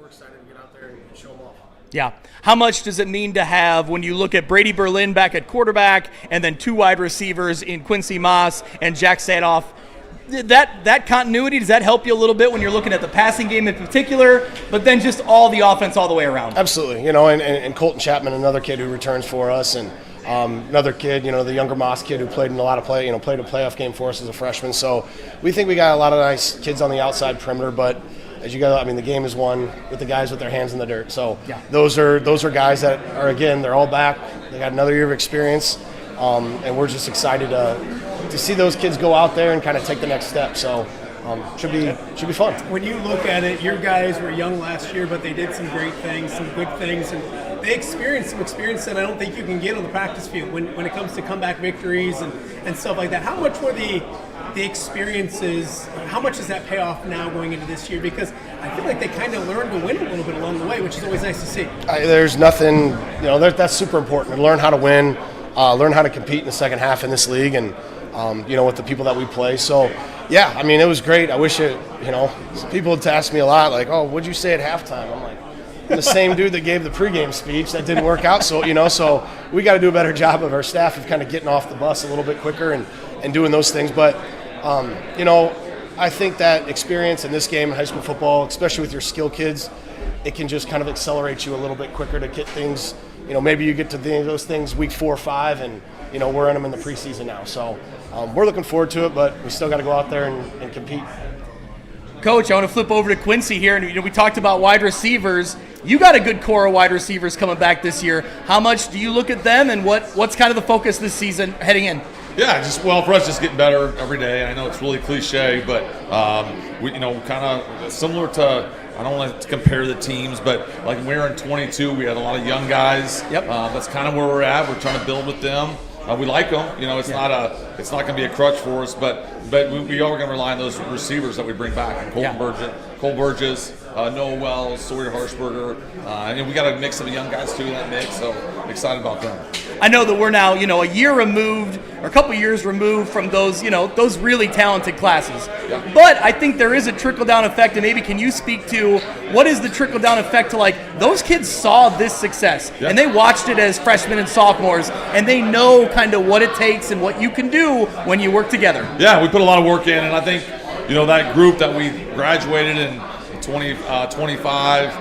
we're excited to get out there and show them off. Yeah. How much does it mean to have, when you look at Brady Berlin back at quarterback and then 2 wide receivers in Quincy Moss and Jack Sadoff, that continuity, does that help you a little bit when you're looking at the passing game in particular, but then just all the offense all the way around? Absolutely. And Colton Chapman, another kid who returns for us, and another kid, the younger Moss kid who played in a lot of played a playoff game for us as a freshman. So we think we got a lot of nice kids on the outside perimeter, but as you go, the game is won with the guys with their hands in the dirt. So those are guys that are, again, they're all back. They got another year of experience, and we're just excited to see those kids go out there and kind of take the next step. So should be fun. When you look at it, your guys were young last year, but they did some great things, some good things, and they experienced some experience that I don't think you can get on the practice field when it comes to comeback victories and stuff like that. How much were the experiences, how much does that pay off now going into this year? Because I feel like they kind of learned to win a little bit along the way, which is always nice to see. There's nothing, that's super important. To learn how to win, learn how to compete in the second half in this league, and with the people that we play. So, yeah, it was great. I wish it, people would ask me a lot, like, oh, what'd you say at halftime? I'm like, I'm the same dude that gave the pregame speech. That didn't work out. So, so we got to do a better job of our staff of kind of getting off the bus a little bit quicker and doing those things. But, I think that experience in this game, high school football, especially with your skill kids, it can just kind of accelerate you a little bit quicker to get things, maybe you get to those things week 4 or 5, and, we're in them in the preseason now. So we're looking forward to it, but we still got to go out there and compete. Coach, I want to flip over to Quincy here, and we talked about wide receivers. You got a good core of wide receivers coming back this year. How much do you look at them, and what's kind of the focus this season heading in? Yeah, for us, just getting better every day. I know it's really cliche, but we, kind of similar to. I don't want to compare the teams, but like when we were in 22, we had a lot of young guys. Yep. That's kind of where we're at. We're trying to build with them. We like them. It's not going to be a crutch for us, but we are going to rely on those receivers that we bring back. Cole Burgess, Noah Wells, Sawyer Harshberger, and we got to mix some young guys too in that mix. So excited about them. I know that we're now, a year removed, or a couple years removed from those, those really talented classes. Yeah. But I think there is a trickle-down effect, and maybe can you speak to what is the trickle-down effect to, those kids saw this success, and they watched it as freshmen and sophomores, and they know kind of what it takes and what you can do when you work together. Yeah, we put a lot of work in, and I think, that group that we graduated in 25,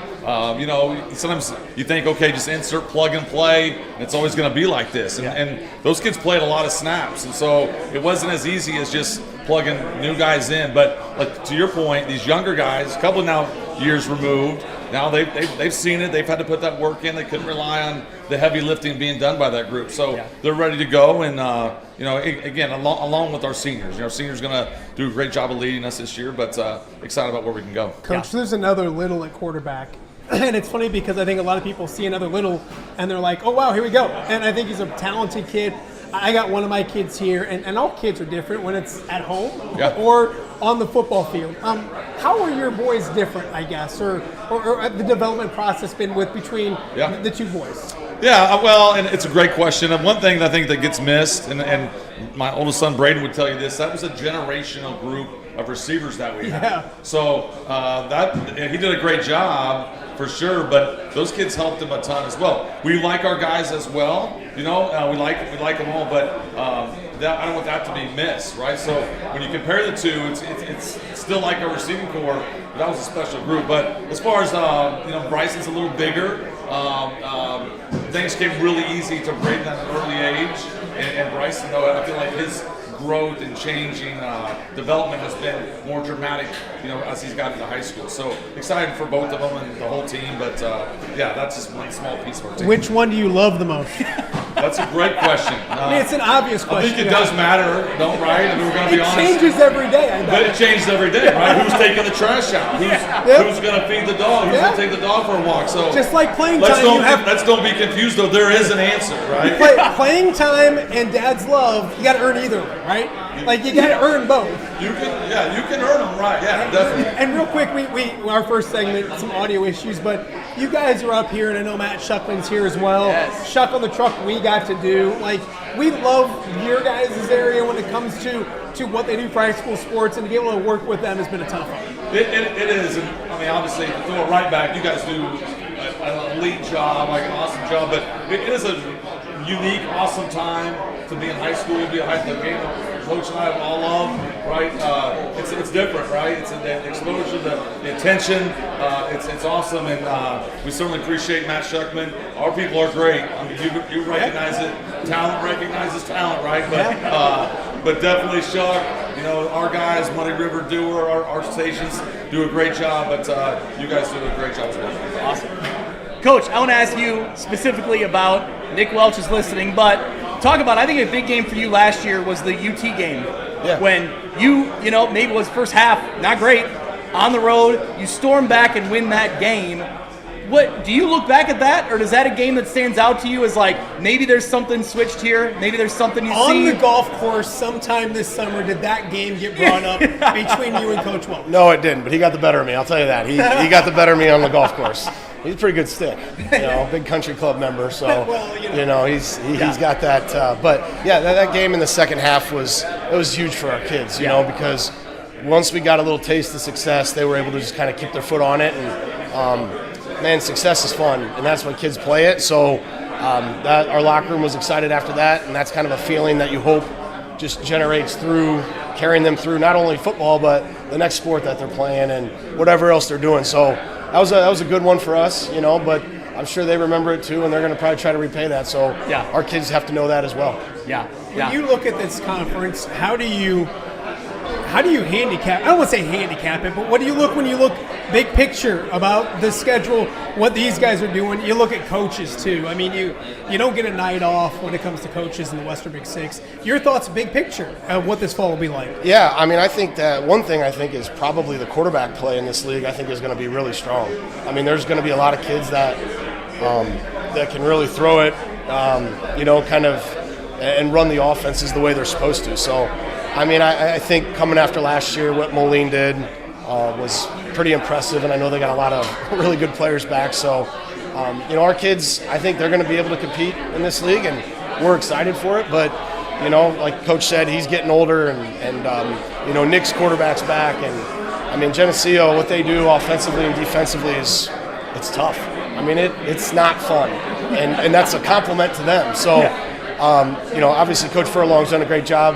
sometimes you think, okay, just insert plug and play, and it's always going to be like this. And those kids played a lot of snaps, and so it wasn't as easy as just plugging new guys in. But to your point, these younger guys, a couple now years removed, now they've seen it. They've had to put that work in. They couldn't rely on the heavy lifting being done by that group. So they're ready to go. And, again, along with our seniors. Our seniors going to do a great job of leading us this year, but excited about where we can go. Coach, there's another little at quarterback. And it's funny because I think a lot of people see another little and they're like, oh, wow, here we go. And I think he's a talented kid. I got one of my kids here, and all kids are different when it's at home or on the football field. How are your boys different, I guess, or the development process been between the two boys? Yeah, well, and it's a great question. And one thing that I think that gets missed, and my oldest son Braden would tell you this, that was a generational group of receivers that we had. So he did a great job for sure, but those kids helped him a ton as well. We like our guys as well, we like them all, but I don't want that to be missed, right? So when you compare the two, it's still like our receiving core, but that was a special group. But as far as Bryson's a little bigger. Things came really easy to Braden at an early age, and Bryson, though, I feel like his growth and changing development has been more dramatic, as he's gotten into high school. So excited for both of them and the whole team, but that's just one small piece of our team. Which one do you love the most? That's a great question. It's an obvious question. I think it does matter, right? We're going to be honest. It changes every day, I bet. But it changes every day, right? Who's taking the trash out? Who's going to feed the dog? Who's going to take the dog for a walk? So just like playing time. Let's don't be confused, though. There is an answer, right? Playing time and dad's love, you got to earn either one, right? Like you got to earn both. You can earn them, right? Yeah, definitely. And real quick, we our first segment, some audio issues, but you guys are up here, and I know Matt Shuckman's here as well. Yes. Shuck on the Truck we got to do. Like, we love your guys' area when it comes to what they do for high school sports, and to be able to work with them has been a ton of fun. It is. And, I mean, obviously, to throw it right back, you guys do an elite job, like an awesome job. But it is a unique, awesome time to be in high school, be a high school game. Coach and I all love, right? It's different, right? It's the exposure, the attention. It's awesome, and we certainly appreciate Matt Shuckman. Our people are great. I mean, you recognize it. Talent recognizes talent, right? But definitely Shuck. You know, our guys, Muddy River, Dewar, our stations do a great job. But you guys do a great job as well. Awesome. Coach, I want to ask you specifically about Nick Welch is listening, but talk about, I think a big game for you last year was the UT game. Yeah. When you know, maybe it was first half, not great, on the road, you storm back and win that game. What do you look back at that, or is that a game that stands out to you as like maybe there's something switched here, maybe there's something you On see? the golf course sometime this summer, did that game get brought up between you and Coach Welch? No, it didn't, but he got the better of me. I'll tell you that. He got the better of me on the golf course. He's a pretty good stick, big country club member. So, well, he's got that. But yeah, that game in the second half was huge for our kids, because once we got a little taste of success, they were able to just kind of keep their foot on it. And man, success is fun, and that's when kids play it. So that our locker room was excited after that, and that's kind of a feeling that you hope just generates through carrying them through not only football but the next sport that they're playing and whatever else they're doing. So that was a good one for us, but I'm sure they remember it too, and they're going to probably try to repay that. So our kids have to know that as well. Yeah. When you look at this conference, how do you handicap? I don't want to say handicap it, but what do you look when you look big picture about the schedule, what these guys are doing? You look at coaches too. I mean, you don't get a night off when it comes to coaches in the Western Big Six. Your thoughts, big picture, of what this fall will be like? Yeah, I mean, I think that one thing I think is probably the quarterback play in this league. I think is going to be really strong. I mean, there's going to be a lot of kids that can really throw it, kind of, and run the offenses the way they're supposed to. So, I mean, I think coming after last year, what Moline did was pretty impressive, and I know they got a lot of really good players back. So, our kids, I think they're going to be able to compete in this league, and we're excited for it. But, like Coach said, he's getting older, and Nick's quarterback's back, and I mean, Geneseo, what they do offensively and defensively it's tough. I mean, it's not fun, and that's a compliment to them. So, obviously Coach Furlong's done a great job.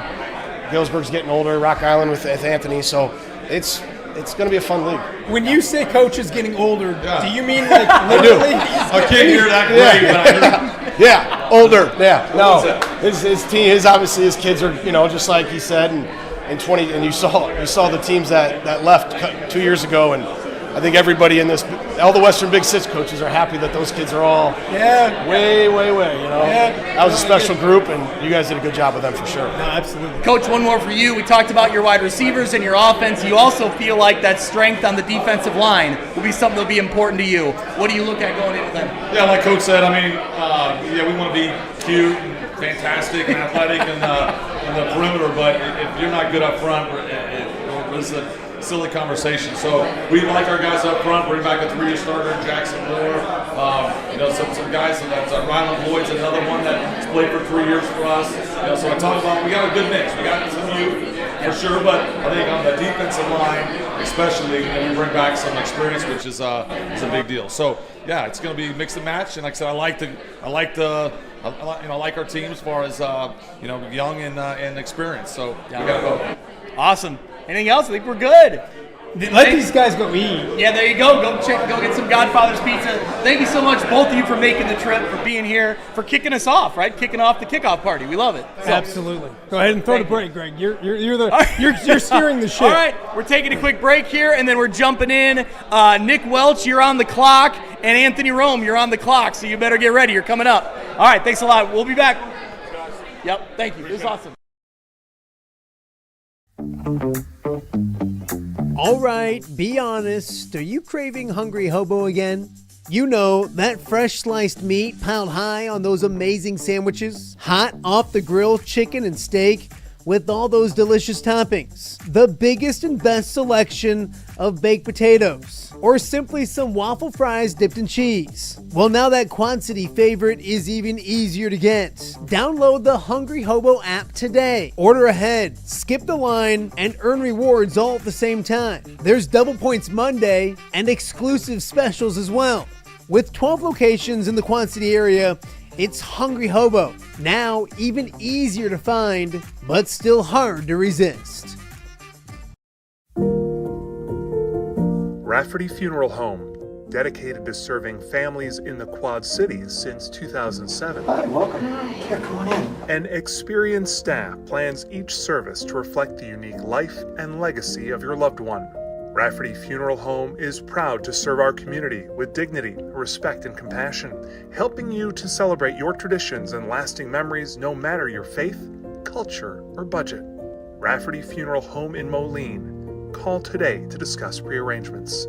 Galesburg's getting older, Rock Island with Anthony, so it's going to be a fun league. When you say coach is getting older, do you mean like literally? I can't hear that great. Yeah, older. Yeah, no. His team, obviously his kids are, just like he said, and you saw the teams that left 2 years ago, and I think everybody in all the Western Big Six coaches are happy that those kids are all way. That was a special group, and you guys did a good job with them for sure. No, absolutely. Coach, one more for you. We talked about your wide receivers and your offense. You also feel like that strength on the defensive line will be something that will be important to you. What do you look at going into them? Yeah, like Coach said, I mean, we want to be cute and fantastic and athletic in the perimeter, but if you're not good up front, it's a silly conversation. So we like our guys up front. Bring back a 3-year starter, Jackson Moore. Some guys. Ryland Lloyd's another one that's played for 3 years for us. So I talk about we got a good mix. We got some youth for sure, but I think on the defensive line, especially, we bring back some experience, which is a big deal. So yeah, it's going to be mix and match. And like I said, I like our team as far as young and experienced. So we got to go. Awesome. Anything else? I think we're good. Let these guys go eat. Yeah, there you go. Go get some Godfather's Pizza. Thank you so much, both of you, for making the trip, for being here, for kicking us off, right? Kicking off the kickoff party. We love it. So, absolutely. Go ahead and throw the break, Greg. You're steering the ship. All right, we're taking a quick break here, and then we're jumping in. Nick Welch, you're on the clock, and Anthony Rome, you're on the clock, so you better get ready. You're coming up. All right, thanks a lot. We'll be back. Yep, thank you. It was awesome. All right, be honest. Are you craving Hungry Hobo again? You know, that fresh sliced meat piled high on those amazing sandwiches, hot off the grill chicken and steak, with all those delicious toppings. The biggest and best selection of baked potatoes, or simply some waffle fries dipped in cheese. Well, now that Quad City favorite is even easier to get. Download the Hungry Hobo app today. Order ahead, skip the line, and earn rewards all at the same time. There's Double Points Monday and exclusive specials as well. With 12 locations in the Quad City area, it's Hungry Hobo. Now even easier to find, but still hard to resist. Rafferty Funeral Home, dedicated to serving families in the Quad Cities since 2007. Hi, welcome. Here, come on in. An experienced staff plans each service to reflect the unique life and legacy of your loved one. Rafferty Funeral Home is proud to serve our community with dignity, respect, and compassion, helping you to celebrate your traditions and lasting memories no matter your faith, culture, or budget. Rafferty Funeral Home in Moline. Call today to discuss prearrangements.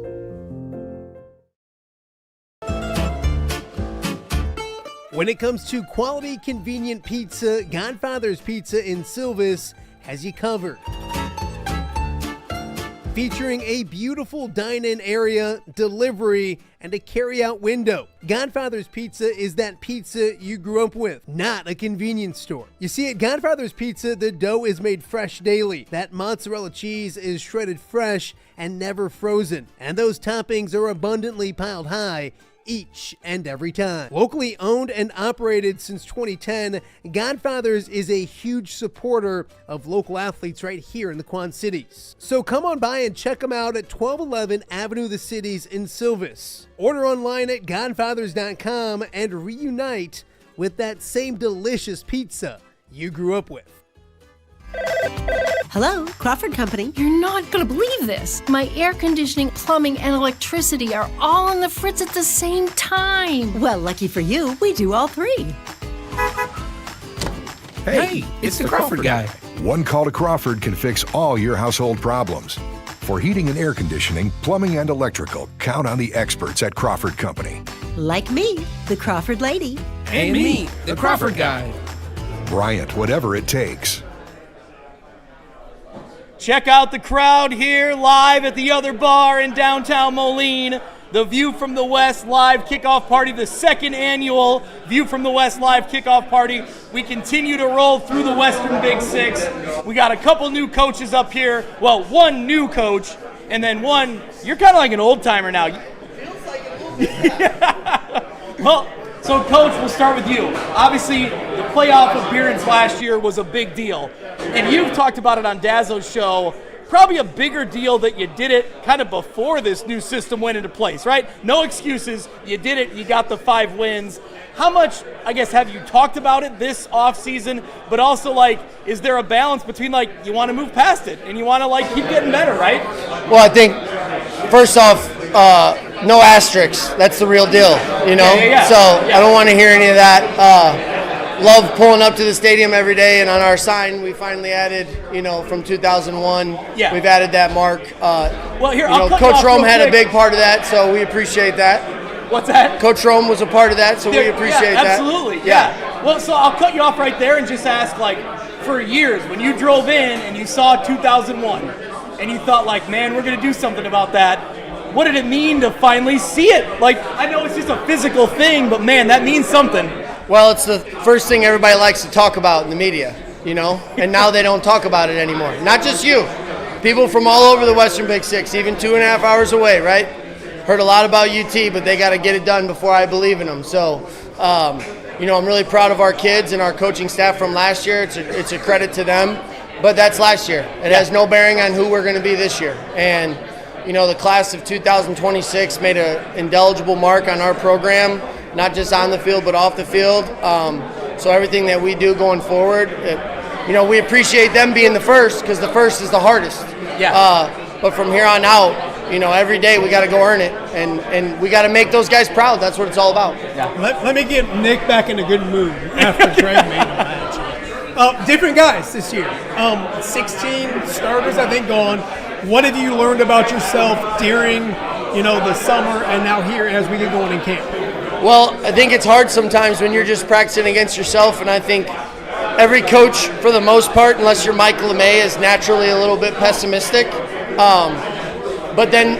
When it comes to quality, convenient pizza, Godfather's Pizza in Silvis has you covered. Featuring a beautiful dine-in area, delivery, and a carry-out window. Godfather's Pizza is that pizza you grew up with, not a convenience store. You see, at Godfather's Pizza, the dough is made fresh daily. That mozzarella cheese is shredded fresh and never frozen. And those toppings are abundantly piled high each and every time. Locally owned and operated since 2010, Godfather's is a huge supporter of local athletes right here in the Quad Cities. So come on by and check them out at 1211 Avenue of the Cities in Silvis. Order online at godfathers.com and reunite with that same delicious pizza you grew up with. Hello, Crawford Company. You're not gonna believe this. My air conditioning, plumbing, and electricity are all on the fritz at the same time. Well, lucky for you, we do all three. Hey, it's the Crawford guy. One call to Crawford can fix all your household problems. For heating and air conditioning, plumbing, and electrical, count on the experts at Crawford Company. Like me, the Crawford lady. And me, the Crawford guy. Bryant, whatever it takes. Check out the crowd here live at the other bar in downtown Moline. The View from the West live kickoff party, the second annual View from the West live kickoff party. We continue to roll through the Western Big Six. We got a couple new coaches up here. Well, one new coach, and then one, you're kind of like an old timer now. Feels like an old timer. Well, so Coach, we'll start with you. Obviously, the playoff appearance last year was a big deal. And you've talked about it on Dazzo's show, probably a bigger deal that you did it kind of before this new system went into place, right? No excuses. You did it. You got the 5 wins. How much, I guess, have you talked about it this offseason? But also, like, is there a balance between, like, you want to move past it and you want to, like, keep getting better, right? Well, I think, first off, no asterisks. That's the real deal, you know? Yeah. So I don't want to hear any of that. Love pulling up to the stadium every day, and on our sign, we finally added, from 2001, we've added that mark. Well, here, Coach Rome had a big part of that, so we appreciate that. What's that? Coach Rome was a part of that, so we appreciate that. Absolutely, yeah. Well, so I'll cut you off right there and just ask, like, for years, when you drove in and you saw 2001, and you thought, like, man, we're going to do something about that, what did it mean to finally see it? Like, I know it's just a physical thing, but, man, that means something. Well, it's the first thing everybody likes to talk about in the media, and now they don't talk about it anymore. Not just you. People from all over the Western Big Six, even 2.5 hours away, right? Heard a lot about UT, but they got to get it done before I believe in them. So, I'm really proud of our kids and our coaching staff from last year. It's a credit to them, but that's last year. It has no bearing on who we're going to be this year. And, the class of 2026 made an indelible mark on our program, not just on the field, but off the field. So everything that we do going forward, we appreciate them being the first, because the first is the hardest. Yeah. But from here on out, every day we got to go earn it, and we got to make those guys proud. That's what it's all about. Yeah. Let me get Nick back in a good mood after Trey made a match. Different guys this year. 16 starters, I think, gone. What have you learned about yourself during, the summer and now here as we get going in camp? Well, I think it's hard sometimes when you're just practicing against yourself, and I think, every coach, for the most part, unless you're Mike LeMay, is naturally a little bit pessimistic. But then,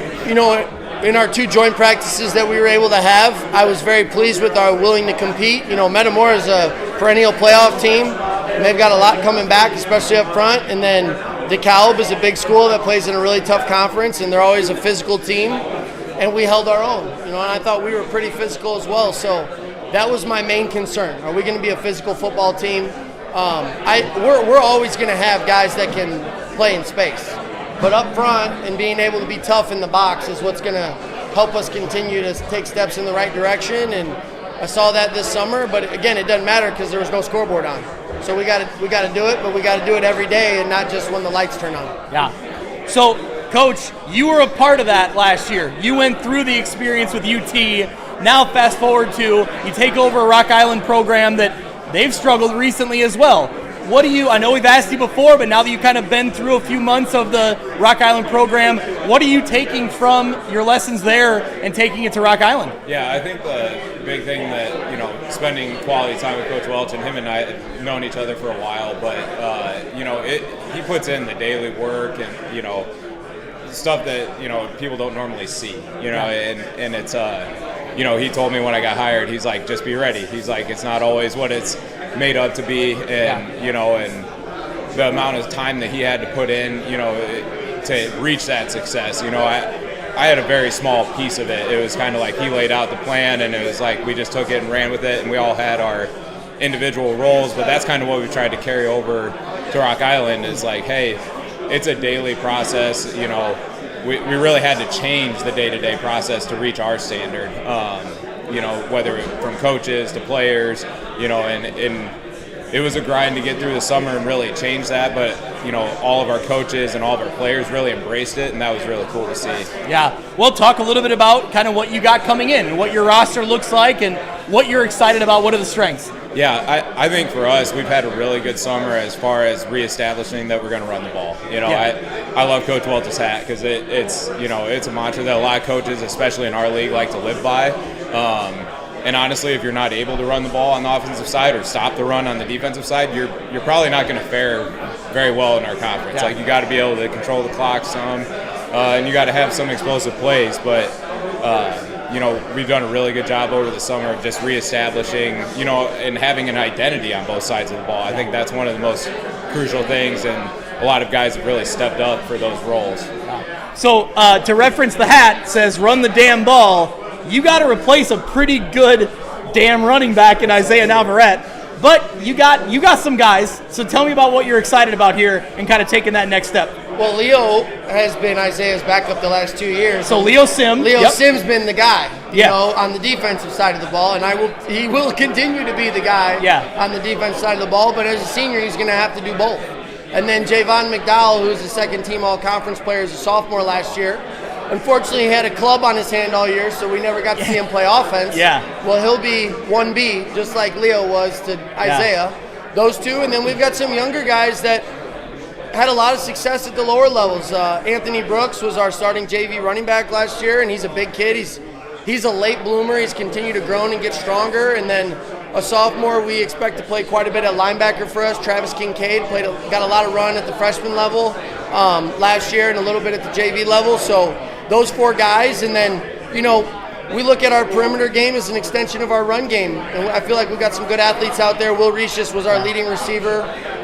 in our 2 joint practices that we were able to have, I was very pleased with our willing to compete. Metamora is a perennial playoff team, and they've got a lot coming back, especially up front. And then DeKalb is a big school that plays in a really tough conference, and they're always a physical team. And we held our own, and I thought we were pretty physical as well. So that was my main concern. Are we going to be a physical football team? We're always going to have guys that can play in space. But up front and being able to be tough in the box is what's going to help us continue to take steps in the right direction. And I saw that this summer, but again, it doesn't matter because there was no scoreboard on. So we got to do it, but we got to do it every day and not just when the lights turn on. Yeah. So, Coach, you were a part of that last year. You went through the experience with UT. Now fast forward to you take over a Rock Island program that they've struggled recently as well. I know we've asked you before, but now that you've kind of been through a few months of the Rock Island program, what are you taking from your lessons there and taking it to Rock Island? Yeah, I think the big thing that, spending quality time with Coach Welch, and him and I have known each other for a while, but, he puts in the daily work and, stuff that, people don't normally see, and it's, he told me when I got hired, he's like, just be ready. He's like, it's not always what it's made up to be, and and the amount of time that he had to put in, to reach that success. I had a very small piece of it. It was kind of like he laid out the plan, and it was like we just took it and ran with it, and we all had our individual roles. But that's kind of what we tried to carry over to Rock Island. Is like, hey, it's a daily process. We really had to change the day-to-day process to reach our standard. Whether from coaches to players, and it was a grind to get through the summer and really change that. But, all of our coaches and all of our players really embraced it, and that was really cool to see. Yeah. Well, talk a little bit about kind of what you got coming in and what your roster looks like and what you're excited about. What are the strengths? Yeah, I think for us, we've had a really good summer as far as reestablishing that we're going to run the ball. I love Coach Welch's hat because it's a mantra that a lot of coaches, especially in our league, like to live by. And honestly, if you're not able to run the ball on the offensive side or stop the run on the defensive side, you're probably not going to fare very well in our conference. Yeah. Like, you got to be able to control the clock some, and you got to have some explosive plays. But we've done a really good job over the summer of just reestablishing, and having an identity on both sides of the ball. I think that's one of the most crucial things, and a lot of guys have really stepped up for those roles. So to reference the hat, says run the damn ball. You got to replace a pretty good damn running back in Isaiah Navarrete, but you got some guys. So tell me about what you're excited about here and kind of taking that next step. Well, Leo has been Isaiah's backup the last 2 years. So Leo Sims. Sims been the guy, on the defensive side of the ball, and he will continue to be the guy on the defensive side of the ball. But as a senior, he's going to have to do both. And then Javon McDowell, who's a second-team All-Conference player, as a sophomore last year. Unfortunately, he had a club on his hand all year, so we never got to see him play offense. Yeah. Well, he'll be 1B, just like Leo was to Isaiah. Those two, and then we've got some younger guys that had a lot of success at the lower levels. Anthony Brooks was our starting JV running back last year, and he's a big kid. He's a late bloomer. He's continued to grow and get stronger. And then a sophomore, we expect to play quite a bit at linebacker for us. Travis Kincaid got a lot of run at the freshman level last year and a little bit at the JV level. So those 4 guys, and then, we look at our perimeter game as an extension of our run game. And I feel like we've got some good athletes out there. Will Recius was our leading receiver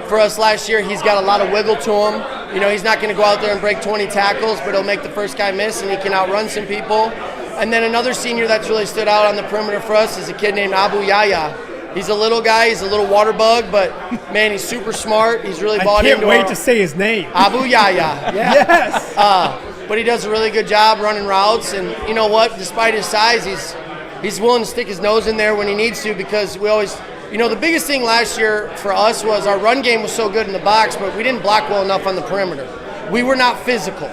for us last year. He's got a lot of wiggle to him. He's not going to go out there and break 20 tackles, but he'll make the first guy miss, and he can outrun some people. And then another senior that's really stood out on the perimeter for us is a kid named Abu Yaya. He's a little guy. He's a little water bug, but, man, he's super smart. He's really bought into I can't wait to say his name. Abu Yaya. Yeah. Yes. But he does a really good job running routes, and you know what? Despite his size, he's willing to stick his nose in there when he needs to, because we always, the biggest thing last year for us was our run game was so good in the box, but we didn't block well enough on the perimeter. We were not physical,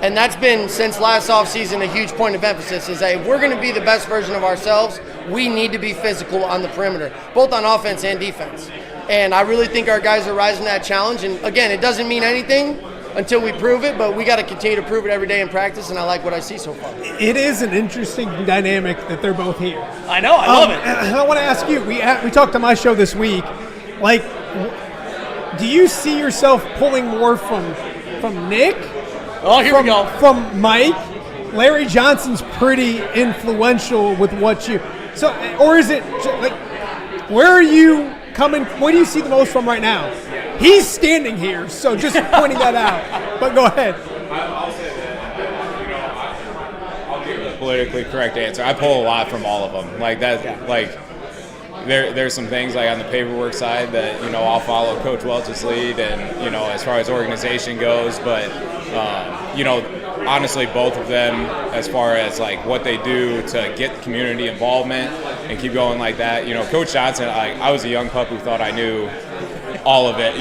and that's been, since last offseason, a huge point of emphasis, is that if we're going to be the best version of ourselves, we need to be physical on the perimeter, both on offense and defense. And I really think our guys are rising to that challenge, and again, it doesn't mean anything until we prove it, but we got to continue to prove it every day in practice, and I like what I see so far. It is an interesting dynamic that they're both here. I know, I love it. And I want to ask you, we talked on my show this week, like, Do you see yourself pulling more from Nick? Oh, here we go. From Mike. Larry Johnson's pretty influential with what you. So, or is it like, where are you coming? Where do you see the most from right now? He's standing here, so just pointing that out. But go ahead. I'll say that, I'll give the politically correct answer. I pull a lot from all of them. Like that, like there's some things like on the paperwork side that I'll follow Coach Welch's lead, and as far as organization goes, but honestly, both of them, as far as like what they do to get community involvement and keep going like that. Coach Johnson, I was a young pup who thought I knew all of it.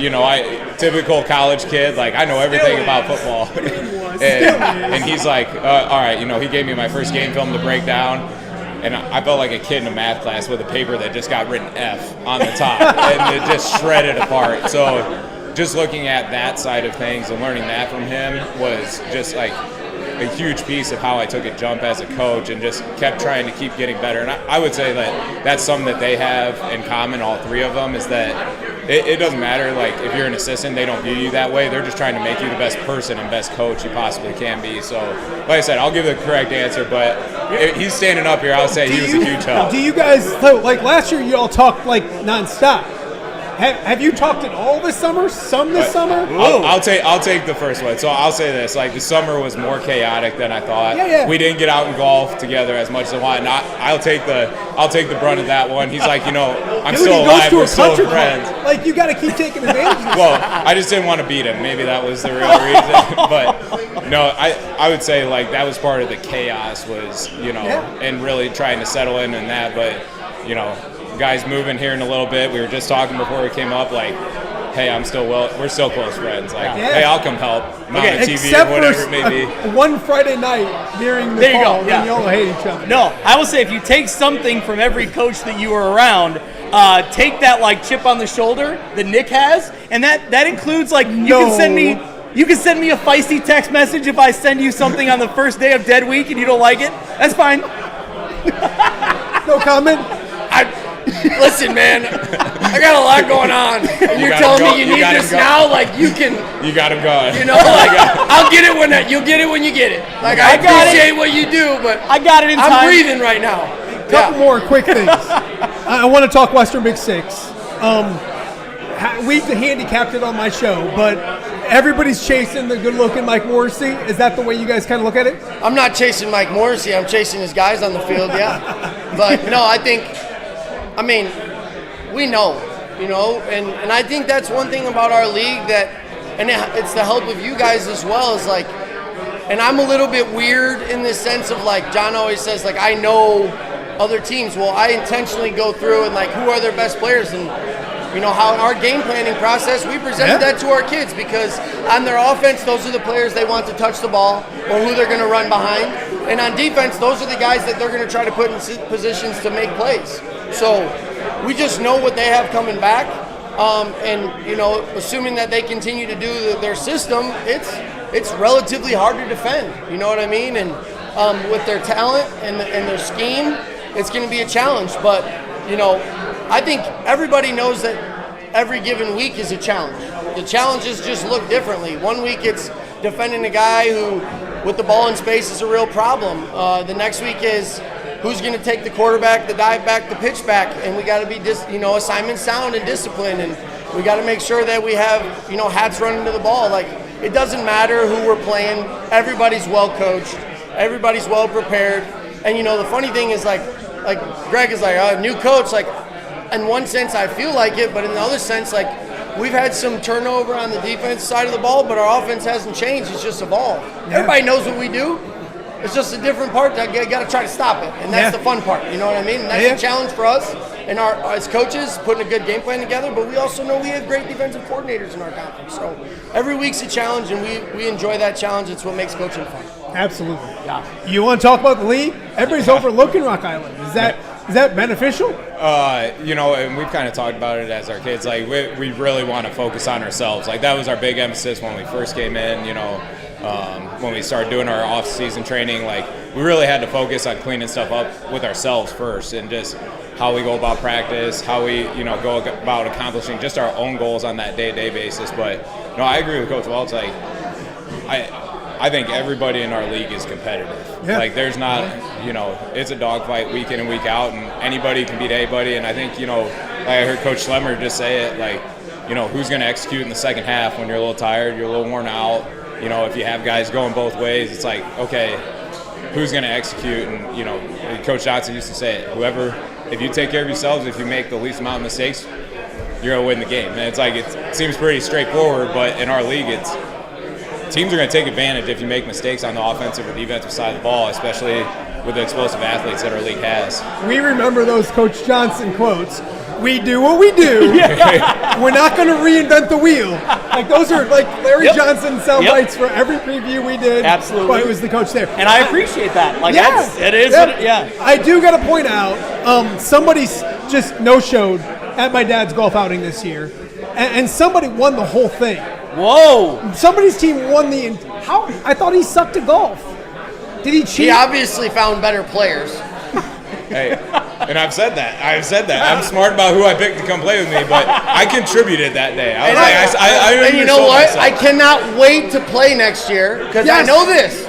Typical college kid, like I know everything about football. and he's like, all right, he gave me my first game film to break down. And I felt like a kid in a math class with a paper that just got written F on the top and it just shredded apart. So just looking at that side of things and learning that from him was just like a huge piece of how I took a jump as a coach and just kept trying to keep getting better. And I would say that that's something that they have in common, all three of them, is that it doesn't matter, like, if you're an assistant, they don't view you that way. They're just trying to make you the best person and best coach you possibly can be. So, like I said, I'll give the correct answer, but if he's standing up here, I'll say he was a huge help. Do you guys, like last year, you all talked like nonstop. Have you talked at all this summer? Some this summer? I'll take the first one. So I'll say this: like the summer was more chaotic than I thought. Yeah. We didn't get out and golf together as much as I wanted. I'll take the brunt of that one. He's like, I'm still alive. We're still friends. Like you got to keep taking advantage of this. Well, I just didn't want to beat him. Maybe that was the real reason. But no, I would say like that was part of the chaos was and really trying to settle in and that. But guys moving here in a little bit. We were just talking before we came up, like, hey, we're still close friends. Like, hey, I'll come help. I'm on the TV or whatever it may be. One Friday night during the fall, when you all hate each other. No, I will say if you take something from every coach that you were around, take that like chip on the shoulder that Nick has, and that includes like you can send me a feisty text message if I send you something on the first day of Dead Week and you don't like it. That's fine. No comment. Listen, man, I got a lot going on. And you're telling me you need this now? Like, you got him going. I'll get it you'll get it when you get it. Like, I appreciate what you do, but I got it in time. I'm breathing right now. Couple more quick things. I want to talk Western Big Six. We've handicapped it on my show, but everybody's chasing the good-looking Mike Morrissey. Is that the way you guys kind of look at it? I'm not chasing Mike Morrissey. I'm chasing his guys on the field, yeah. But, no, we know, and I think that's one thing about our league and it's the help of you guys as well, is like, and I'm a little bit weird in the sense of like, John always says, like, I know other teams. Well, I intentionally go through and like, who are their best players, and how in our game planning process, we presented that to our kids, because on their offense, those are the players they want to touch the ball or who they're going to run behind. And on defense, those are the guys that they're going to try to put in positions to make plays. So we just know what they have coming back. Assuming that they continue to do their system, it's relatively hard to defend. You know what I mean? And with their talent and their scheme, it's going to be a challenge. But, I think everybody knows that every given week is a challenge. The challenges just look differently. One week it's defending a guy who, with the ball in space, is a real problem. The next week is who's going to take the quarterback, the dive back, the pitch back, and we got to be assignment sound and disciplined, and we got to make sure that we have hats running to the ball. Like, it doesn't matter who we're playing. Everybody's well coached. Everybody's well prepared. And the funny thing is like Greg is like a new coach. Like, in one sense, I feel like it, but in the other sense, like, we've had some turnover on the defense side of the ball, but our offense hasn't changed. It's just evolved. Yeah. Everybody knows what we do. It's just a different part that you got to try to stop it, and that's the fun part. You know what I mean? And that's a challenge for us and as coaches, putting a good game plan together. But we also know we have great defensive coordinators in our conference. So every week's a challenge, and we enjoy that challenge. It's what makes coaching fun. Absolutely. Yeah. You want to talk about the league? Everybody's overlooking Rock Island. Is that beneficial? And we've kind of talked about it as our kids. Like, we really want to focus on ourselves. Like, that was our big emphasis when we first came in, when we started doing our off-season training. Like, we really had to focus on cleaning stuff up with ourselves first, and just how we go about practice, how we, go about accomplishing just our own goals on that day-to-day basis. But no, I agree with Coach Welch. Like, I think everybody in our league is competitive. Yeah. Like, there's not, it's a dogfight week in and week out, and anybody can beat anybody. And I think, like I heard Coach Schlemmer just say it, like, who's going to execute in the second half when you're a little tired, you're a little worn out. If you have guys going both ways, it's like, okay, who's going to execute? And, Coach Johnson used to say it, if you take care of yourselves, if you make the least amount of mistakes, you're going to win the game. And it's like, it seems pretty straightforward, but in our league, teams are going to take advantage if you make mistakes on the offensive or defensive side of the ball, especially with the explosive athletes that our league has. We remember those Coach Johnson quotes. We do what we do. We're not going to reinvent the wheel. Like, those are like Larry Johnson sound bites for every preview we did. Absolutely. While he was the coach there. And I appreciate that. Like, it is. I do got to point out, somebody just no-showed at my dad's golf outing this year, and somebody won the whole thing. Whoa! Somebody's team won the. How? I thought he sucked at golf. Did he cheat? He obviously found better players. Hey, and I've said that. I'm smart about who I picked to come play with me, but I contributed that day. And you know what? I cannot wait to play next year because I know this.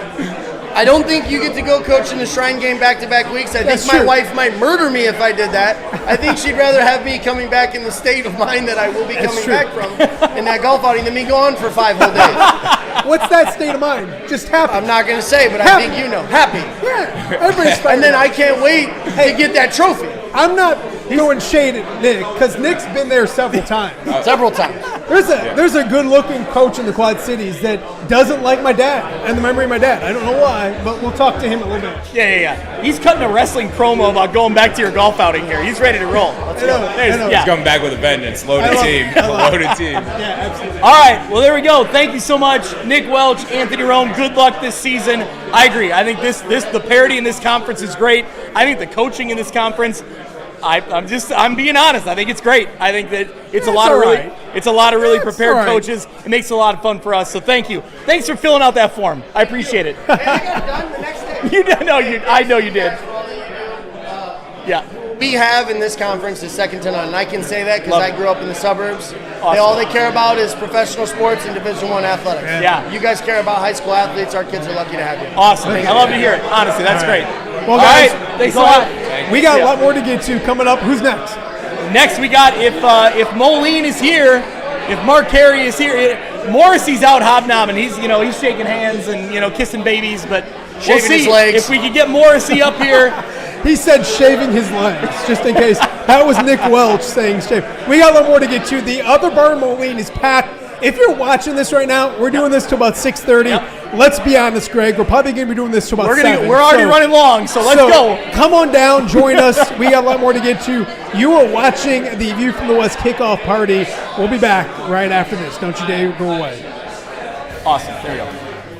I don't think you get to go coach in the Shrine game back-to-back weeks. I think my wife might murder me if I did that. I think she'd rather have me coming back in the state of mind that I will be coming back from in that golf outing than me going for 5 whole days. What's that state of mind? Just happy. I'm not going to say, but I think you know. Happy. Yeah. Everybody's and then I can't wait to get that trophy. I'm not throwing shade at Nick because Nick's been there several times. Several times. There's a good-looking coach in the Quad Cities that doesn't like my dad and the memory of my dad. I don't know why, but we'll talk to him a little bit. Yeah. He's cutting a wrestling promo about going back to your golf outing here. He's ready to roll. Let's go. He's coming back with a vengeance. Loaded team. Yeah, absolutely. All right. Well, there we go. Thank you so much, Nick Welch, Anthony Rome. Good luck this season. I agree. I think the parity in this conference is great. I think the coaching in this conference, I'm being honest. I think it's great. I think that it's a lot of really prepared coaches. It makes it a lot of fun for us. So thank you. Thanks for filling out that form. I appreciate it. I got it done the next day. I know you did. Yeah. We have in this conference is second to none, and I can say that because I grew up in the suburbs. Awesome. All they care about is professional sports and Division I athletics. Yeah. You guys care about high school athletes. Our kids are lucky to have you. Awesome. I love to hear it. Honestly, that's great. Well, guys, thanks a lot. We got a lot more to get to coming up. Who's next? Next, we got if Moline is here, if Mark Carey is here, Morrissey's out hobnobbing. He's shaking hands and kissing babies, but shaving his legs. If we could get Morrissey up here. He said shaving his legs, just in case. That was Nick Welch saying shave. We got a lot more to get to. The other bar in Moline is packed. If you're watching this right now, we're doing this till about 6:30. Yep. Let's be honest, Greg. We're probably going to be doing this till about 7. We're already running long, so let's go. Come on down, join us. We got a lot more to get to. You are watching the View from the West kickoff party. We'll be back right after this. Don't you dare go away. Awesome. There we go.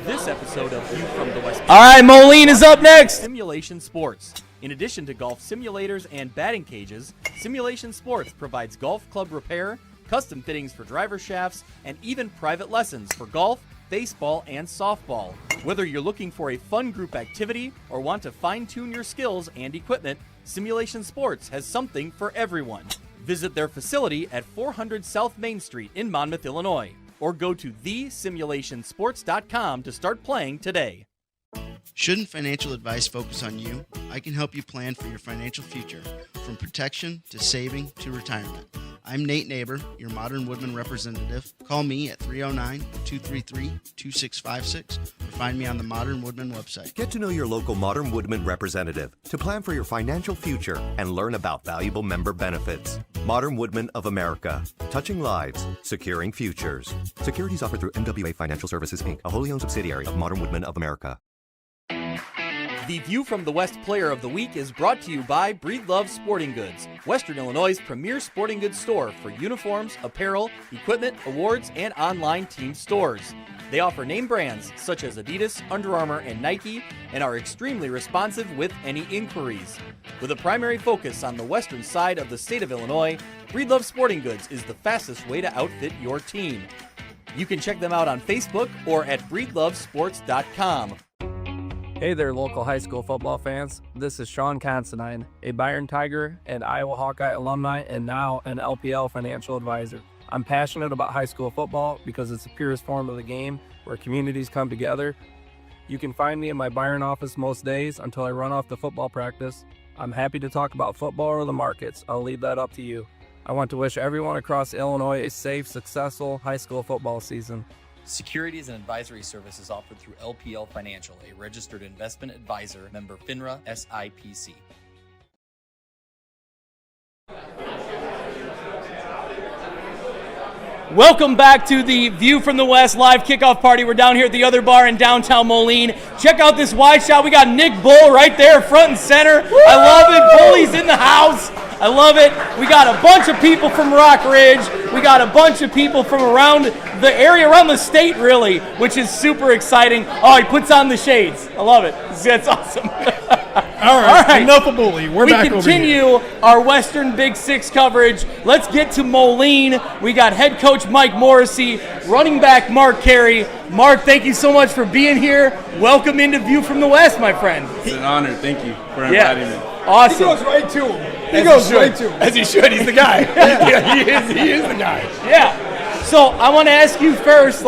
This episode of View from the West. All right, Moline is up next. Simulation Sports. In addition to golf simulators and batting cages, Simulation Sports provides golf club repair, custom fittings for driver shafts, and even private lessons for golf, baseball, and softball. Whether you're looking for a fun group activity or want to fine-tune your skills and equipment, Simulation Sports has something for everyone. Visit their facility at 400 South Main Street in Monmouth, Illinois, or go to thesimulationsports.com to start playing today. Shouldn't financial advice focus on you? I can help you plan for your financial future, from protection to saving to retirement. I'm Nate Neighbor, your Modern Woodman representative. Call me at 309-233-2656 or find me on the Modern Woodman website. Get to know your local Modern Woodman representative to plan for your financial future and learn about valuable member benefits. Modern Woodman of America. Touching lives, securing futures. Securities offered through MWA Financial Services, Inc., a wholly owned subsidiary of Modern Woodman of America. The View from the West Player of the Week is brought to you by Breedlove Sporting Goods, Western Illinois' premier sporting goods store for uniforms, apparel, equipment, awards, and online team stores. They offer name brands such as Adidas, Under Armour, and Nike, and are extremely responsive with any inquiries. With a primary focus on the western side of the state of Illinois, Breedlove Sporting Goods is the fastest way to outfit your team. You can check them out on Facebook or at breedlovesports.com. Hey there, local high school football fans. This is Sean Considine, a Byron Tiger and Iowa Hawkeye alumni and now an LPL financial advisor. I'm passionate about high school football because it's the purest form of the game where communities come together. You can find me in my Byron office most days until I run off to football practice. I'm happy to talk about football or the markets. I'll leave that up to you. I want to wish everyone across Illinois a safe, successful high school football season. Securities and advisory services offered through LPL Financial, a registered investment advisor, member FINRA SIPC. Welcome back to the View from the West live kickoff party. We're down here at the other bar in downtown Moline. Check out this wide shot. We got Nick Bull right there, front and center. Woo! I love it. Bully's in the house. I love it. We got a bunch of people from Rock Ridge. We got a bunch of people from around the area, around the state, really, which is super exciting. Oh, he puts on the shades. I love it. That's awesome. All right. Enough of bully. We're back over here. We continue our Western Big Six coverage. Let's get to Moline. We got head coach Mike Morrissey, running back Mark Carey. Mark, thank you so much for being here. Welcome into View from the West, my friend. It's an honor. Thank you for inviting me. Awesome. He goes right to him. He goes right to him. As he should. He's the guy. Yeah, he is the guy. Yeah. So I want to ask you first,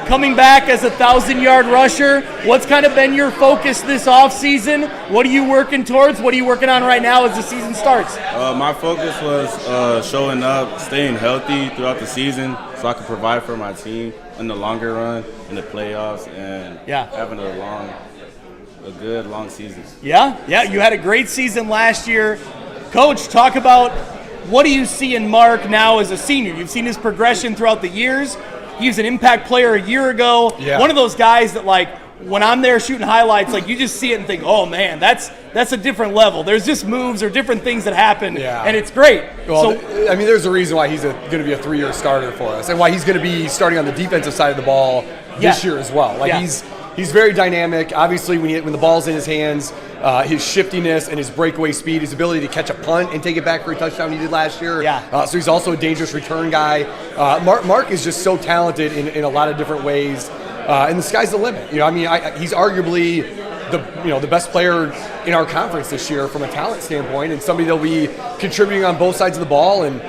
coming back as a 1,000-yard rusher, what's kind of been your focus this offseason? What are you working towards? What are you working on right now as the season starts? My focus was showing up, staying healthy throughout the season so I could provide for my team in the longer run, in the playoffs, and having a good long season. Yeah, you had a great season last year. Coach, talk about what do you see in Mark now as a senior? You've seen his progression throughout the years. He was an impact player a year ago. Yeah. One of those guys that, when I'm there shooting highlights, you just see it and think, oh, man, that's a different level. There's just moves or different things that happen, and it's great. Well, there's a reason why he's going to be a 3-year starter for us and why he's going to be starting on the defensive side of the ball this year as well. He's very dynamic. Obviously, when the ball's in his hands, his shiftiness and his breakaway speed, his ability to catch a punt and take it back for a touchdown he did last year. So he's also a dangerous return guy. Mark is just so talented in a lot of different ways, and the sky's the limit. He's arguably the best player in our conference this year from a talent standpoint, and somebody that'll be contributing on both sides of the ball, and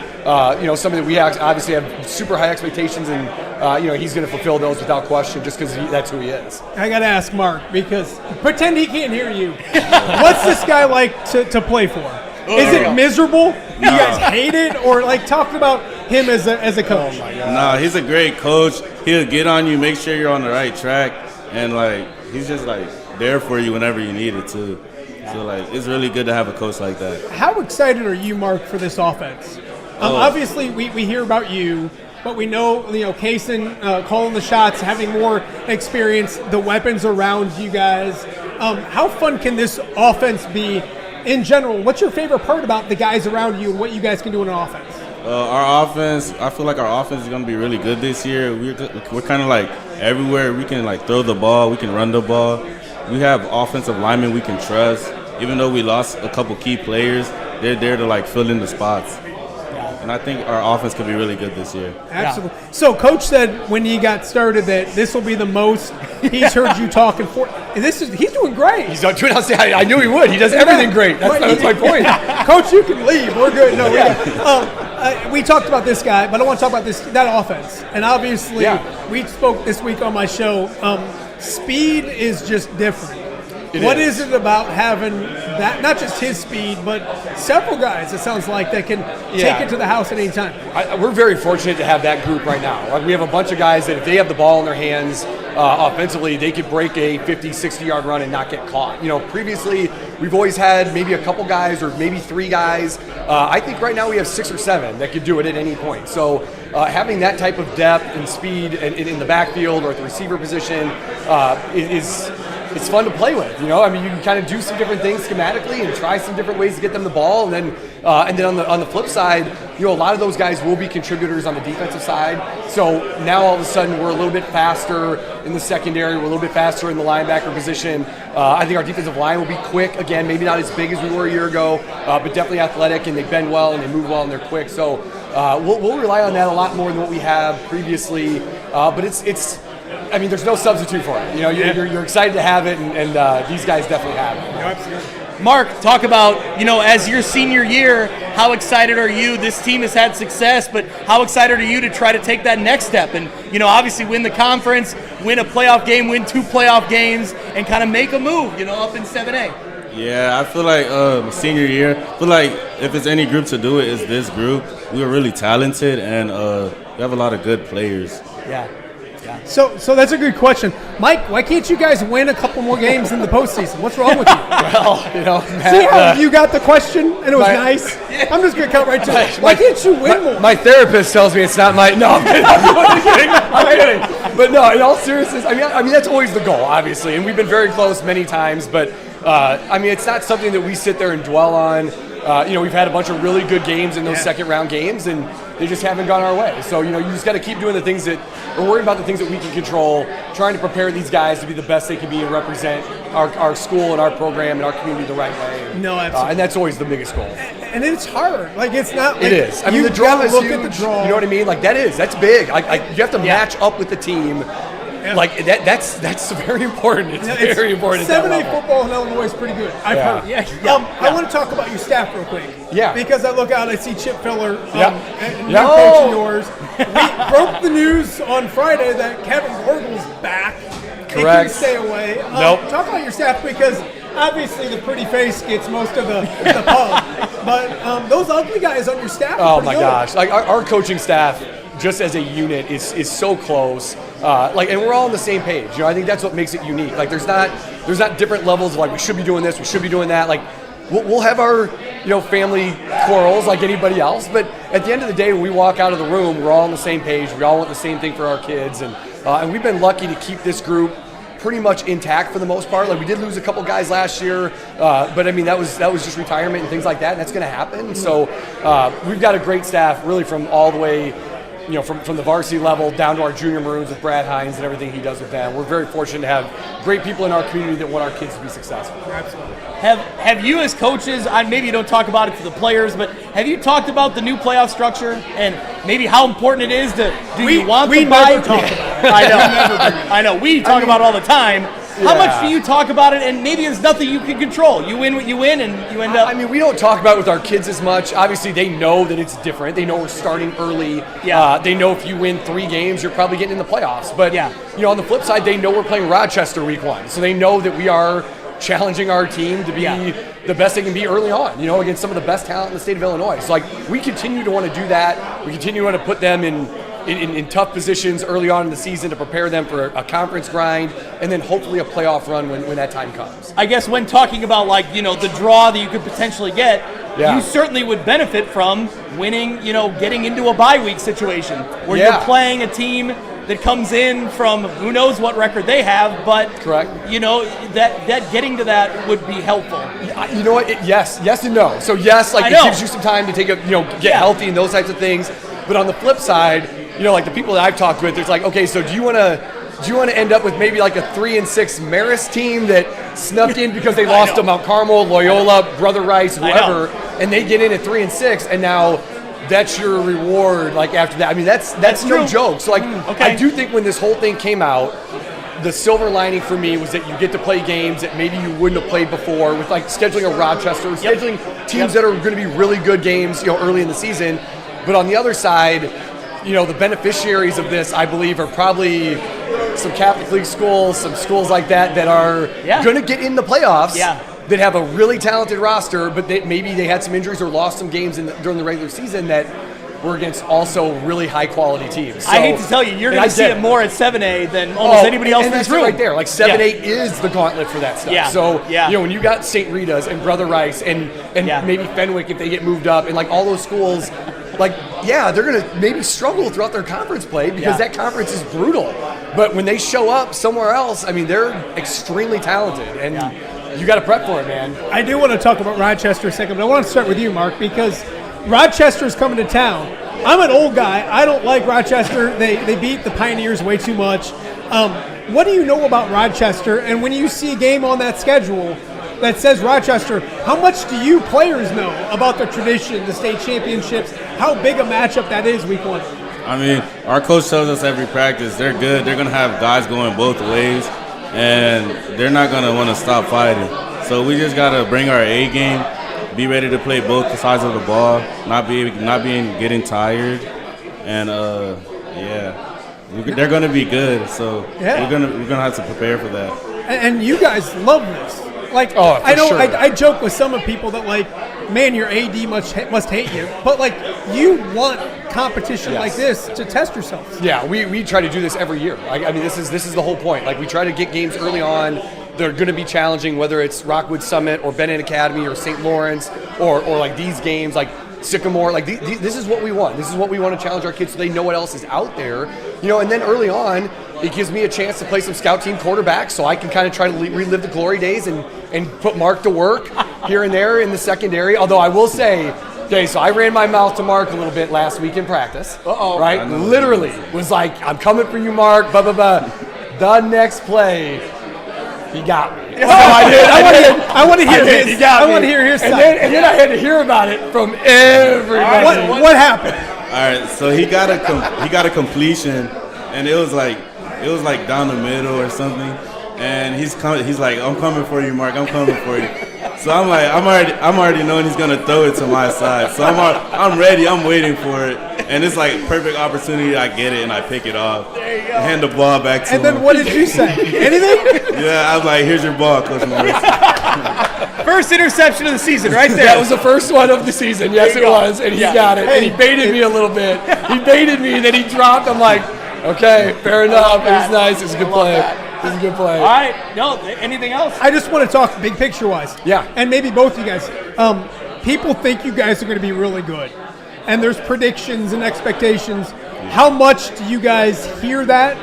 somebody that we obviously have super high expectations, and he's going to fulfill those without question, just because that's who he is. I got to ask Mark, because pretend he can't hear you. What's this guy like to play for? Is it miserable? You guys hate it, or talk about him as a coach? Oh my God. No, he's a great coach. He'll get on you, make sure you're on the right track, and he's just there for you whenever you need it too. So it's really good to have a coach like that. How excited are you, Mark, for this offense? Obviously, we hear about you, but we know Kaysen calling the shots, having more experience, the weapons around you guys. How fun can this offense be in general? What's your favorite part about the guys around you and what you guys can do in an offense? Our offense, I feel like our offense is going to be really good this year. We're kind of everywhere. We can throw the ball, we can run the ball. We have offensive linemen we can trust. Even though we lost a couple key players, they're there to fill in the spots. And I think our offense could be really good this year. Absolutely. Yeah. So Coach said when he got started that this will be the most he's heard you talking for. And he's doing great. He's doing outstanding. I knew he would. He does everything great. That's my point. Coach, you can leave. We're good. No, we talked about this guy, but I want to talk about that offense. And obviously, we spoke this week on my show. Speed is just different. What is it about having that, not just his speed, but several guys, it sounds like, that can take it to the house at any time? We're very fortunate to have that group right now. We have a bunch of guys that if they have the ball in their hands offensively, they could break a 50, 60-yard run and not get caught. Previously, we've always had maybe a couple guys or maybe 3 guys. I think right now we have 6 or 7 that could do it at any point. So having that type of depth and speed in the backfield or at the receiver position it's fun to play with. You can kind of do some different things schematically and try some different ways to get them the ball, and then on the flip side, a lot of those guys will be contributors on the defensive side. So now all of a sudden we're a little bit faster in the secondary, we're a little bit faster in the linebacker position. I think our defensive line will be quick again, maybe not as big as we were a year ago, but definitely athletic, and they bend well and they move well and they're quick. So we'll rely on that a lot more than what we have previously. But it's I mean, there's no substitute for it. You know, you're excited to have it, and these guys definitely have it. Absolutely. Mark, talk about, as your senior year, how excited are you? This team has had success, but how excited are you to try to take that next step and, obviously win the conference, win a playoff game, win 2 playoff games, and kind of make a move, up in 7A? Yeah, I feel like senior year, I feel like if it's any group to do it, it's this group. We are really talented, and we have a lot of good players. Yeah. So that's a good question. Mike, why can't you guys win a couple more games in the postseason? What's wrong with you? Well, Matt, see how you got the question and it was nice? I'm just going to cut right to it. Why can't you win more? My therapist tells me it's not my... No, I'm kidding. I'm kidding. But no, in all seriousness, I mean that's always the goal, obviously. And we've been very close many times. But, it's not something that we sit there and dwell on. We've had a bunch of really good games in those second-round games, and they just haven't gone our way. So, you just got to keep doing the things that we're worried about, the things that we can control, trying to prepare these guys to be the best they can be and represent our school and our program and our community the right way. No, absolutely. And that's always the biggest goal. And it's hard. Like, it's not like... It is. I mean, the draw is huge. At the draw. You know what I mean? Like, that's big. Like you have to match up with the team. Yeah. Like that's very important. It's very important. 7A football in Illinois is pretty good. I've heard. I want to talk about your staff real quick. Yeah. Because I look out, I see Chip Filler, and you're coaching yours. We broke the news on Friday that Kevin Gorgel's back. Correct. He can stay away. Nope. Talk about your staff because obviously the pretty face gets most of the pub, but those ugly guys on your staff. Oh my good. gosh! Like our coaching staff, just as a unit, is so close. And we're all on the same page. I think that's what makes it unique. Like there's not different levels of like we should be doing this, we should be doing that. Like we'll have our family quarrels like anybody else, but at the end of the day, when we walk out of the room, we're all on the same page. We all want the same thing for our kids, and we've been lucky to keep this group pretty much intact for the most part. Like we did lose a couple guys last year, but I mean that was just retirement and things like that, and that's going to happen. So we've got a great staff, really from all the way. From the varsity level down to our junior maroons with Brad Hines and everything he does with them. We're very fortunate to have great people in our community that want our kids to be successful. Absolutely. Have you as coaches, maybe you don't talk about it to the players, but have you talked about the new playoff structure and maybe how important it is to you want the bye? Never talk about it. I know. We talk about it all the time. How much do you talk about it? And maybe it's nothing you can control. You win what you win, and you end up. I mean, we don't talk about it with our kids as much. Obviously, they know that it's different. They know we're starting early. Yeah. They know if you win 3 games, you're probably getting in the playoffs. But on the flip side, they know we're playing Rochester week 1, so they know that we are challenging our team to be the best they can be early on. Against some of the best talent in the state of Illinois. So we continue to want to do that. We continue to want to put them in tough positions early on in the season to prepare them for a conference grind and then hopefully a playoff run when that time comes. I guess when talking about the draw that you could potentially get, you certainly would benefit from winning, getting into a bye week situation where you're playing a team that comes in from who knows what record they have, but correct. That getting to that would be helpful. You know what? Yes and no. So yes, it gives you some time to take get healthy and those types of things. But on the flip side, the people that I've talked with, it's like, okay, so do you want to end up with maybe like a 3-6 Marist team that snuck in because they lost to Mount Carmel, Loyola, Brother Rice, whoever, and they get in at 3-6, and now that's your reward? After that, I mean, that's no joke. So I do think when this whole thing came out, the silver lining for me was that you get to play games that maybe you wouldn't have played before with scheduling a Rochester, scheduling teams that are going to be really good games, early in the season. But on the other side, the beneficiaries of this, I believe, are probably some Catholic League schools, some schools like that are going to get in the playoffs that have a really talented roster, but maybe they had some injuries or lost some games during the regular season that were against also really high-quality teams. So, I hate to tell you, you're going to see it more at 7A than almost anybody else in this room. Right there. 7A is the gauntlet for that stuff. Yeah. So, when you got St. Rita's and Brother Rice and maybe Fenwick if they get moved up and all those schools, they're going to maybe struggle throughout their conference play because that conference is brutal. But when they show up somewhere else, I mean, they're extremely talented, and you got to prep for it, man. I do want to talk about Rochester a second, but I want to start with you, Mark, because Rochester's coming to town. I'm an old guy. I don't like Rochester. They beat the Pioneers way too much. What do you know about Rochester? And when you see a game on that schedule that says Rochester, how much do you players know about the tradition, the state championships, how big a matchup that is week 1? I mean, our coach tells us every practice they're good. They're going to have guys going both ways, and they're not going to want to stop fighting. So we just got to bring our A game, be ready to play both sides of the ball, getting tired, and they're going to be good. So we're gonna have to prepare for that. And you guys love this. Like, I know sure. I joke with some of people that, like, man, your AD must hate you. But, like, you want competition like this to test yourselves. Yeah, we try to do this every year. I mean, this is the whole point. Like, we try to get games early on. They're going to be challenging, whether it's Rockwood Summit or Bennett Academy or St. Lawrence or like these games, like Sycamore. Like, this is what we want. This is what we want to challenge our kids so they know what else is out there. You know, and then early on, it gives me a chance to play some scout team quarterback so I can kind of try to relive the glory days and put Mark to work here and there in the secondary. Although I will say, okay, so I ran my mouth to Mark a little bit last week in practice. Right? Literally was like, I'm coming for you, Mark, blah, blah, blah. The next play, he got me. So I want to hear his. He got me. I want to hear his side. And then I had to hear about it from everybody. What happened? All right, so he got a completion, and it was like down the middle or something, and he's like, I'm coming for you, Mark. I'm coming for you. So I'm like, I'm already knowing he's gonna throw it to my side. So I'm ready. I'm waiting for it, and it's like perfect opportunity. I get it and I pick it off. There you go. Hand the ball back to him. And then what did you say? Anything? Yeah, I was like, here's your ball, Coach Morris. First interception of the season, right there. That was the first one of the season. Yes, it was, and he got it. And he baited me a little bit. He baited me, and then he dropped. I'm like, okay, fair enough. It was nice. It was a good play. It was a good play. All right. No, anything else? I just want to talk big picture-wise. Yeah. And maybe both of you guys. People think you guys are going to be really good. And there's predictions and expectations. How much do you guys hear that?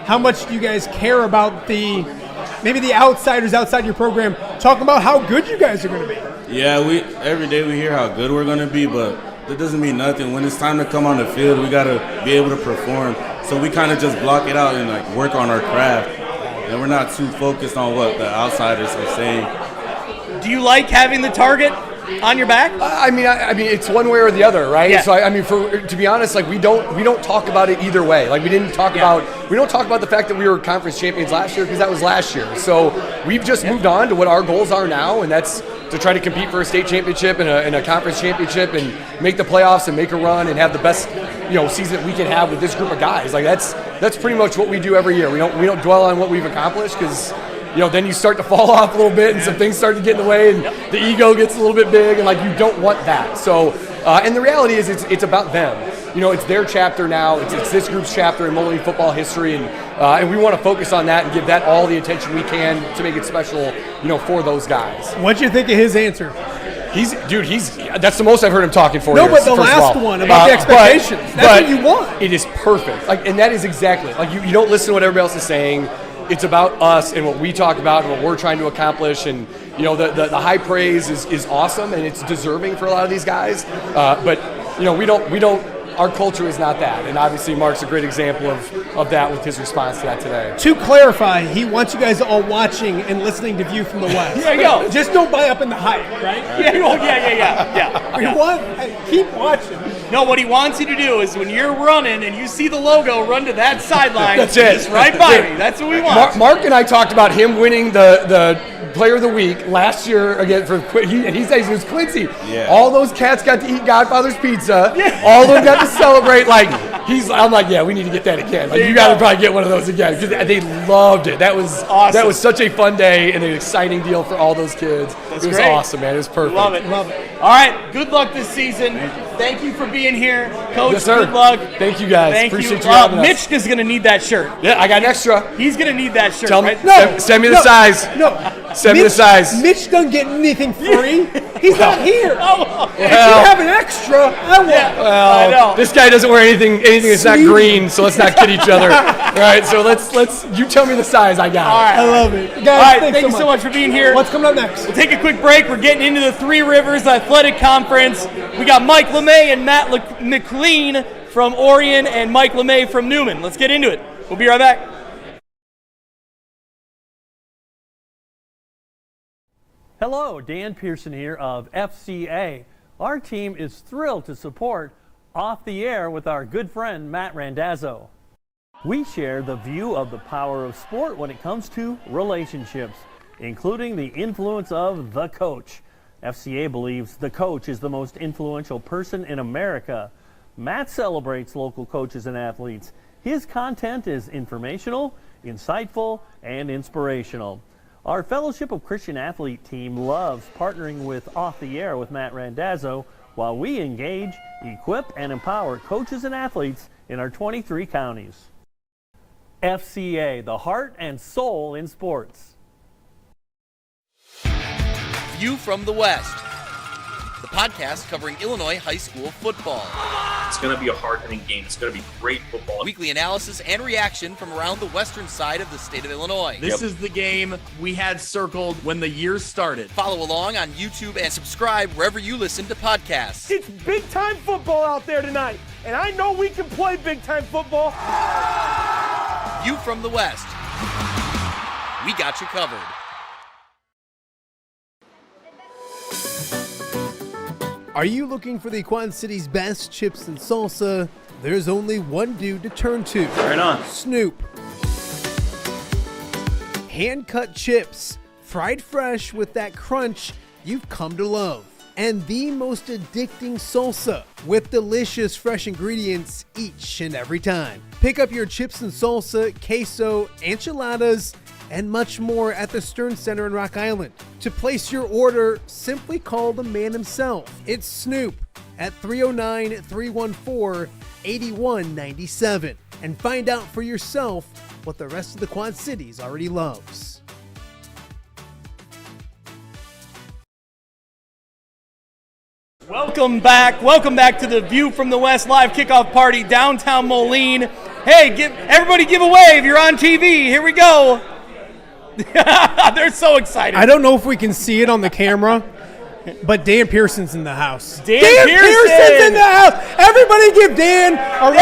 How much do you guys care about maybe the outsiders outside your program talking about how good you guys are going to be? Yeah, every day we hear how good we're going to be, but that doesn't mean nothing. When it's time to come on the field, we got to be able to perform. So we kind of just block it out and like work on our craft. And we're not too focused on what the outsiders are saying. Do you like having the target on your back? I mean, it's one way or the other, right? Yeah. So I mean, to be honest, like we don't talk about it either way. Like we don't talk about the fact that we were conference champions last year because that was last year. So we've just moved on to what our goals are now, and that's to try to compete for a state championship and a conference championship and make the playoffs and make a run and have the best season that we can have with this group of guys. Like that's pretty much what we do every year. We don't dwell on what we've accomplished because then you start to fall off a little bit and some things start to get in the way and the ego gets a little bit big and like you don't want that. So and the reality is it's about them. It's their chapter now. It's this group's chapter in Mulligan football history, and we want to focus on that and give that all the attention we can to make it special, for those guys. What'd you think of his answer? That's the most I've heard him talking for. No, but the last one about the expectations. That's what you want. It is perfect. And that is exactly you don't listen to what everybody else is saying. It's about us and what we talk about and what we're trying to accomplish. And the high praise is awesome and it's deserving for a lot of these guys. But we don't. Our culture is not that, and obviously Mark's a great example of that with his response to that today. To clarify, he wants you guys all watching and listening to View from the West. There you go. Just don't buy up in the hype, right? Yeah. Keep watching. No, what he wants you to do is when you're running and you see the logo, run to that sideline. That's it. Just right by me. That's what we want. Mark and I talked about him winning the Player of the Week last year again and he says it was Quincy. Yeah. All those cats got to eat Godfather's pizza. Yeah. All of them got to celebrate. I'm like, yeah, we need to get that again. You got to probably get one of those again because they loved it. That was awesome. That was such a fun day and an exciting deal for all those kids. It was great. awesome, man. It was perfect. Love it. All right, good luck this season. Thank you for being here, Coach. Yes, sir. Good luck. Thank you guys. Thank Appreciate you. you having us. Mitch is going to need that shirt. Yeah, I got an extra. He's going to need that shirt. Tell me, right? send me the size. No. Send me the size. Mitch doesn't get anything free. He's not here. Oh, if you have an extra, I want. I know. This guy doesn't wear anything that's not green, so let's not kid each other. All right, so let's. You tell me the size. I got it. All right. I love it. Guys, All right, thank you so much for being here. What's coming up next? We'll take a quick break. We're getting into the Three Rivers Athletic Conference. We got Mike LeMay and Matt McLean from Orion and Mike LeMay from Newman. Let's get into it. We'll be right back. Hello, Dan Pearson here of FCA. Our team is thrilled to support Off the Air with our good friend Matt Randazzo. We share the view of the power of sport when it comes to relationships, including the influence of the coach. FCA believes the coach is the most influential person in America. Matt celebrates local coaches and athletes. His content is informational, insightful, and inspirational. Our Fellowship of Christian Athlete team loves partnering with Off the Air with Matt Randazzo while we engage, equip, and empower coaches and athletes in our 23 counties. FCA, the heart and soul in sports. View from the West, the podcast covering Illinois high school football. It's going to be a hard-hitting game. It's going to be great football. Weekly analysis and reaction from around the western side of the state of Illinois. This is the game we had circled when the year started. Follow along on YouTube and subscribe wherever you listen to podcasts. It's big-time football out there tonight, and I know we can play big-time football. View from the West. We got you covered. Are you looking for the Quad City's best chips and salsa? There's only one dude to turn to. Right on. Snoop. Hand-cut chips, fried fresh with that crunch you've come to love. And the most addicting salsa with delicious fresh ingredients each and every time. Pick up your chips and salsa, queso, enchiladas, and much more at the Stern Center in Rock Island. To place your order, simply call the man himself. It's Snoop at 309-314-8197 and find out for yourself what the rest of the Quad Cities already loves. Welcome back to the View from the West live kickoff party downtown Moline. Hey, everybody give a wave. You're on TV. Here we go. They're so excited. I don't know if we can see it on the camera, but Dan Pearson's in the house. Dan Pearson's in the house. Everybody give Dan a round.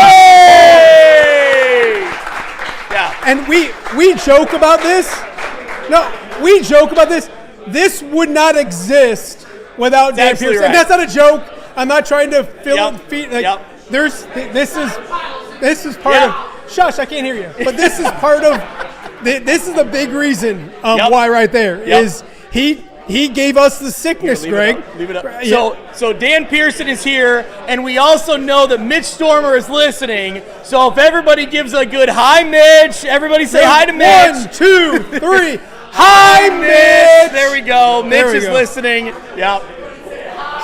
Yeah. And we joke about this. No, we joke about this. This would not exist without Dan Pearson. Right. That's not a joke. I'm not trying to fill feet. This is part of. Shush! I can't hear you. But this is part of. This is the big reason why right there is he gave us the sickness, Greg. Leave it up. So Dan Pearson is here, and we also know that Mitch Stormer is listening. So if everybody gives a good hi, Mitch. Everybody say hi to Mitch. 1, 2, 3. Hi, Mitch. There we go. Mitch is listening. Yep.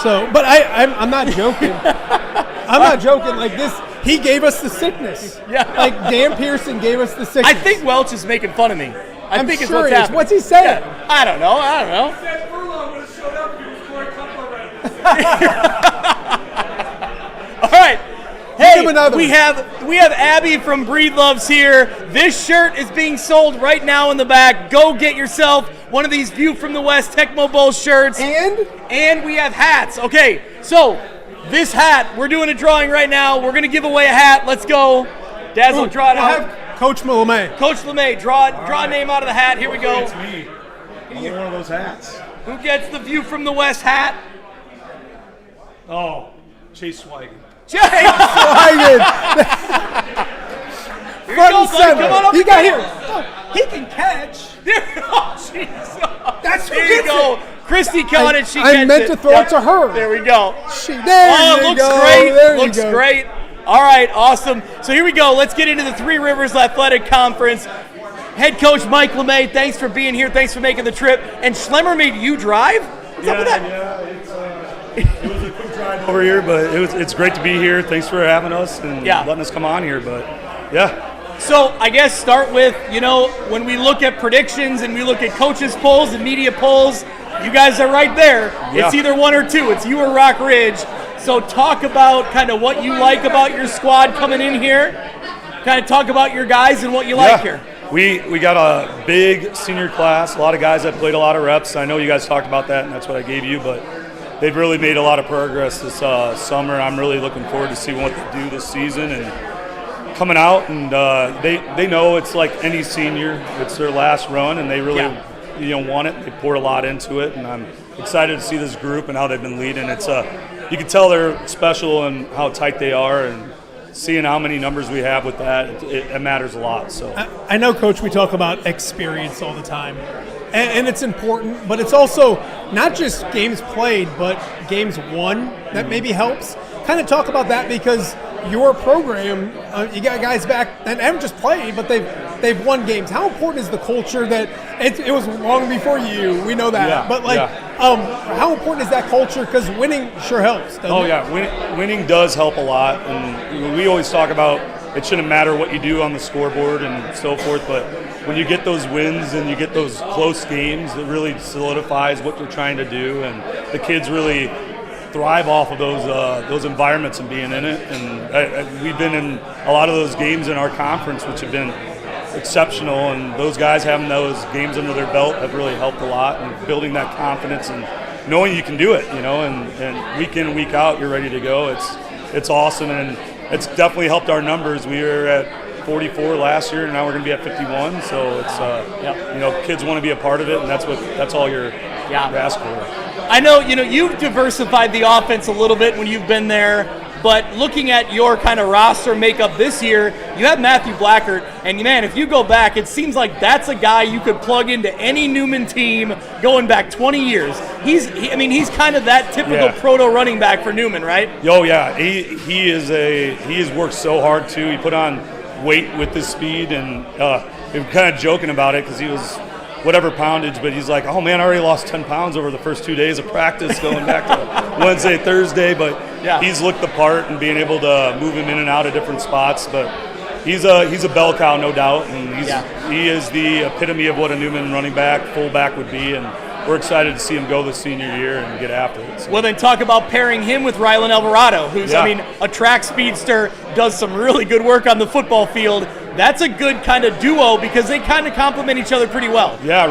So, but I'm not joking. I'm not joking. Like this. He gave us the sickness. Yeah. Like Dan Pearson gave us the sickness. I think Welch is making fun of me. I think it's what's happening. What's he saying? Yeah. I don't know. All right. Hey, we have Abby from Breedlove's here. This shirt is being sold right now in the back. Go get yourself one of these View from the West Tecmo Bowl shirts. And we have hats. Okay, so this hat, we're doing a drawing right now. We're going to give away a hat. Let's go. Dazzle, draw it out. Have Coach LeMay. Coach LeMay, draw a name out of the hat. Here we go. It's me. I want one of those hats. Who gets the View from the West hat? Oh, Chase Swigan. Chase Swigan. Front and center. Come on up. He got here. He can catch. Oh, jeez. That's there you go. Christy caught it. She I meant to throw it to her. There we go. Looks great. Looks great. All right, awesome. So here we go. Let's get into the Three Rivers Athletic Conference. Head coach Mike LeMay, thanks for being here. Thanks for making the trip. And Schlemmer made you drive? What's up with that? It was a quick drive over here, but it's great to be here. Thanks for having us and letting us come on here. But So I guess start with, when we look at predictions and we look at coaches' polls and media polls, you guys are right there. Yeah. It's either one or two. It's you or Rock Ridge. So talk about kind of what you like about your squad coming in here. Kind of talk about your guys and what you like here. We got a big senior class, a lot of guys that played a lot of reps. I know you guys talked about that, and that's what I gave you, but they've really made a lot of progress this summer. I'm really looking forward to seeing what they do this season and coming out. And they know it's like any senior. It's their last run, and they really want it. They poured a lot into it, and I'm excited to see this group and how they've been leading. It's a you can tell they're special and how tight they are, and seeing how many numbers we have with that, it matters a lot. So I know, Coach, we talk about experience all the time, and it's important, but it's also not just games played, but games won that maybe helps. Kind of talk about that, because your program, you got guys back that haven't just played, but they've won games. How important is the culture that it was long before you? We know that, but how important is that culture? Because winning sure helps. Doesn't it? Winning does help a lot, and we always talk about it shouldn't matter what you do on the scoreboard and so forth, but when you get those wins and you get those close games, it really solidifies what you're trying to do, and the kids really thrive off of those environments and being in it. And we've been in a lot of those games in our conference, which have been exceptional, and those guys having those games under their belt have really helped a lot, and building that confidence and knowing you can do it, and week in and week out you're ready to go. It's awesome, and it's definitely helped our numbers. We were at 44 last year, and now we're going to be at 51. So it's kids want to be a part of it, and that's all you're asking for. I know, you've diversified the offense a little bit when you've been there, but looking at your kind of roster makeup this year, you have Matthew Blackert, and man, if you go back, it seems like that's a guy you could plug into any Newman team going back 20 years. He's kind of that typical proto running back for Newman, right? Oh yeah, he has worked so hard too. He put on weight with his speed, and we were kind of joking about it because he was whatever poundage, but he's like, oh man, I already lost 10 pounds over the first 2 days of practice going back to Wednesday, Thursday, but he's looked the part and being able to move him in and out of different spots. But he's a bell cow, no doubt, and he is the epitome of what a Newman running back, fullback would be, and we're excited to see him go this senior year and get after it. So. Well, then talk about pairing him with Rylan Alvarado, who's, a track speedster, does some really good work on the football field. That's a good kind of duo because they kind of complement each other pretty well. Yeah,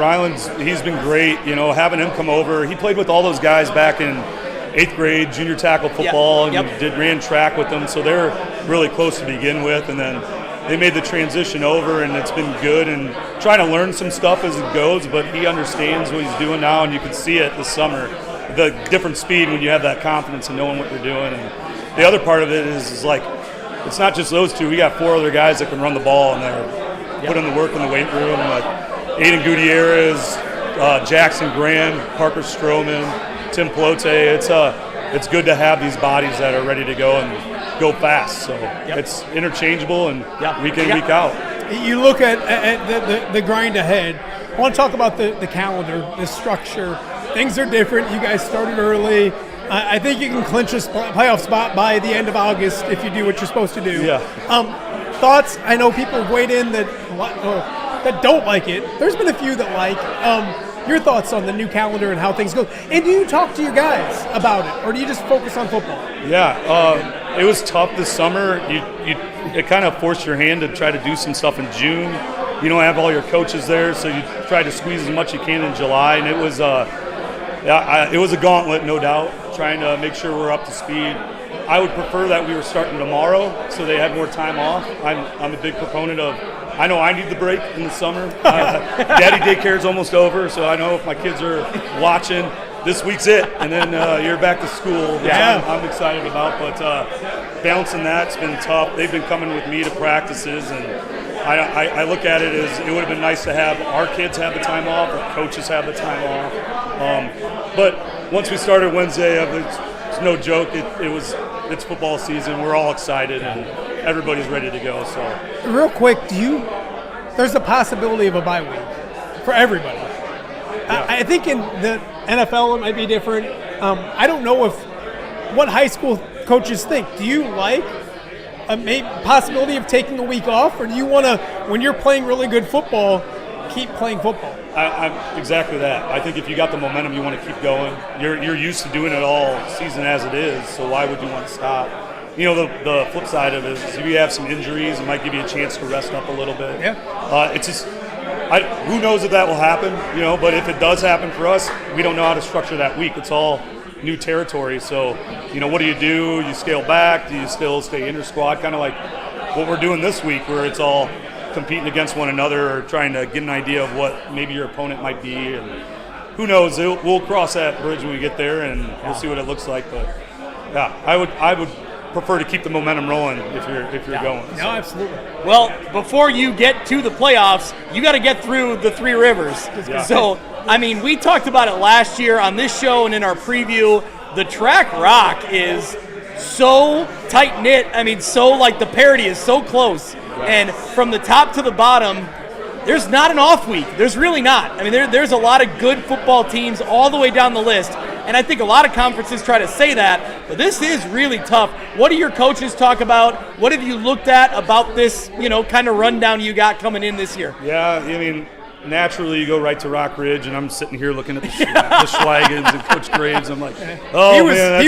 he's been great. Having him come over, he played with all those guys back in 8th grade, junior tackle football, and ran track with them, so they're really close to begin with. And then they made the transition over, and it's been good, and trying to learn some stuff as it goes, but he understands what he's doing now, and you can see it this summer, the different speed when you have that confidence and knowing what you're doing. And the other part of it is like, it's not just those two. We got 4 other guys that can run the ball, and they're putting the work in the weight room, like Aiden Gutierrez, Jackson Graham, Parker Stroman, Tim Pelote. It's good to have these bodies that are ready to go and go fast. So it's interchangeable, and week in, week out. You look at the grind ahead. I want to talk about the calendar, the structure. Things are different. You guys started early. I think you can clinch a playoff spot by the end of August if you do what you're supposed to do. Thoughts? I know people weighed in that don't like it. There's been a few that like. Your thoughts on the new calendar and how things go? And do you talk to your guys about it, or do you just focus on football? It was tough this summer. It kind of forced your hand to try to do some stuff in June. You don't have all your coaches there, so you try to squeeze as much as you can in July, and it was a gauntlet, no doubt, trying to make sure we're up to speed. I would prefer that we were starting tomorrow so they had more time off. I'm a big proponent of, I know I need the break in the summer. Daddy daycare is almost over, so I know if my kids are watching, this week's it, and then you're back to school, which I'm excited about. But balancing that's been tough. They've been coming with me to practices, and I look at it as it would have been nice to have our kids have the time off, our coaches have the time off. But once we started Wednesday, it's no joke. It's football season. We're all excited, and everybody's ready to go. So, real quick, there's a possibility of a bye week for everybody. I think in the NFL it might be different. I don't know what high school coaches think. Do you like a possibility of taking a week off, or do you want to, when you're playing really good football, keep playing football? I'm exactly that. I think if you got the momentum, you want to keep going. You're used to doing it all season as it is, so why would you want to stop? The flip side of it is if you have some injuries, it might give you a chance to rest up a little bit. It's just, who knows if that will happen, but if it does happen for us, we don't know how to structure that week. It's all new territory, so, what do? You scale back? Do you still stay inter-squad? Kind of like what we're doing this week, where it's all competing against one another or trying to get an idea of what maybe your opponent might be, and who knows, we'll cross that bridge when we get there, and we'll see what it looks like. But I would prefer to keep the momentum rolling if you're going. No, absolutely. Well, before you get to the playoffs, you got to get through the Three Rivers. Yeah. So, I mean, we talked about it last year on this show and in our preview. The track rock is so tight-knit. I mean, so like the parity is so close. And from the top to the bottom, there's not an off week. There's really not. I mean, there's a lot of good football teams all the way down the list. And I think a lot of conferences try to say that, but this is really tough. What do your coaches talk about? What have you looked at about this, kind of rundown you got coming in this year? Yeah, I mean, naturally you go right to Rock Ridge, and I'm sitting here looking at the Schlagens and Coach Graves. I'm like, he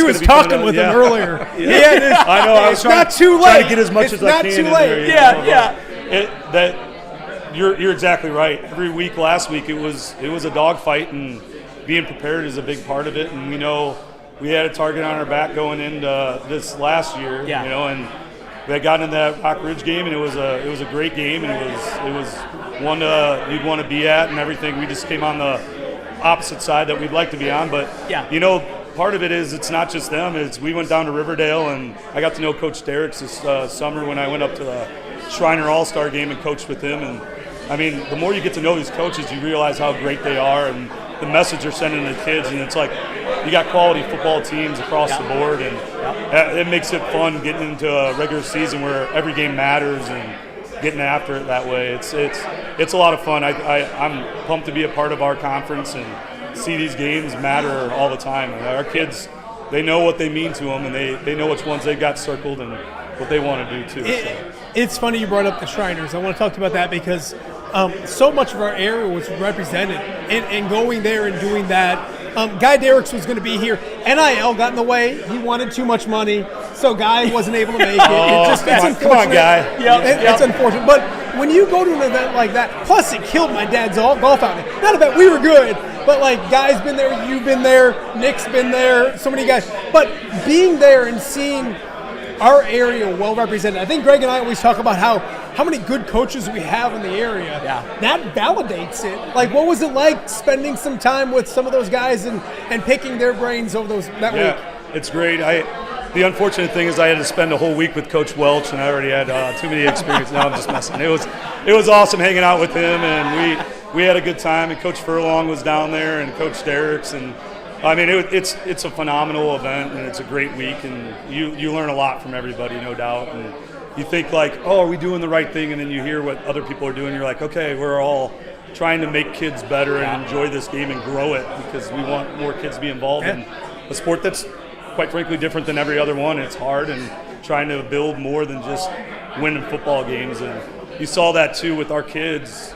was talking with him earlier. Yeah, I know. I was trying to get as much as I can. It's not too late. You're exactly right. Every week, last week, it was a dogfight, and being prepared is a big part of it. And we know we had a target on our back going into this last year. And we had gotten in that Rock Ridge game, and it was a great game, and it was one you'd want to be at and everything. We just came on the opposite side that we'd like to be on, but part of it is it's not just them. We went down to Riverdale, and I got to know Coach Derricks this summer when I went up to the Shriner All-Star game and coached with him. And I mean, the more you get to know these coaches, you realize how great they are and the message they're sending to the kids. And it's like you got quality football teams across the board, and it makes it fun getting into a regular season where every game matters and getting after it that way. It's a lot of fun. I'm pumped to be a part of our conference and see these games matter all the time. And our kids, they know what they mean to them, and they know which ones they've got circled and what they want to do too. It's funny you brought up the Shriners. I want to talk about that because so much of our area was represented, and going there and doing that. Guy Derricks was going to be here. NIL got in the way. He wanted too much money, so Guy wasn't able to make it. It's unfortunate. Come on, Guy. It's unfortunate. But when you go to an event like that, plus it killed my dad's golf outing. Not a bet, we were good, but like Guy's been there, you've been there, Nick's been there, so many guys. But being there and seeing our area well represented. I think Greg and I always talk about how many good coaches we have in the area. Yeah. That validates it. Like, what was it like spending some time with some of those guys and picking their brains over that week? It's great. The unfortunate thing is I had to spend a whole week with Coach Welch, and I already had too many experiences. No, I'm just messing. It was awesome hanging out with him, and we had a good time. And Coach Furlong was down there, and Coach Derricks, and I mean, it's a phenomenal event, and it's a great week, and you learn a lot from everybody, no doubt. And you think like, oh, are we doing the right thing? And then you hear what other people are doing. You're like, okay, we're all trying to make kids better and enjoy this game and grow it because we want more kids to be involved in a sport that's quite frankly different than every other one. It's hard, and trying to build more than just winning football games. And you saw that too with our kids.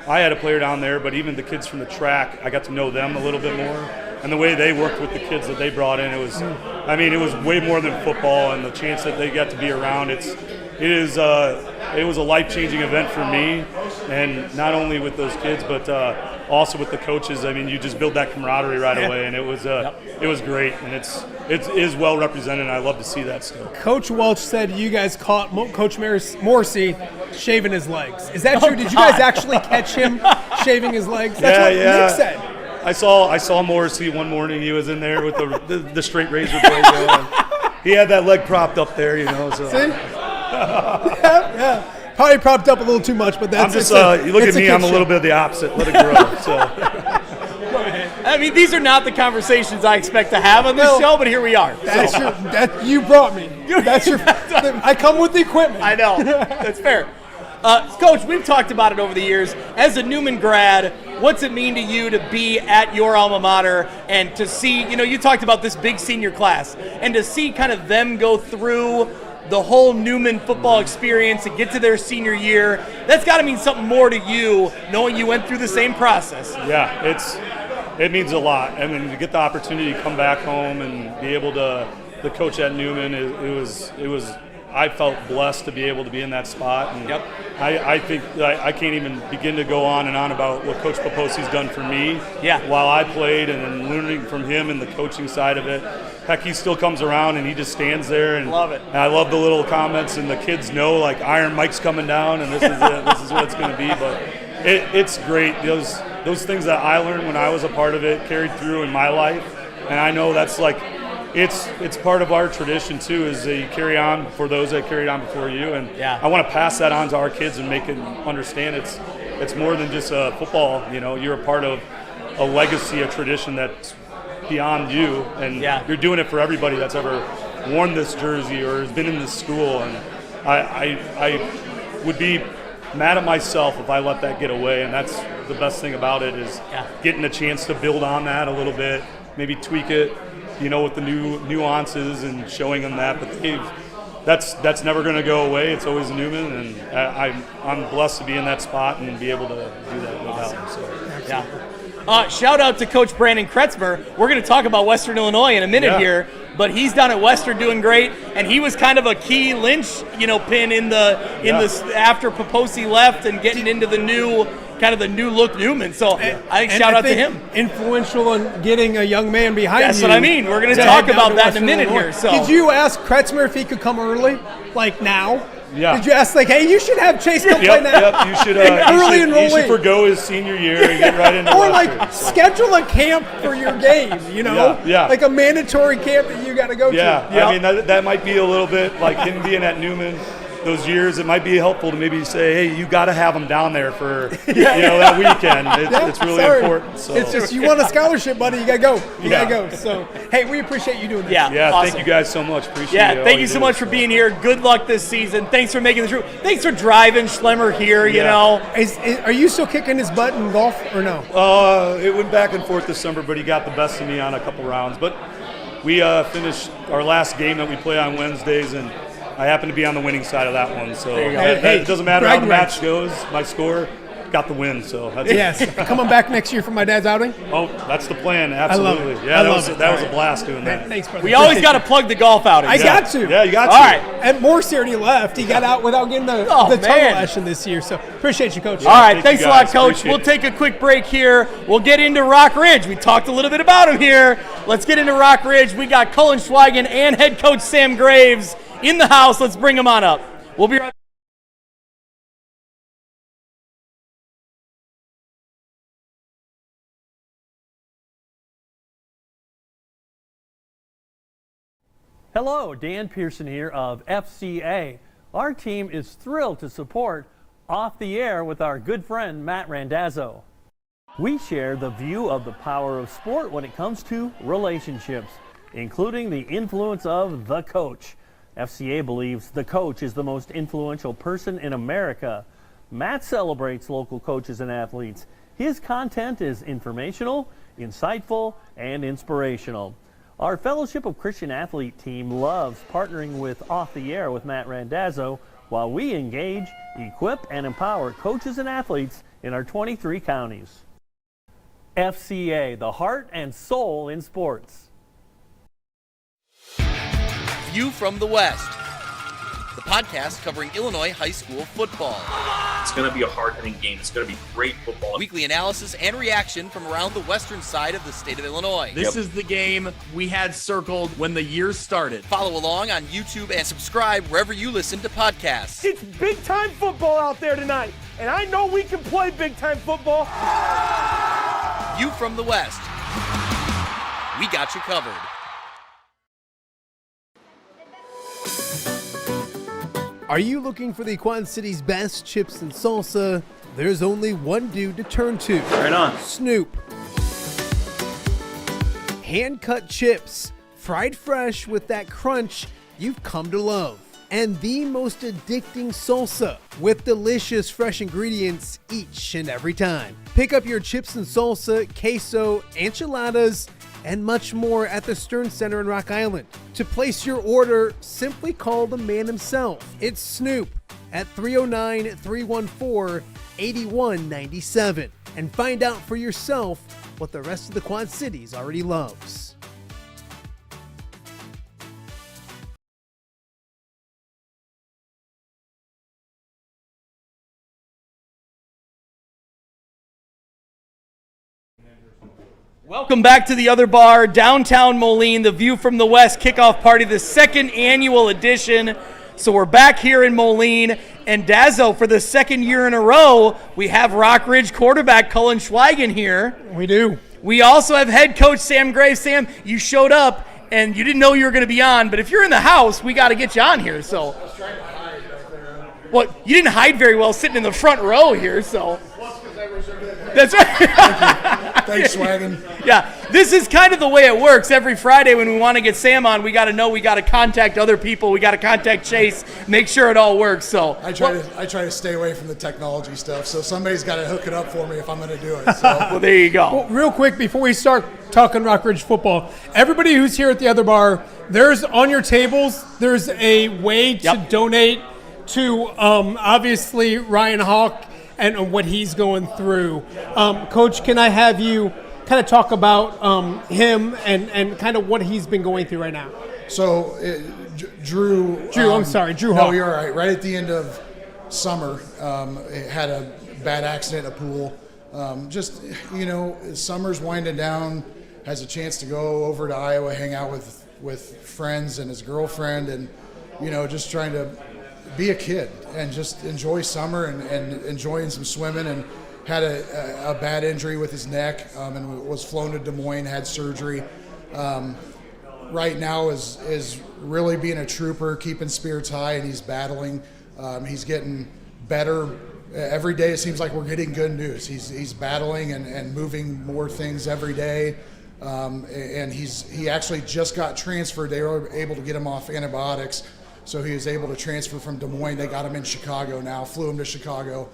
I had a player down there, but even the kids from the track, I got to know them a little bit more. And the way they worked with the kids that they brought in, it was way more than football, and the chance that they got to be around. It was a life-changing event for me, and not only with those kids, but also with the coaches. I mean, you just build that camaraderie right away, and it was great, and it is well represented, and I love to see that still. Coach Welch said you guys caught Coach Morrissey shaving his legs. Is that true? Did you guys actually catch him shaving his legs? That's what Nick said. I saw Morrissey one morning. He was in there with the straight razor blade going. He had that leg propped up there, So. See? Yeah. Probably propped up a little too much, but that's I'm just. You look at me. I'm a little bit of the opposite. Let it grow. So. Go ahead. I mean, these are not the conversations I expect to have on this show, but here we are. That's true. You brought me. That's your. I come with the equipment. I know. That's fair. Coach, we've talked about it over the years. As a Newman grad, what's it mean to you to be at your alma mater and to see, you talked about this big senior class, and to see kind of them go through the whole Newman football experience and get to their senior year? That's got to mean something more to you, knowing you went through the same process. Yeah, it means a lot. I mean, to get the opportunity to come back home and be able to coach at Newman, it was. I felt blessed to be able to be in that spot, and I think I can't even begin to go on and on about what Coach Poposi's done for me while I played, and then learning from him and the coaching side of it. Heck, he still comes around and he just stands there, and love it. And I love the little comments, and the kids know like Iron Mike's coming down, and this is it. This is what it's going to be. But it's great. Those things that I learned when I was a part of it carried through in my life, and I know that's like it's part of our tradition too, is that you carry on for those that carried on before you, and Yeah. I want to pass that on to our kids and make them understand it's more than just football. You know, you're a part of a legacy, a tradition that's beyond you, and you're doing it for everybody that's ever worn this jersey or has been in this school. And I would be mad at myself if I let that get away, and that's the best thing about it is getting a chance to build on that a little bit, maybe tweak it, you know, with the new nuances and showing them that. But that's never going to go away. It's always Newman, and I'm blessed to be in that spot and be able to do that without him. So. Shout out to Coach Brandon Kretzmer. We're going to talk about Western Illinois in a minute here, but he's down at Western doing great, and he was kind of a key pin in the after Poposi left and getting into the new look Newman. So I think shout out to him. Influential in getting a young man behind you. That's what I mean. We're going to talk about that in a minute here. So did you ask Kretzmer if he could come early, like now? Yeah. Did you ask hey, you should have Chase come play now? Yep. You should early enrollee. He should forgo his senior year and get right into or Western. Schedule a camp for your game. You know, like a mandatory camp that you got to go to. I mean that might be a little bit like him being at Newman. Those years, it might be helpful to maybe say, hey, you got to have them down there for that weekend. It's really important. So. It's just you want a scholarship, buddy. You got to go. You got to go. So, hey, we appreciate you doing this. Yeah, awesome. Thank you guys so much. Appreciate it. Thank you so much for being here. Good luck this season. Thanks for making the trip. Thanks for driving Schlemmer here, you know. Are you still kicking his butt in golf or no? It went back and forth this summer, but he got the best of me on a couple rounds. But we finished our last game that we play on Wednesdays, and I happen to be on the winning side of that one, so it doesn't matter how the match goes. My score got the win, so that's yes. Coming back next year for my dad's outing. Oh, that's the plan. Absolutely. I love that it. That was a blast doing that. Thanks, brother. We always got to plug the golf outing. I got to. Yeah, you got to. All right. And Morrissey already left. He got out without getting the tunnel action this year. So appreciate you, Coach. All right, thanks a lot, Coach. We'll take a quick break here. We'll get into Rock Ridge. We talked a little bit about him here. Let's get into Rock Ridge. We got Cullen Schweigen and head coach Sam Graves in the house. Let's bring them on up. We'll be right back. Hello, Dan Pearson here of FCA. Our team is thrilled to support Off the Air with our good friend Matt Randazzo. We share the view of the power of sport when it comes to relationships, including the influence of the coach. FCA believes the coach is the most influential person in America. Matt celebrates local coaches and athletes. His content is informational, insightful, and inspirational. Our Fellowship of Christian Athlete team loves partnering with Off the Air with Matt Randazzo while we engage, equip, and empower coaches and athletes in our 23 counties. FCA, the heart and soul in sports. View from the West, the podcast covering Illinois high school football. It's going to be a hard-hitting game. It's going to be great football. Weekly analysis and reaction from around the western side of the state of Illinois. This is the game we had circled when the year started. Follow along on YouTube and subscribe wherever you listen to podcasts. It's big-time football out there tonight, and I know we can play big-time football. View from the West. We got you covered. Are you looking for the Quad City's best chips and salsa? There's only one dude to turn to. Right on. Snoop. Hand-cut chips, fried fresh with that crunch you've come to love. And the most addicting salsa with delicious fresh ingredients each and every time. Pick up your chips and salsa, queso, enchiladas, and much more at the Stern Center in Rock Island. To place your order, simply call the man himself. It's Snoop at 309-314-8197 and find out for yourself what the rest of the Quad Cities already loves. Welcome back to the other bar, downtown Moline, the View from the West kickoff party, the second annual edition. So we're back here in Moline, and Dazzo, for the second year in a row, we have Rock Ridge quarterback Cullen Schweigen here. We do. We also have head coach Sam Graves. Sam, you showed up, and you didn't know you were going to be on. But if you're in the house, we got to get you on here. So, well, you didn't hide very well sitting in the front row here. So, that's right. Thanks, Swaggin. Yeah, this is kind of the way it works. Every Friday when we want to get Sam on, we got to contact other people. We got to contact Chase, make sure it all works. So I try to stay away from the technology stuff. So somebody's got to hook it up for me if I'm going to do it. So. Well, there you go. Well, real quick before we start talking Rockridge football, everybody who's here at the other bar, there's on your tables. There's a way to donate to obviously Ryan Hawk and what he's going through. Coach, can I have you kind of talk about him and kind of what he's been going through right now? So, Drew. I'm sorry, Drew No, Hawk. you're all right. Right at the end of summer, had a bad accident in a pool. Summer's winding down, has a chance to go over to Iowa, hang out with friends and his girlfriend, and, just trying to be a kid and just enjoy summer and enjoying some swimming, and had a bad injury with his neck and was flown to Des Moines, had surgery. Right now is really being a trooper, keeping spirits high, and he's battling. He's getting better. Every day it seems like we're getting good news. He's battling and moving more things every day. And he actually just got transferred. They were able to get him off antibiotics. So he was able to transfer from Des Moines. They got him in Chicago now, flew him to Chicago.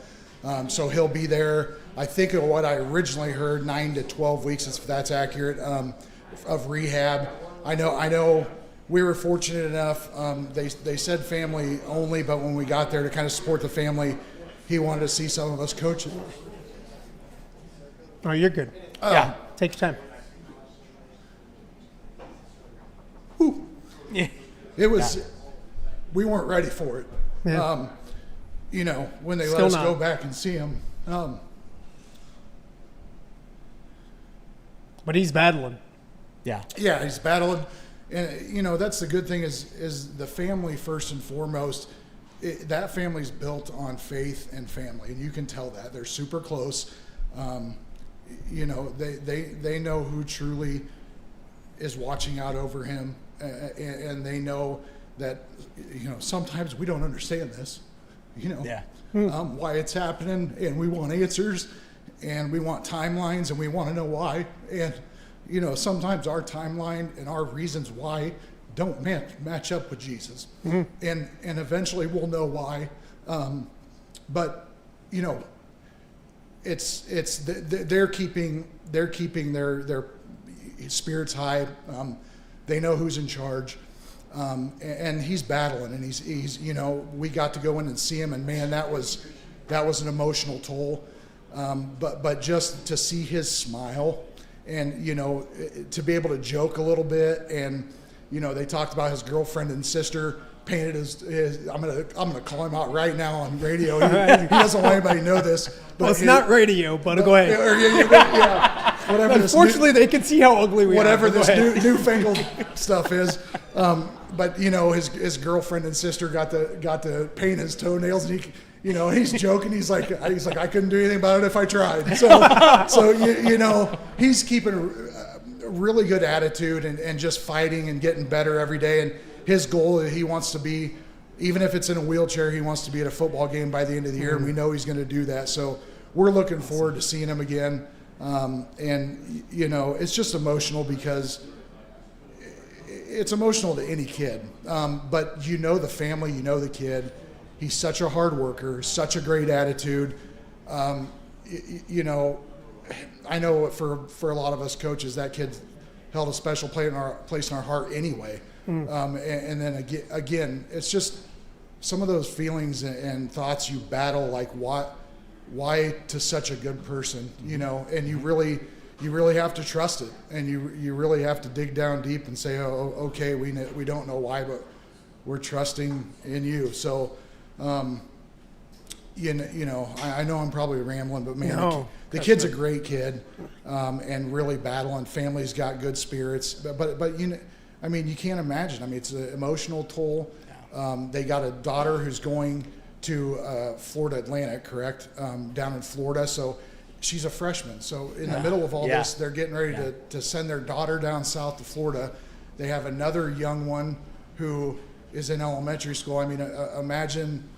So he'll be there, I think of what I originally heard, 9 to 12 weeks, if that's accurate, of rehab. I know we were fortunate enough. They said family only, but when we got there to kind of support the family, he wanted to see some of us coaching. Oh, you're good. Yeah. Take your time. Yeah. It was, we weren't ready for it. Yeah. When they Still let us not. go back and see him. But he's battling. Yeah. Yeah, he's battling. And, that's the good thing is the family first and foremost. That family's built on faith and family, and you can tell that. They're super close. They know who truly is watching out over him, and they know that, sometimes we don't understand this, why it's happening, and we want answers, and we want timelines, and we want to know why. And, sometimes our timeline and our reasons why don't match up with Jesus. Mm-hmm. And eventually we'll know why. But they're keeping their spirits high. They know who's in charge. And he's battling, and he's we got to go in and see him, and man, that was an emotional toll. But just to see his smile, and to be able to joke a little bit, and they talked about his girlfriend and sister painted his I'm gonna call him out right now on radio. He doesn't want anybody to know this. But Well, it's not radio, but go ahead. Yeah, whatever. Unfortunately, they can see how ugly we whatever are. this newfangled stuff is. But his girlfriend and sister got to paint his toenails, and he's joking. He's like I couldn't do anything about it if I tried. So he's keeping a really good attitude and just fighting and getting better every day. And his goal, he wants to be, even if it's in a wheelchair, he wants to be at a football game by the end of the year, and we know he's going to do that. So we're looking forward to seeing him again. And it's just emotional because it's emotional to any kid. But the family, the kid. He's such a hard worker, such a great attitude. I know for a lot of us coaches, that kid held a special place in our heart anyway. And then again, it's just some of those feelings and thoughts you battle, like why to such a good person, and you really have to trust it, and you really have to dig down deep and say, oh, okay, we don't know why, but we're trusting in you. So, I know I'm probably rambling, but man, the kid's a great kid, and really battling. Family's got good spirits, but you can't imagine. It's an emotional toll. They got a daughter who's going to Florida Atlantic, correct? Down in Florida, so she's a freshman. So in the middle of all this, they're getting ready to send their daughter down south to Florida. They have another young one who is in elementary school. I mean, imagine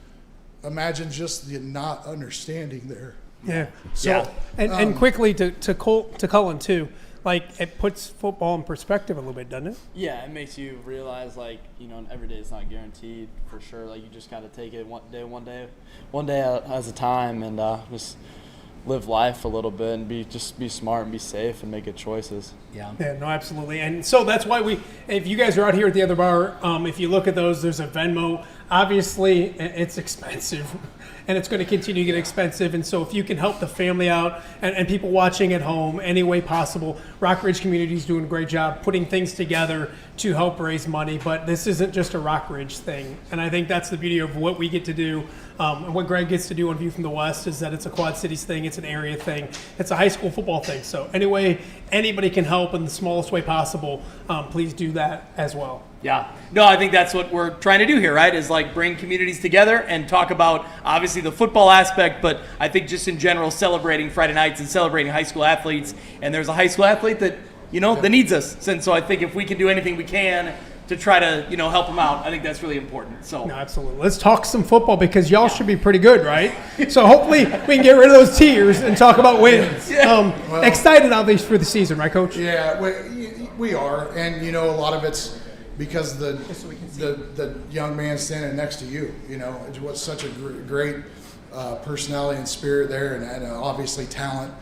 just the not understanding there. Yeah. So, And quickly to Cullen too, like it puts football in perspective a little bit, doesn't it? Yeah, it makes you realize, like, you know, every day is not guaranteed for sure. Like, you just got to take it one day at a time, and just live life a little bit and be smart and be safe and make good choices. Yeah, no, absolutely. And so that's why if you guys are out here at the other bar, if you look at those, there's a Venmo. Obviously, it's expensive, and it's going to continue to get expensive. And so if you can help the family out and people watching at home any way possible, Rock Ridge community is doing a great job putting things together to help raise money. But this isn't just a Rock Ridge thing. And I think that's the beauty of what we get to do. And what Greg gets to do on View from the West is that it's a Quad Cities thing, it's an area thing, it's a high school football thing. So anyway, anybody can help in the smallest way possible, please do that as well. Yeah. No, I think that's what we're trying to do here, right? Is like bring communities together and talk about obviously the football aspect, but I think just in general celebrating Friday nights and celebrating high school athletes. And there's a high school athlete that, that needs us. And so I think if we can do anything we can to try to, help them out, I think that's really important. So no, absolutely. Let's talk some football because y'all should be pretty good, right? So hopefully we can get rid of those tears and talk about wins. Excited obviously for the season, right, Coach? Yeah, we are. And, a lot of it's because the young man standing next to you, it was such a great personality and spirit there, and obviously talent.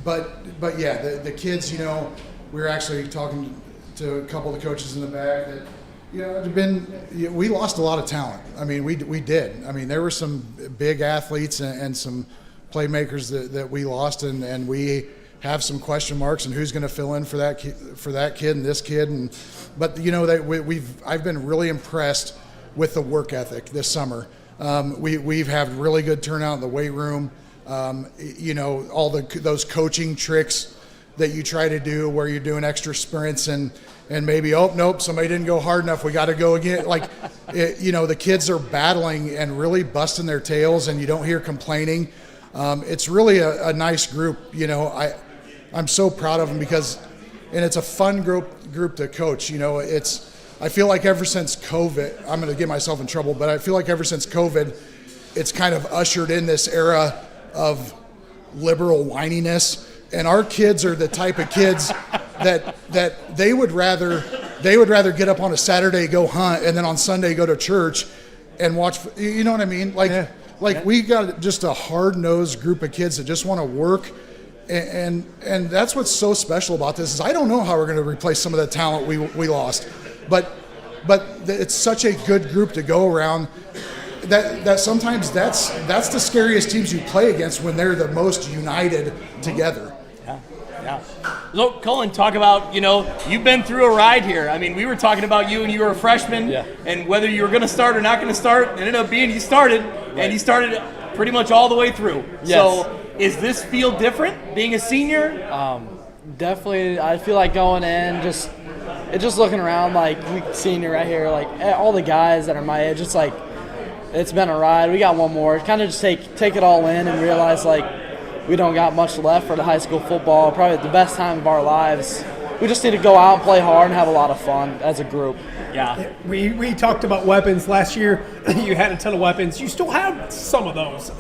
But yeah, the kids, we were actually talking to a couple of the coaches in the back that, we lost a lot of talent. I mean, we did. I mean, there were some big athletes and some playmakers that we lost, and we have some question marks and who's going to fill in for that kid and this kid. But I've been really impressed with the work ethic this summer. We've had really good turnout in the weight room. All those coaching tricks that you try to do where you're doing extra sprints and maybe, oh, nope, somebody didn't go hard enough, we got to go again. The kids are battling and really busting their tails, and you don't hear complaining. It's really a nice group. I'm so proud of them and it's a fun group to coach. I feel like ever since COVID, I'm going to get myself in trouble, but I feel like ever since COVID, it's kind of ushered in this era of liberal whininess. And our kids are the type of kids that they would rather get up on a Saturday, go hunt, and then on Sunday go to church and watch. You know what I mean? We got just a hard-nosed group of kids that just want to work. And that's what's so special about this is I don't know how we're going to replace some of the talent we lost, but it's such a good group to go around that sometimes that's the scariest teams you play against when they're the most united together. Yeah. So, Cullen, talk about, you've been through a ride here. I mean, we were talking about you when you were a freshman and whether you were going to start or not going to start. It ended up being you started, and you started pretty much all the way through. Yes. So, is this feel different being a senior? Definitely. I feel like going in, just looking around, senior right here, all the guys that are my age, it's been a ride. We got one more. Kind of just take it all in and realize, we don't got much left for the high school football, probably the best time of our lives. We just need to go out and play hard and have a lot of fun as a group. Yeah. We talked about weapons last year. You had a ton of weapons. You still have some of those.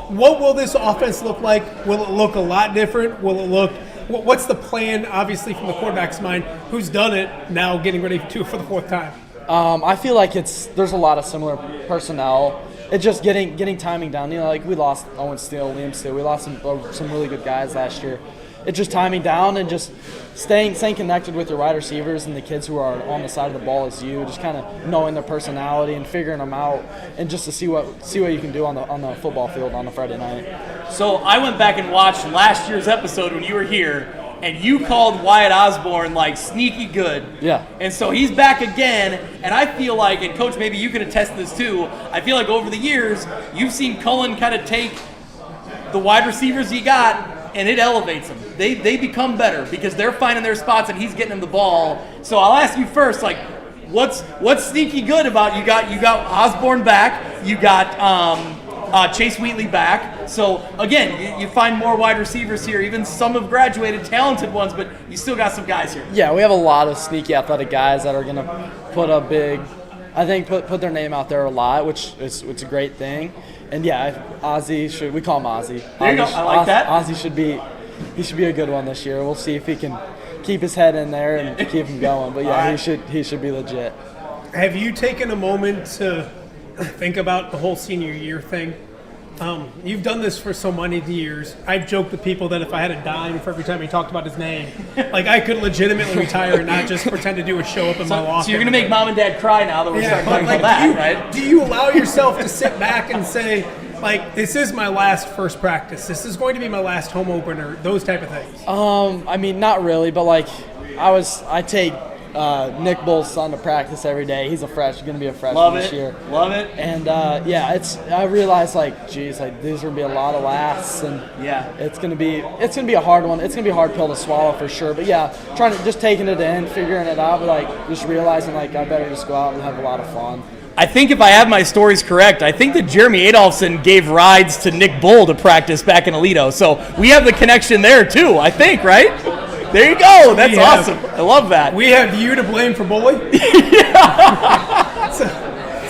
What will this offense look like? Will it look a lot different? What's the plan, obviously, from the quarterback's mind? Who's done it, now getting ready to for the fourth time? I feel like there's a lot of similar personnel. It's just getting timing down. We lost Owen Steele, Liam Steele. We lost some really good guys last year. It's just timing down and just staying connected with your wide receivers and the kids who are on the side of the ball as you. Just kind of knowing their personality and figuring them out, and just to see what you can do on the football field on a Friday night. So I went back and watched last year's episode when you were here. And you called Wyatt Osborne sneaky good. Yeah. And so he's back again. And I feel like, and Coach, maybe you can attest to this too, I feel like over the years, you've seen Cullen kind of take the wide receivers he got, and it elevates them. They become better because they're finding their spots and he's getting them the ball. So I'll ask you first, what's sneaky good about you got Osborne back, you got Chase Wheatley back. So, again, you find more wide receivers here. Even some have graduated, talented ones, but you still got some guys here. Yeah, we have a lot of sneaky athletic guys that are going to put a big – I think put their name out there a lot, which it's a great thing. And, yeah, Ozzie we call him Ozzie. There you go. I like that. Ozzie should be a good one this year. We'll see if he can keep his head in there and keep him going. But, yeah, he should be legit. Have you taken a moment to think about the whole senior year thing? You've done this for so many years. I've joked with people that if I had a dime for every time he talked about his name, like I could legitimately retire and not just pretend to do a show up in my loft. So you're going to make mom and dad cry now that we're starting talking about that, right? Do you allow yourself to sit back and say, like, this is my last first practice, this is going to be my last home opener, those type of things? I mean, not really, but like I take Nick Bull's son to practice every day. He's going to be a freshman this year. Love it. And I realized these are going to be a lot of lasts, and it's going to be a hard one. It's going to be a hard pill to swallow for sure. But yeah, just taking it in, figuring it out, but just realizing I better just go out and have a lot of fun. I think if I have my stories correct, I think that Jeremy Adolphson gave rides to Nick Bull to practice back in Aledo. So we have the connection there too, I think, right? There you go. That's awesome. I love that. We have you to blame for bullying. It's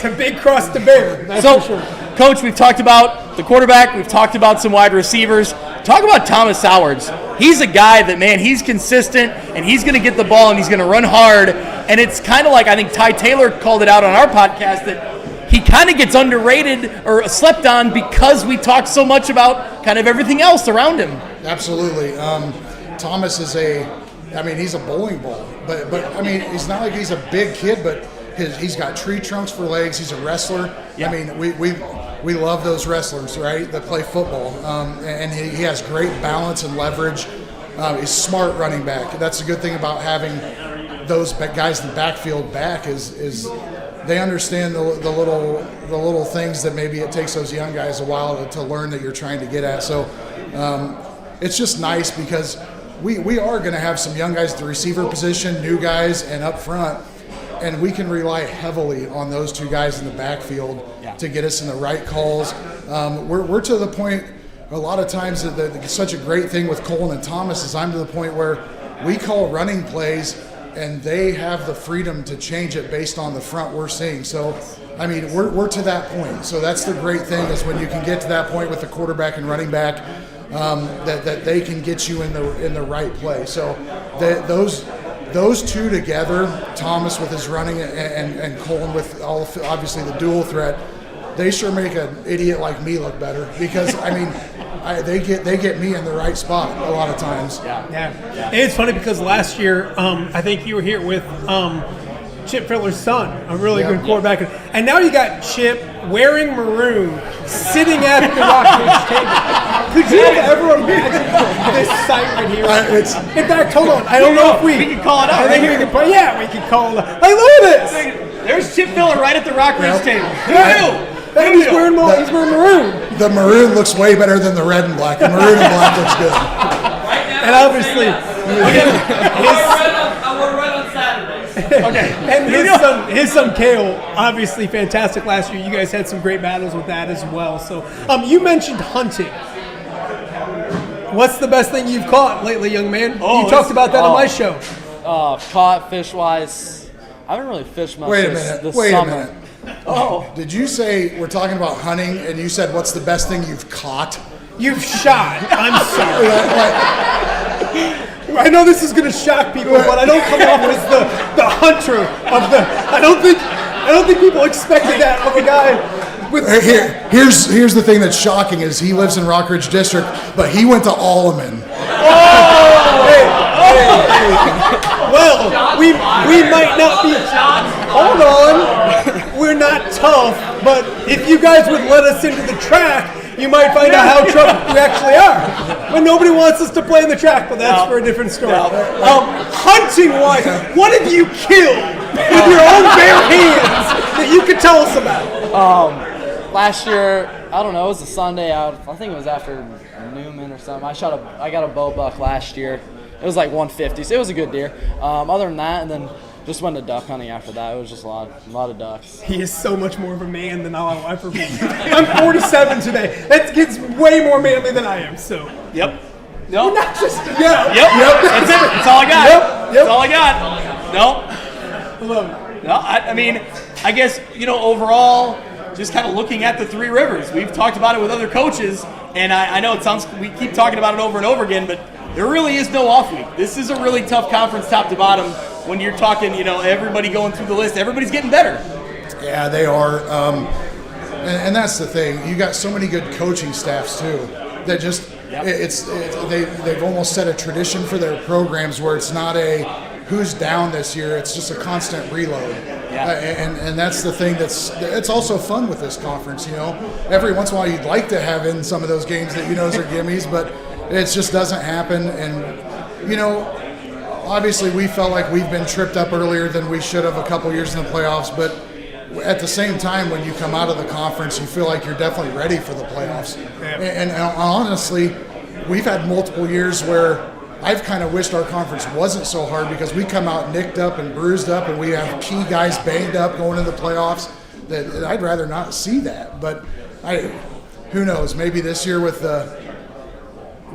a big cross to bear. That's for sure. Coach, we've talked about the quarterback. We've talked about some wide receivers. Talk about Thomas Sowards. He's a guy that, man, he's consistent, and he's going to get the ball, and he's going to run hard. And it's kind of like, I think Ty Taylor called it out on our podcast, that he kind of gets underrated or slept on because we talk so much about kind of everything else around him. Absolutely. Thomas is he's a bowling ball, but I mean, it's not like he's a big kid, but he's got tree trunks for legs. He's a wrestler. Yeah. I mean, we love those wrestlers, right, that play football, and he has great balance and leverage. He's smart running back. That's a good thing about having those guys in the backfield back is they understand the little things that maybe it takes those young guys a while to learn that you're trying to get at. So it's just nice because we are going to have some young guys at the receiver position, new guys, and up front, and we can rely heavily on those two guys in the backfield to get us in the right calls. We're to the point a lot of times that such a great thing with Colin and Thomas is I'm to the point where we call running plays and they have the freedom to change it based on the front we're seeing. So, I mean, we're to that point. So that's the great thing is when you can get to that point with the quarterback and running back, that they can get you in the right play. So those two together, Thomas with his running and Colin with obviously the dual threat, they sure make an idiot like me look better because I mean they get me in the right spot a lot of times. Yeah. And it's funny because last year I think you were here with Chip Filler's son, a really good quarterback, and now you got Chip wearing maroon, sitting at the Rockridge table. Could you ever imagine this sight right here? In fact, hold on. I don't know if we can call it out. I think we can play. Yeah, we can call it out. Like, look at this. There's Chip Filler right at the Rockridge table. And he's wearing maroon. The maroon looks way better than the red and black. The maroon and black looks good. And obviously, okay. And his son Kale, obviously fantastic last year. You guys had some great battles with that as well. So you mentioned hunting. What's the best thing you've caught lately, young man? You talked about that on my show. Caught fish-wise, I haven't really fished much this Wait summer. a minute. Did you say we're talking about hunting and you said what's the best thing you've caught? You've shot. I'm sorry. I know this is going to shock people, but I don't come off as the hunter of the. I don't think people expected that of a guy with. Here's the thing that's shocking is he lives in Rockridge District, but he went to Alleman. Well, we might not be. Hold on. We're not tough, but if you guys would let us into the track, you might find out how tough we actually are. But nobody wants us to play in the track, but that's for a different story. Hunting-wise, what have you killed with your own bare hands that you could tell us about? Last year, I don't know, it was a Sunday out. I think it was after Newman or something. I got a bow buck last year. It was like 150, so it was a good deer. Other than that, and then just went to duck hunting after that. It was just a lot of ducks. He is so much more of a man than I'll ever be. I'm 47 today. That kid's way more manly than I am. So. Yep. No. We're not just. Yeah. Yep. That's it. That's all I got. Yep. That's all I got. No. I love it. No. I mean, I guess overall, just kind of looking at the Three Rivers. We've talked about it with other coaches, and I know we keep talking about it over and over again, but there really is no off week. This is a really tough conference, top to bottom. When you're talking, everybody going through the list, everybody's getting better. Yeah, they are, and that's the thing. You got so many good coaching staffs too that just they've almost set a tradition for their programs where it's not a who's down this year. It's just a constant reload. Yeah. And that's the thing it's also fun with this conference. Every once in a while you'd like to have in some of those games that are gimmies, but it just doesn't happen. And obviously we felt like we've been tripped up earlier than we should have a couple years in the playoffs, but at the same time, when you come out of the conference, you feel like you're definitely ready for the playoffs. Yeah. And honestly, we've had multiple years where I've kind of wished our conference wasn't so hard because we come out nicked up and bruised up and we have key guys banged up going into the playoffs. That I'd rather not see that. But who knows? Maybe this year with the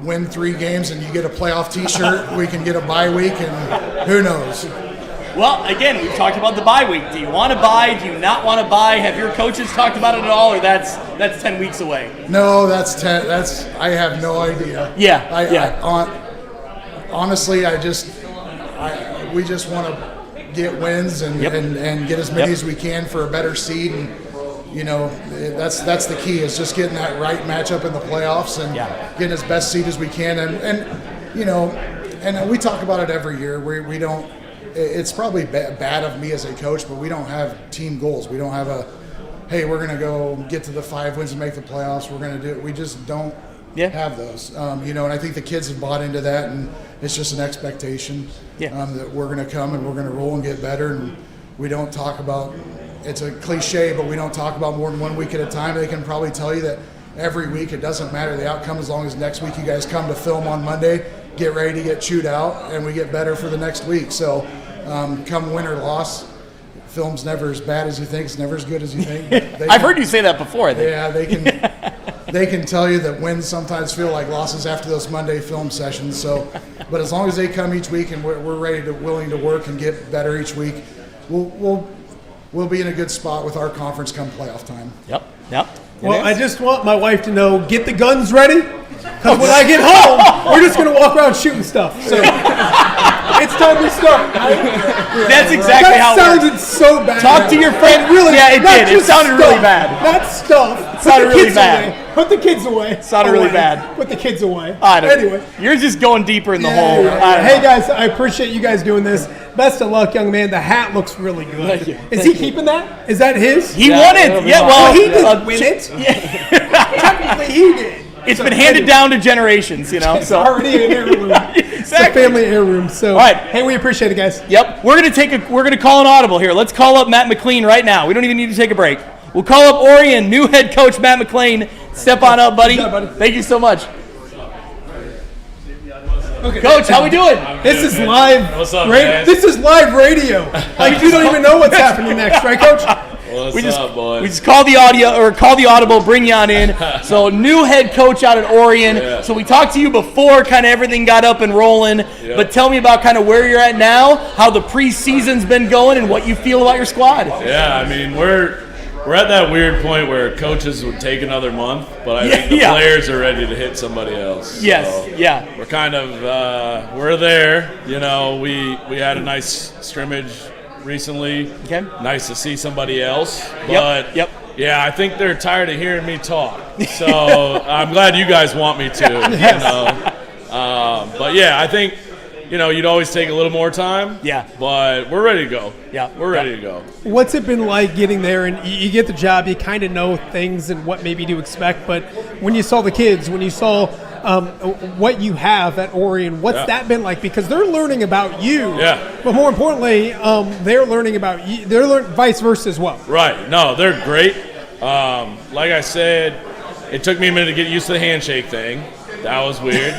win 3 games and you get a playoff T-shirt, we can get a bye week, and who knows? Well, again, we've talked about the bye week. Do you want to bye? Do you not want to bye? Have your coaches talked about it at all, or that's 10 weeks away? No, that's 10. I have no idea. Yeah. Honestly, we just want to get wins and get as many as we can for a better seed, and that's the key, is just getting that right matchup in the playoffs and getting as best seed as we can. And we talk about it every year. We don't. It's probably bad of me as a coach, but we don't have team goals. We don't have hey, we're going to go get to the 5 wins and make the playoffs. We're going to do it. We just don't have those. And I think the kids have bought into that, and it's just an expectation that we're going to come and we're going to roll and get better. And we don't talk about, it's a cliche, but we don't talk about more than 1 week at a time. They can probably tell you that every week it doesn't matter the outcome, as long as next week you guys come to film on Monday, get ready to get chewed out, and we get better for the next week. So come win or loss, film's never as bad as you think. It's never as good as you think. I've heard you say that before, I think. Yeah, they can tell you that wins sometimes feel like losses after those Monday film sessions. So, but as long as they come each week and we're willing to work and get better each week, we'll be in a good spot with our conference come playoff time. Yep. Well, I just want my wife to know, get the guns ready, because when I get home, we're just going to walk around shooting stuff. So it's time to start. That's exactly how it sounded so bad. Talk to your friend. Really, yeah, it did. It sounded really bad. Not stuff. It sounded really bad. Put the kids away. It sounded really bad. Put the kids away. Anyway. You're just going deeper in the hole. Hey, guys, I appreciate you guys doing this. Best of luck, young man. The hat looks really good. Thank you. Is he keeping that? Is that his? He won it. Yeah, well, he didn't win it. Technically, he did. It's been handed down to generations, It's so already an heirloom. It's a family heirloom. So, all right. Hey, we appreciate it, guys. Yep. We're gonna call an audible here. Let's call up Matt McLean right now. We don't even need to take a break. We'll call up Orion new head coach Matt McLean. Step on up, buddy. Thank you so much. Okay. Coach, how we doing? This is live. What's up, man? This is live radio. Like, you don't even know what's happening next, right, Coach? What's up, boys? We just call the audible, bring you on in. So new head coach out at Orion. Yeah. So we talked to you before kind of everything got up and rolling. Yep. But tell me about kind of where you're at now, how the preseason's been going, and what you feel about your squad. Yeah, I mean, we're at that weird point where coaches would take another month, but I think the players are ready to hit somebody else. Yes, so we're kind of we're there. We had a nice scrimmage recently. Okay. Nice to see somebody else. But yeah, I think they're tired of hearing me talk. So I'm glad you guys want me to. Yes. But yeah, I think you'd always take a little more time. Yeah. But we're ready to go. Yeah. We're ready to go. What's it been like getting there, and you get the job, you kind of know things and what maybe to expect, but when you saw the kids, when you saw what you have at Orion, what's that been like? Because they're learning about you, but more importantly, they're learning about you. They're learning vice versa as well. Right. No, they're great. Like I said, it took me a minute to get used to the handshake thing. That was weird.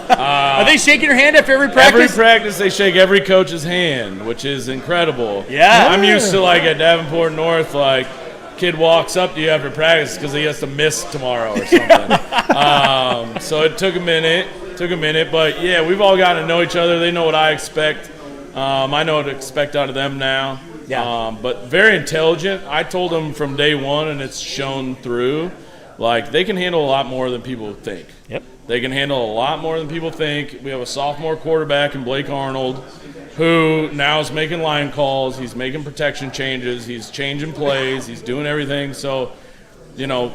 Are they shaking your hand after every practice? Every practice, they shake every coach's hand, which is incredible. Yeah. I'm used to, like, at Davenport North, like, kid walks up to you after practice because he has to miss tomorrow or something. So it took a minute. But, yeah, we've all gotten to know each other. They know what I expect. I know what to expect out of them now. Yeah. But very intelligent. I told them from day one, and it's shown through, like, they can handle a lot more than people think. Yep. They can handle a lot more than people think. We have a sophomore quarterback in Blake Arnold who now is making line calls. He's making protection changes. He's changing plays. He's doing everything. So, you know,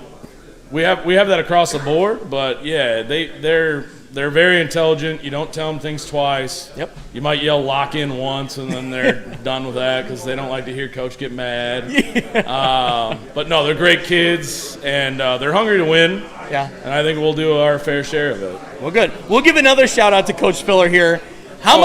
we have that across the board. But, yeah, they're very intelligent. You don't tell them things twice. Yep. You might yell lock in once, and then they're done with that because they don't like to hear coach get mad. Yeah. But, no, they're great kids, and they're hungry to win. Yeah. And I think we'll do our fair share of it. Well, good. We'll give another shout out to Coach Filler here. How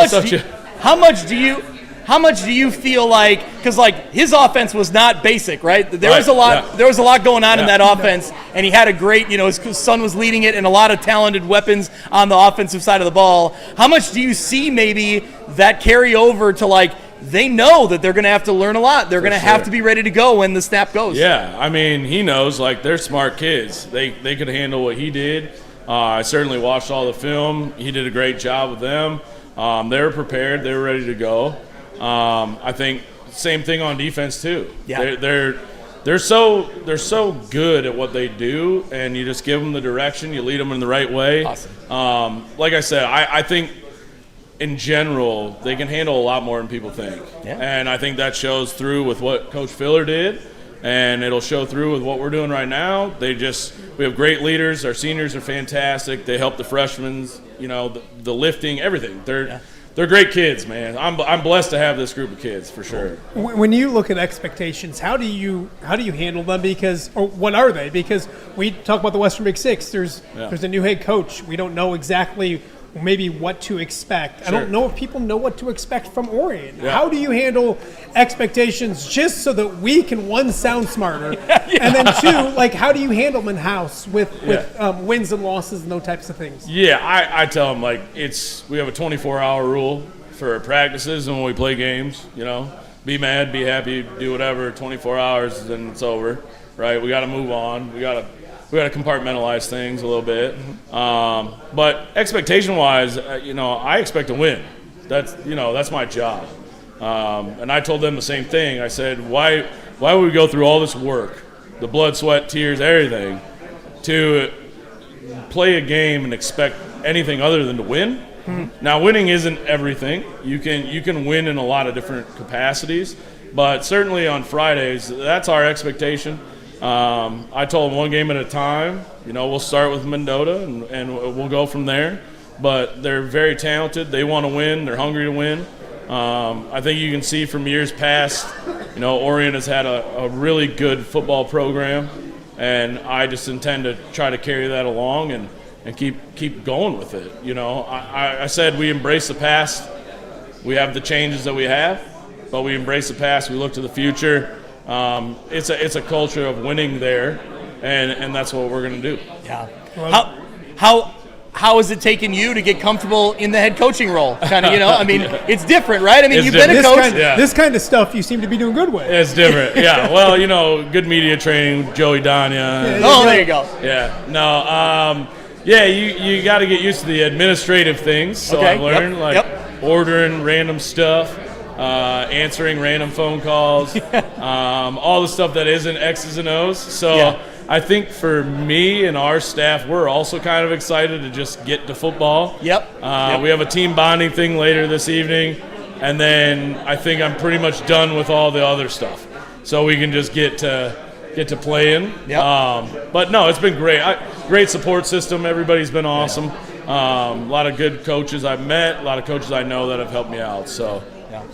much do you feel like, because like his offense was not basic, right? There was a lot going on in that offense, and he had a great, his son was leading it and a lot of talented weapons on the offensive side of the ball. How much do you see maybe that carry over to, like, they know that they're going to have to learn a lot. They're going to have to be ready to go when the snap goes. Yeah, I mean, he knows, like, they're smart kids. They could handle what he did. I certainly watched all the film. He did a great job with them. They were prepared. They were ready to go. I think same thing on defense too. Yeah. They're so good at what they do, and you just give them the direction. You lead them in the right way. Awesome. Like I said, I think in general they can handle a lot more than people think. Yeah. And I think that shows through with what Coach Filler did, and it'll show through with what we're doing right now. We have great leaders. Our seniors are fantastic. They help the freshmen, the lifting, everything. They're great kids, man. I'm blessed to have this group of kids for sure. When you look at expectations, how do you handle them? Or what are they? Because we talk about the Western Big Six. There's a new head coach. We don't know exactly maybe what to expect. Sure. I don't know if people know what to expect from Orion. Yeah. How do you handle expectations just so that we can, one, sound smarter, and then two, like, how do you handle them in house with wins and losses and those types of things? Yeah, I tell them, like, we have a 24-hour rule for practices and when we play games, be mad, be happy, do whatever, 24 hours, then it's over, right? We got to move on. We got to compartmentalize things a little bit. But expectation-wise, I expect to win. That's my job. And I told them the same thing. I said, why would we go through all this work, the blood, sweat, tears, everything, to play a game and expect anything other than to win? Mm-hmm. Now, winning isn't everything. You can win in a lot of different capacities, but certainly on Fridays, that's our expectation. I told them one game at a time. We'll start with Mendota and we'll go from there. But they're very talented. They want to win. They're hungry to win. I think you can see from years past, Orion has had a really good football program, and I just intend to try to carry that along and keep going with it. I said we embrace the past. We have the changes that we have, but we embrace the past. We look to the future. It's a culture of winning there, and that's what we're going to do. Yeah. How has it taken you to get comfortable in the head coaching role? Kind of, I mean, it's different, right? I mean, you've been a coach. This kind of stuff you seem to be doing good with. It's different. Yeah. Well, good media training with Joey Dania. There you go. Yeah. No. You got to get used to the administrative things. So Okay. I've learned ordering random stuff. Answering random phone calls, all the stuff that isn't X's and O's. So I think for me and our staff, we're also kind of excited to just get to football. Yep. We have a team bonding thing later this evening, and then I think I'm pretty much done with all the other stuff. So we can just get to playing. Yep. But no, it's been great. Great support system. Everybody's been awesome. A lot of good coaches I've met, a lot of coaches I know that have helped me out. So.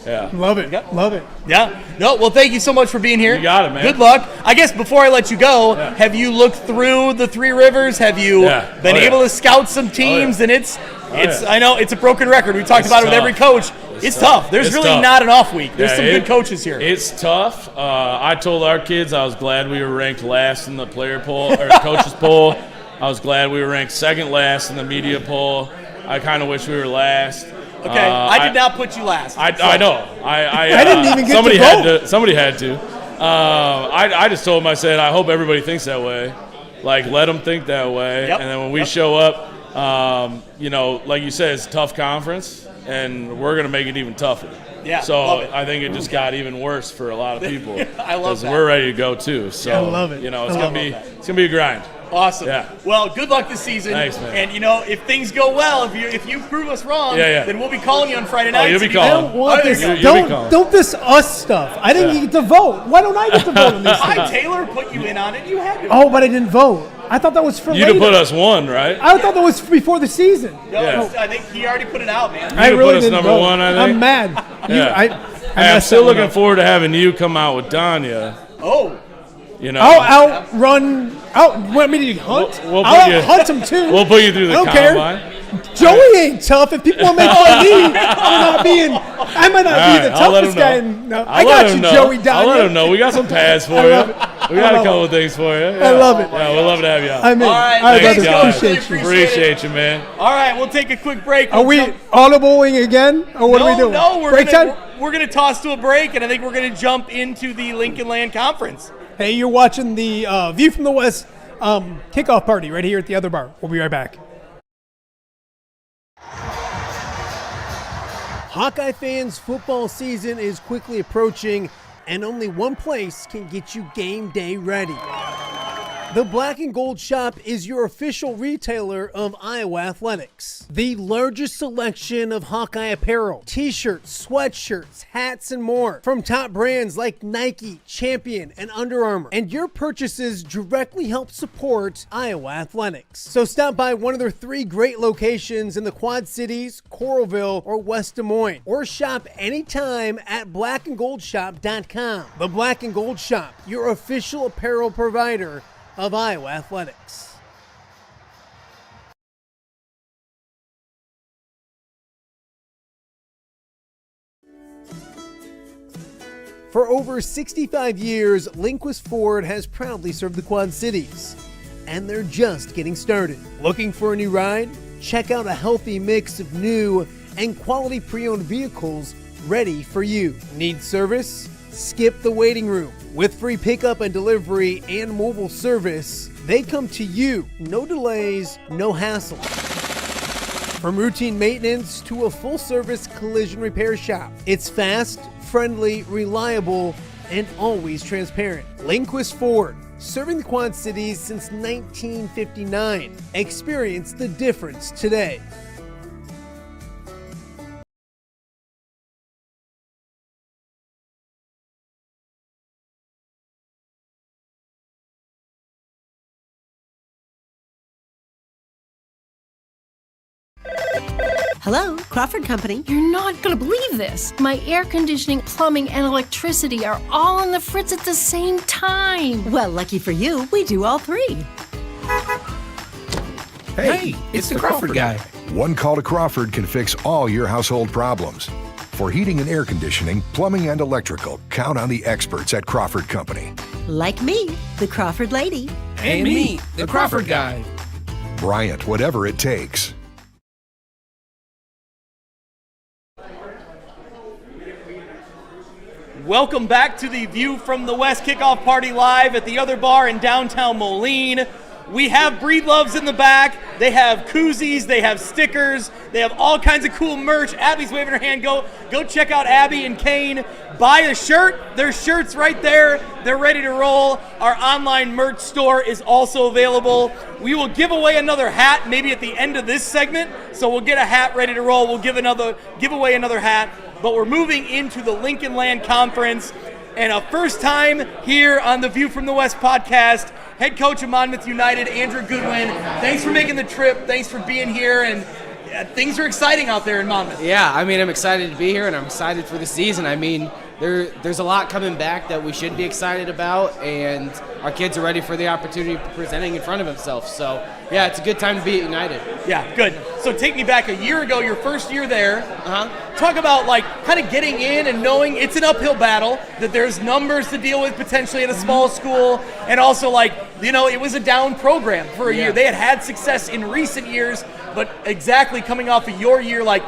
Yeah. Love it. Yep. Love it. Yeah. No, well, thank you so much for being here. You got it, man. Good luck. I guess before I let you go, have you looked through the Three Rivers? Have you been able to scout some teams? And I know it's a broken record. We talked about it with every coach. It's tough. There's really not an off week. There's some good coaches here. It's tough. I told our kids I was glad we were ranked last in the player poll or coaches poll. I was glad we were ranked second last in the media poll. I kind of wish we were last. Okay, I did not put you last. I know. I didn't even get somebody to vote. Somebody had to. I just told him, I said, I hope everybody thinks that way. Like, let them think that way. Yep. And then when we show up, you know, like you said, it's a tough conference, and we're going to make it even tougher. Yeah, so love it. I think it just got even worse for a lot of people. I love that. We're ready to go too. So I love it. You know, I love it's gonna be a grind. Awesome. Yeah. Well, good luck this season. Thanks, man. And you know, if things go well, if you prove us wrong, then we'll be calling you on Friday night. you'll be I calling. don't want this. You'll be Don't calling. don't this us stuff. I didn't get to vote. Why don't I get to vote on these Hi, things? Taylor put you in on it. You had to. Oh, but I didn't vote. I thought that was for You'd later. have put us one, right? I thought that was before the season. No, Yeah. I think he already put it out, man. I You'd have really put us didn't number vote. one, I think. I'm mad. Yeah. I I'm messed still that one looking up. forward to having you come out with Danya. Oh. You know, I'll outrun. Want me to hunt? We'll put I'll you- hunt him too. We'll put you through the I don't care. combine. Joey ain't tough. If people want to make fun of me, I might not All be the right, I'll let toughest him guy. know. No, I'll I let got him you, know. Joey Danya. I'll let him know. We got some pads for I you. love it. We got I a love couple it. of things for you. I love it. Yeah, we'd love to have you out. I'm in. All right, All right, thanks, brother. guys. Appreciate you. Appreciate you, man. All right, we'll take a quick break. Are we audibling again, or what are we doing? No, we're break gonna, time. we're gonna toss to a break, and I think we're gonna jump into the Lincoln Land Conference. Hey, you're watching the View from the West kickoff party right here at the other bar. We'll be right back. Hawkeye fans, football season is quickly approaching, and only one place can get you game day ready. The Black and Gold Shop is your official retailer of Iowa athletics. The largest selection of Hawkeye apparel, t-shirts, sweatshirts, hats, and more from top brands like Nike, Champion, and Under Armour. And your purchases directly help support Iowa athletics. So stop by one of their 3 great locations in the Quad Cities, Coralville, or West Des Moines. Or shop anytime at blackandgoldshop.com. The Black and Gold Shop, your official apparel provider of Iowa athletics. For over 65 years, Lindquist Ford has proudly served the Quad Cities, and they're just getting started. Looking for a new ride? Check out a healthy mix of new and quality pre-owned vehicles ready for you. Need service? Skip the waiting room. With free pickup and delivery and mobile service, they come to you. No delays, no hassle. From routine maintenance to a full-service collision repair shop, it's fast, friendly, reliable, and always transparent. Lindquist Ford, serving the Quad Cities since 1959. Experience the difference today. Hello, Crawford Company. You're not going to believe this. My air conditioning, plumbing, and electricity are all on the fritz at the same time. Well, lucky for you, we do all 3. Hey, it's the Crawford guy. One call to Crawford can fix all your household problems. For heating and air conditioning, plumbing, and electrical, count on the experts at Crawford Company. Like me, the Crawford lady. And me, the Crawford guy. Bryant, whatever it takes. Welcome back to the View from the West kickoff party live at the other bar in downtown Moline. We have Breedloves in the back. They have koozies. They have stickers. They have all kinds of cool merch. Abby's waving her hand. Go check out Abby and Kane. Buy a shirt. There's shirts right there. They're ready to roll. Our online merch store is also available. We will give away another hat maybe at the end of this segment. So we'll get a hat ready to roll. We'll give away another hat. But we're moving into the Lincoln Land Conference. And a first time here on the View from the West podcast, head coach of Monmouth United, Andrew Goodwin. Thanks for making the trip. Thanks for being here. And things are exciting out there in Monmouth. Yeah, I mean, I'm excited to be here, and I'm excited for the season. I mean, there's a lot coming back that we should be excited about, and our kids are ready for the opportunity presenting in front of themselves. So, yeah, it's a good time to be at United. Yeah, good. So take me back a year ago, your first year there. Talk about like kind of getting in and knowing it's an uphill battle, that there's numbers to deal with potentially at a small school, and also like, you know, it was a down program for a year. They had success in recent years, but exactly coming off of your year, like,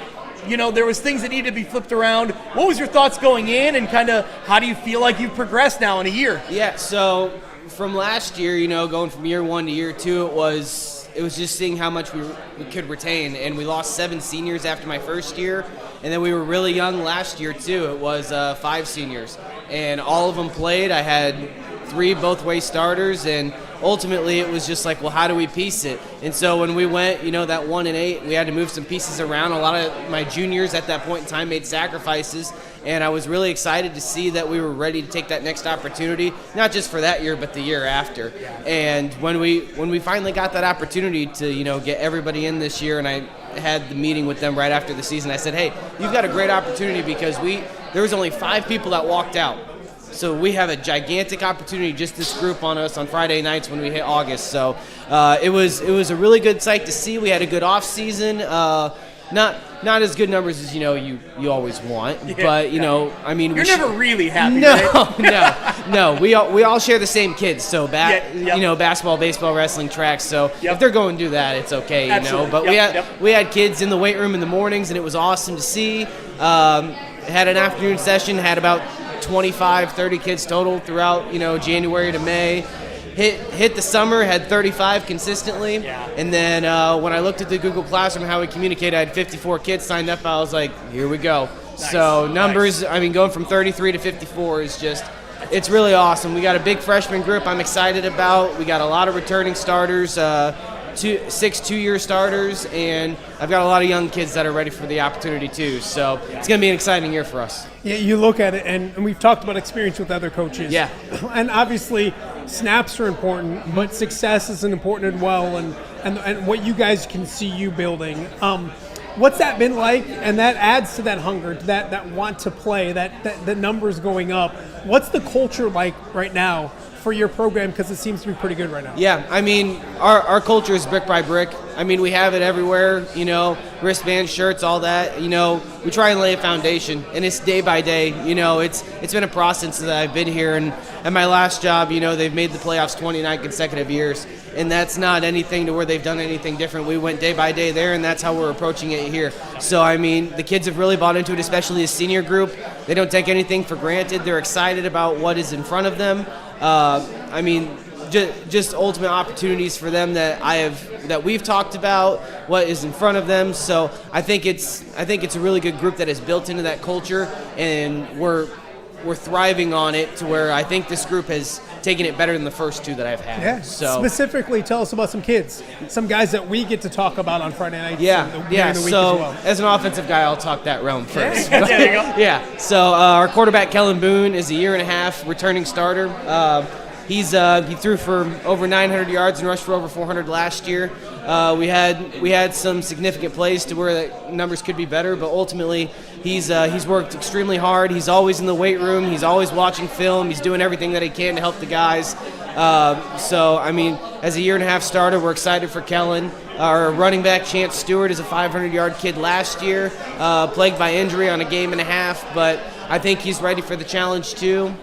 you know, there was things that needed to be flipped around. What was your thoughts going in, and kind of how do you feel like you've progressed now in a year? Yeah, so from last year, you know, going from year 1 to year 2, it was just seeing how much we could retain, and we lost 7 seniors after my first year, and then we were really young last year too. It was 5 seniors, and all of them played. I had 3 both-way starters, and ultimately it was just like, well, how do we piece it? And so when we went, you know, that 1-8, we had to move some pieces around. A lot of my juniors at that point in time made sacrifices, and I was really excited to see that we were ready to take that next opportunity, not just for that year, but the year after. And when we finally got that opportunity to, you know, get everybody in this year, and I had the meeting with them right after the season, I said, hey, you've got a great opportunity, because there was only 5 people that walked out. So we have a gigantic opportunity, just this group on us on Friday nights when we hit August. So it was a really good sight to see. We had a good off season. Not as good numbers as you always want, but you know, I mean, you're never really happy. No. We all share the same kids. So you know, basketball, baseball, wrestling, track. So if they're going to do that, it's okay. You know, but we had kids in the weight room in the mornings, and it was awesome to see. Had an afternoon session. Had about 25, 30 kids total throughout, you know, January to May. Hit the summer, had 35 consistently. And then when I looked at the Google Classroom, how we communicate, I had 54 kids signed up. I was like, here we go. Nice. So numbers, I mean, going from 33 to 54 is just, it's really awesome. We got a big freshman group I'm excited about. We got a lot of returning starters, 6 two-year starters, and I've got a lot of young kids that are ready for the opportunity too. So it's going to be an exciting year for us. Yeah, you look at it, and we've talked about experience with other coaches. Yeah. And obviously, snaps are important, but success is important as well, and what you guys can see you building. What's that been like? And that adds to that hunger, to that want to play, that the numbers going up. What's the culture like right now for your program, because it seems to be pretty good right now? Yeah, I mean, our culture is brick by brick. I mean, we have it everywhere, you know, wristbands, shirts, all that. You know, we try and lay a foundation, and it's day by day. You know, it's been a process that I've been here, and at my last job, you know, they've made the playoffs 29 consecutive years, and that's not anything to where they've done anything different. We went day by day there, and that's how we're approaching it here. So, I mean, the kids have really bought into it, especially the senior group. They don't take anything for granted. They're excited about what is in front of them. I mean, just ultimate opportunities for them that we've talked about, what is in front of them. So I think it's a really good group that is built into that culture, and we're thriving on it to where I think this group has taken it better than the first 2 that I've had. Yeah. So specifically, tell us about some kids, some guys that we get to talk about on Friday nights. Yeah. During the week So as well. as an offensive guy, I'll talk that realm first. Yeah, there you go. Yeah. So our quarterback Kellen Boone is a 1.5 year returning starter. He threw for over 900 yards and rushed for over 400 last year. We had some significant plays to where the numbers could be better, but ultimately he's worked extremely hard. He's always in the weight room. He's always watching film. He's doing everything that he can to help the guys. So I mean, as a 1.5 year starter, we're excited for Kellen. Our running back Chance Stewart is a 500-yard kid last year, plagued by injury on a 1.5 games, but I think he's ready for the challenge too.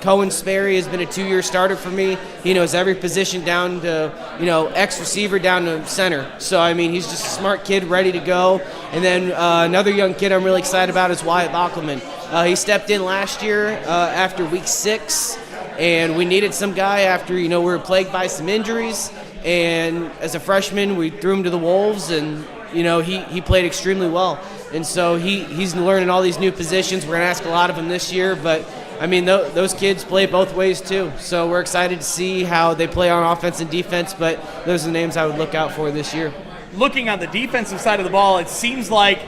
Cohen Sperry has been a 2-year starter for me. He knows every position down to, you know, X receiver down to center. So, I mean, he's just a smart kid ready to go. And then another young kid I'm really excited about is Wyatt Bockelman. He stepped in last year after week 6, and we needed some guy after, you know, we were plagued by some injuries. And as a freshman, we threw him to the Wolves, and, you know, he played extremely well. And so he's learning all these new positions. We're going to ask a lot of him this year, but I mean, those kids play both ways too. So we're excited to see how they play on offense and defense, but those are the names I would look out for this year. Looking on the defensive side of the ball, it seems like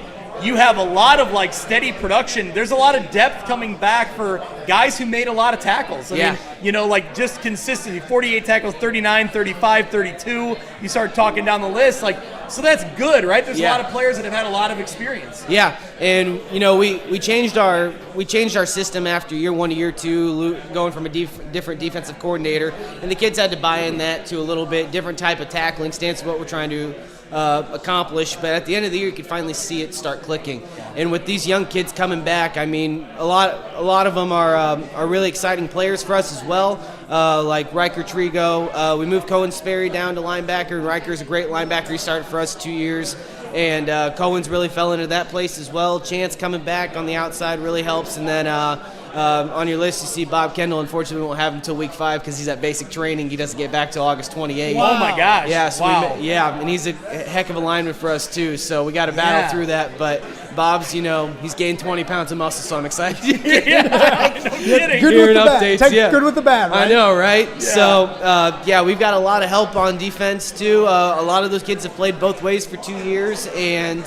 you have a lot of like steady production. There's a lot of depth coming back for guys who made a lot of tackles. I mean, you know, like just consistency, 48 tackles, 39, 35, 32. You start talking down the list, like So that's good, right? There's Yeah. a lot of players that have had a lot of experience. Yeah, and we changed our system after year 1 to year 2, going from a different defensive coordinator, and the kids had to buy in that to a little bit different type of tackling stance of what we're trying to accomplish. But at the end of the year, you could finally see it start clicking. And with these young kids coming back, I mean, a lot of them are really exciting players for us as well. Like Riker Trigo, we moved Cohen Sperry down to linebacker, and Riker's a great linebacker. He started for us 2 years. And Cohen's really fell into that place as well. Chance coming back on the outside really helps. And then on your list, you see Bob Kendall. Unfortunately, we won't have him until week 5 because he's at basic training. He doesn't get back till August 28th. Wow. Oh, my gosh. Yeah, so wow. And he's a heck of a lineman for us, too. So we got to battle through that. But Bob's, he's gained 20 pounds of muscle, so I'm excited to get no kidding. Good with the bad. Yeah. Good with the bad, right? I know, right? Yeah. So, we've got a lot of help on defense, too. A lot of those kids have played both ways for 2 years. And,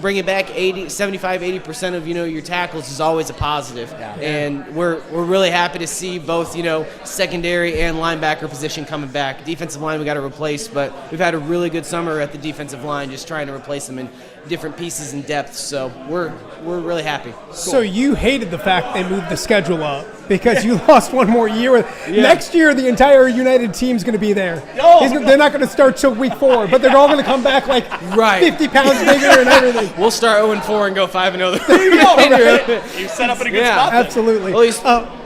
bringing back 75-80% of your tackles is always a positive. Yeah. And we're really happy to see both secondary and linebacker position coming back. Defensive line we got to replace, but we've had a really good summer at the defensive line, just trying to replace them in different pieces and depth. So we're really happy. Cool. So you hated the fact they moved the schedule up because you lost one more year. Next year, the entire United team's going to be there. They're not going to start till week 4, but they're all going to come back like 50 pounds bigger and everything. We'll start 0-4 and go 5-0. There you go. Right? You set up in a good spot. Absolutely. Well,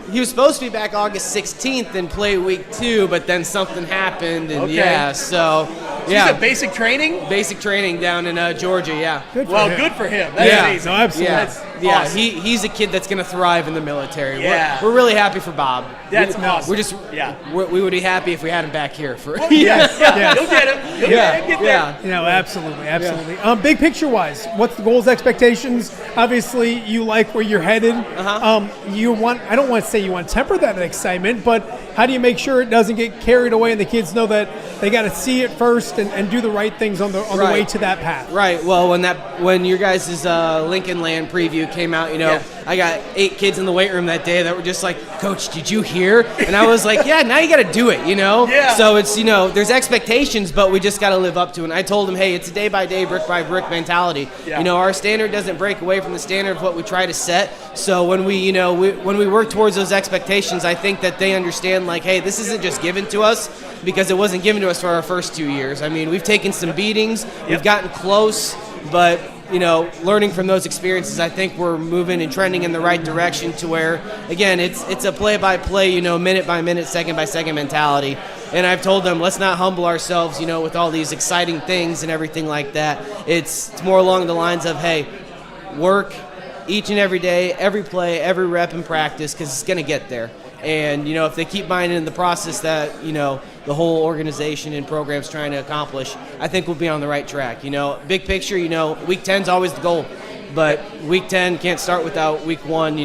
he was supposed to be back August 16th and play week 2, but then something happened, and he's at basic training? Basic training down in Georgia, yeah. Good for him. That's amazing. No, absolutely. Yeah, awesome. he's a kid that's going to thrive in the military. Yeah. We're really happy for Bob. That's awesome. We're just we would be happy if we had him back here for. You'll get him. You'll get there. No, absolutely. Big picture wise, what's the goals, expectations? Obviously, you like where you're headed. You want. I don't want to say you want to temper that excitement, but how do you make sure it doesn't get carried away and the kids know that they got to see it first and do the right things on the way to that path? Right. Well, when your guys' Lincoln Land preview came out, I got 8 kids in the weight room that day that were just like, Coach, did you hear? And I was like, now you got to do it, Yeah. So it's, there's expectations, but we just got to live up to it. And I told them, hey, it's a day-by-day, brick-by-brick mentality. Yeah. Our standard doesn't break away from the standard of what we try to set. So when we work towards those expectations, I think that they understand, like, hey, this isn't just given to us because it wasn't given to us for our first 2 years. I mean, we've taken some beatings. We've gotten close, but learning from those experiences, I think we're moving and trending in the right direction to where, again, it's a play-by-play, minute-by-minute, second-by-second mentality. And I've told them, let's not humble ourselves, with all these exciting things and everything like that. It's more along the lines of, hey, work each and every day, every play, every rep in practice, because it's going to get there. And, if they keep buying in the process that, the whole organization and program's trying to accomplish, I think we'll be on the right track. Big picture, week 10's always the goal. But week 10 can't start without week 1,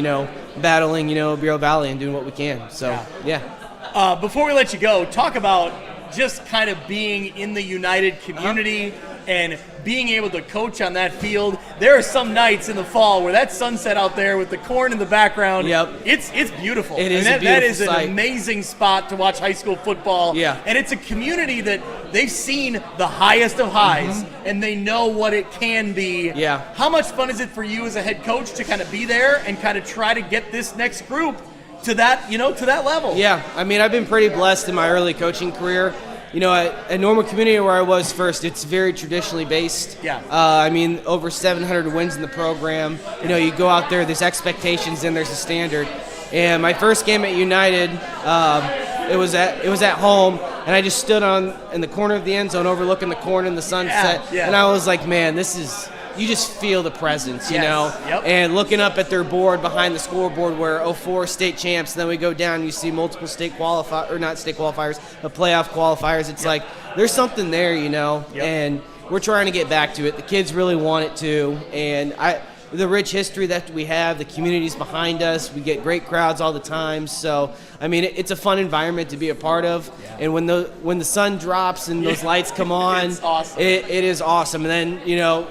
battling, Bureau Valley and doing what we can. So, yeah. Before we let you go, talk about just kind of being in the United community and being able to coach on that field. There are some nights in the fall where that sunset out there with the corn in the background, it's beautiful. It is that is an amazing spot to watch high school football. Yeah. And it's a community that they've seen the highest of highs and they know what it can be. Yeah. How much fun is it for you as a head coach to kind of be there and kind of try to get this next group to that, to that level? Yeah. I mean, I've been pretty blessed in my early coaching career. At Normal Community where I was first, it's very traditionally based. Yeah. Over 700 wins in the program. You go out there, there's expectations and there's a standard. And my first game at United, it was at home, and I just stood in the corner of the end zone overlooking the corn and the sunset. Yeah. And I was like, man, you just feel the presence, Yep. And looking up at their board behind the scoreboard where 04 state champs, and then we go down and you see multiple not state qualifiers, but playoff qualifiers. It's like there's something there, and we're trying to get back to it. The kids really want it too, and the rich history that we have, the community's behind us. We get great crowds all the time. So, I mean, it's a fun environment to be a part of. Yeah. And when the sun drops and those lights come on, it's awesome. It is awesome. And then,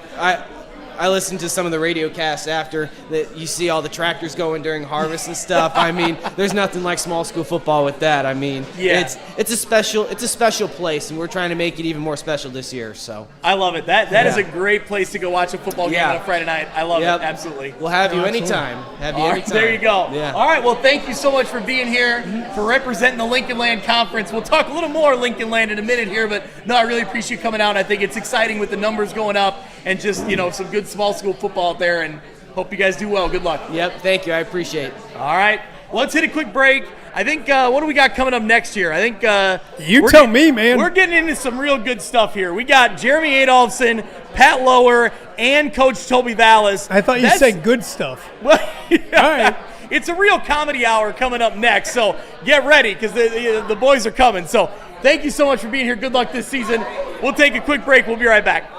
I listened to some of the radio casts after that. You see all the tractors going during harvest and stuff. I mean, there's nothing like small school football with that. I mean, it's a special place, and we're trying to make it even more special this year. So I love it. That is a great place to go watch a football game on a Friday night. I love it. Absolutely. We'll have you anytime. Anytime. There you go. Yeah. All right. Well, thank you so much for being here, for representing the Lincoln Land Conference. We'll talk a little more Lincoln Land in a minute here, but no, I really appreciate you coming out. I think it's exciting with the numbers going up and just, some good small school football out there, and hope you guys do well. Good luck. Yep. Thank you. I appreciate it. All right. Well, let's hit a quick break. I think, what do we got coming up next year? I think you tell me, man. We're getting into some real good stuff here. We got Jeremy Adolphson, Pat Lower, and Coach Toby Vallis. I thought you said good stuff. Well, all right. It's a real comedy hour coming up next, so get ready because the boys are coming. So thank you so much for being here. Good luck this season. We'll take a quick break. We'll be right back.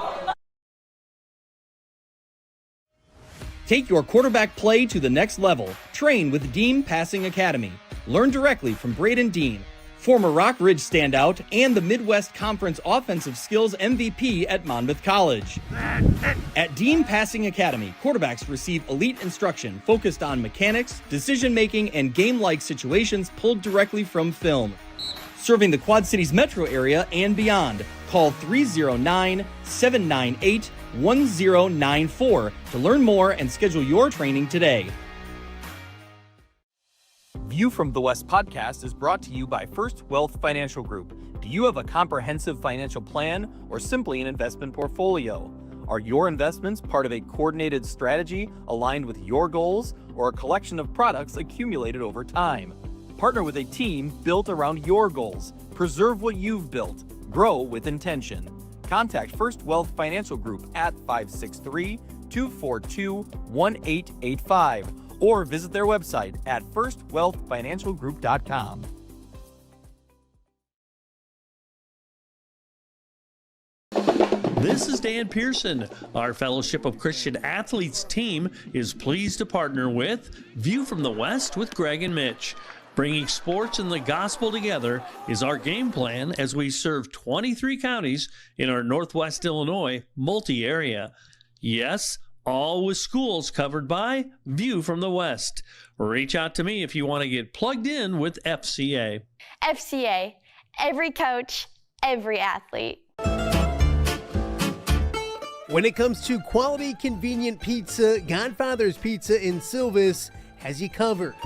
Take your quarterback play to the next level. Train with Dean Passing Academy. Learn directly from Braden Dean, former Rock Ridge standout and the Midwest Conference Offensive Skills MVP at Monmouth College. At Dean Passing Academy, quarterbacks receive elite instruction focused on mechanics, decision-making, and game-like situations pulled directly from film. Serving the Quad Cities metro area and beyond, call 309-798-1094 to learn more and schedule your training today. View from the West podcast is brought to you by First Wealth Financial Group. Do you have a comprehensive financial plan or simply an investment portfolio? Are your investments part of a coordinated strategy aligned with your goals or a collection of products accumulated over time? Partner with a team built around your goals. Preserve what you've built. Grow with intention. Contact First Wealth Financial Group at 563-242-1885 or visit their website at firstwealthfinancialgroup.com. This is Dan Pearson. Our Fellowship of Christian Athletes team is pleased to partner with View from the West with Greg and Mitch. Bringing sports and the gospel together is our game plan as we serve 23 counties in our Northwest Illinois multi-area. Yes, all with schools covered by View from the West. Reach out to me if you want to get plugged in with FCA. FCA, every coach, every athlete. When it comes to quality, convenient pizza, Godfather's Pizza in Silvis has you covered.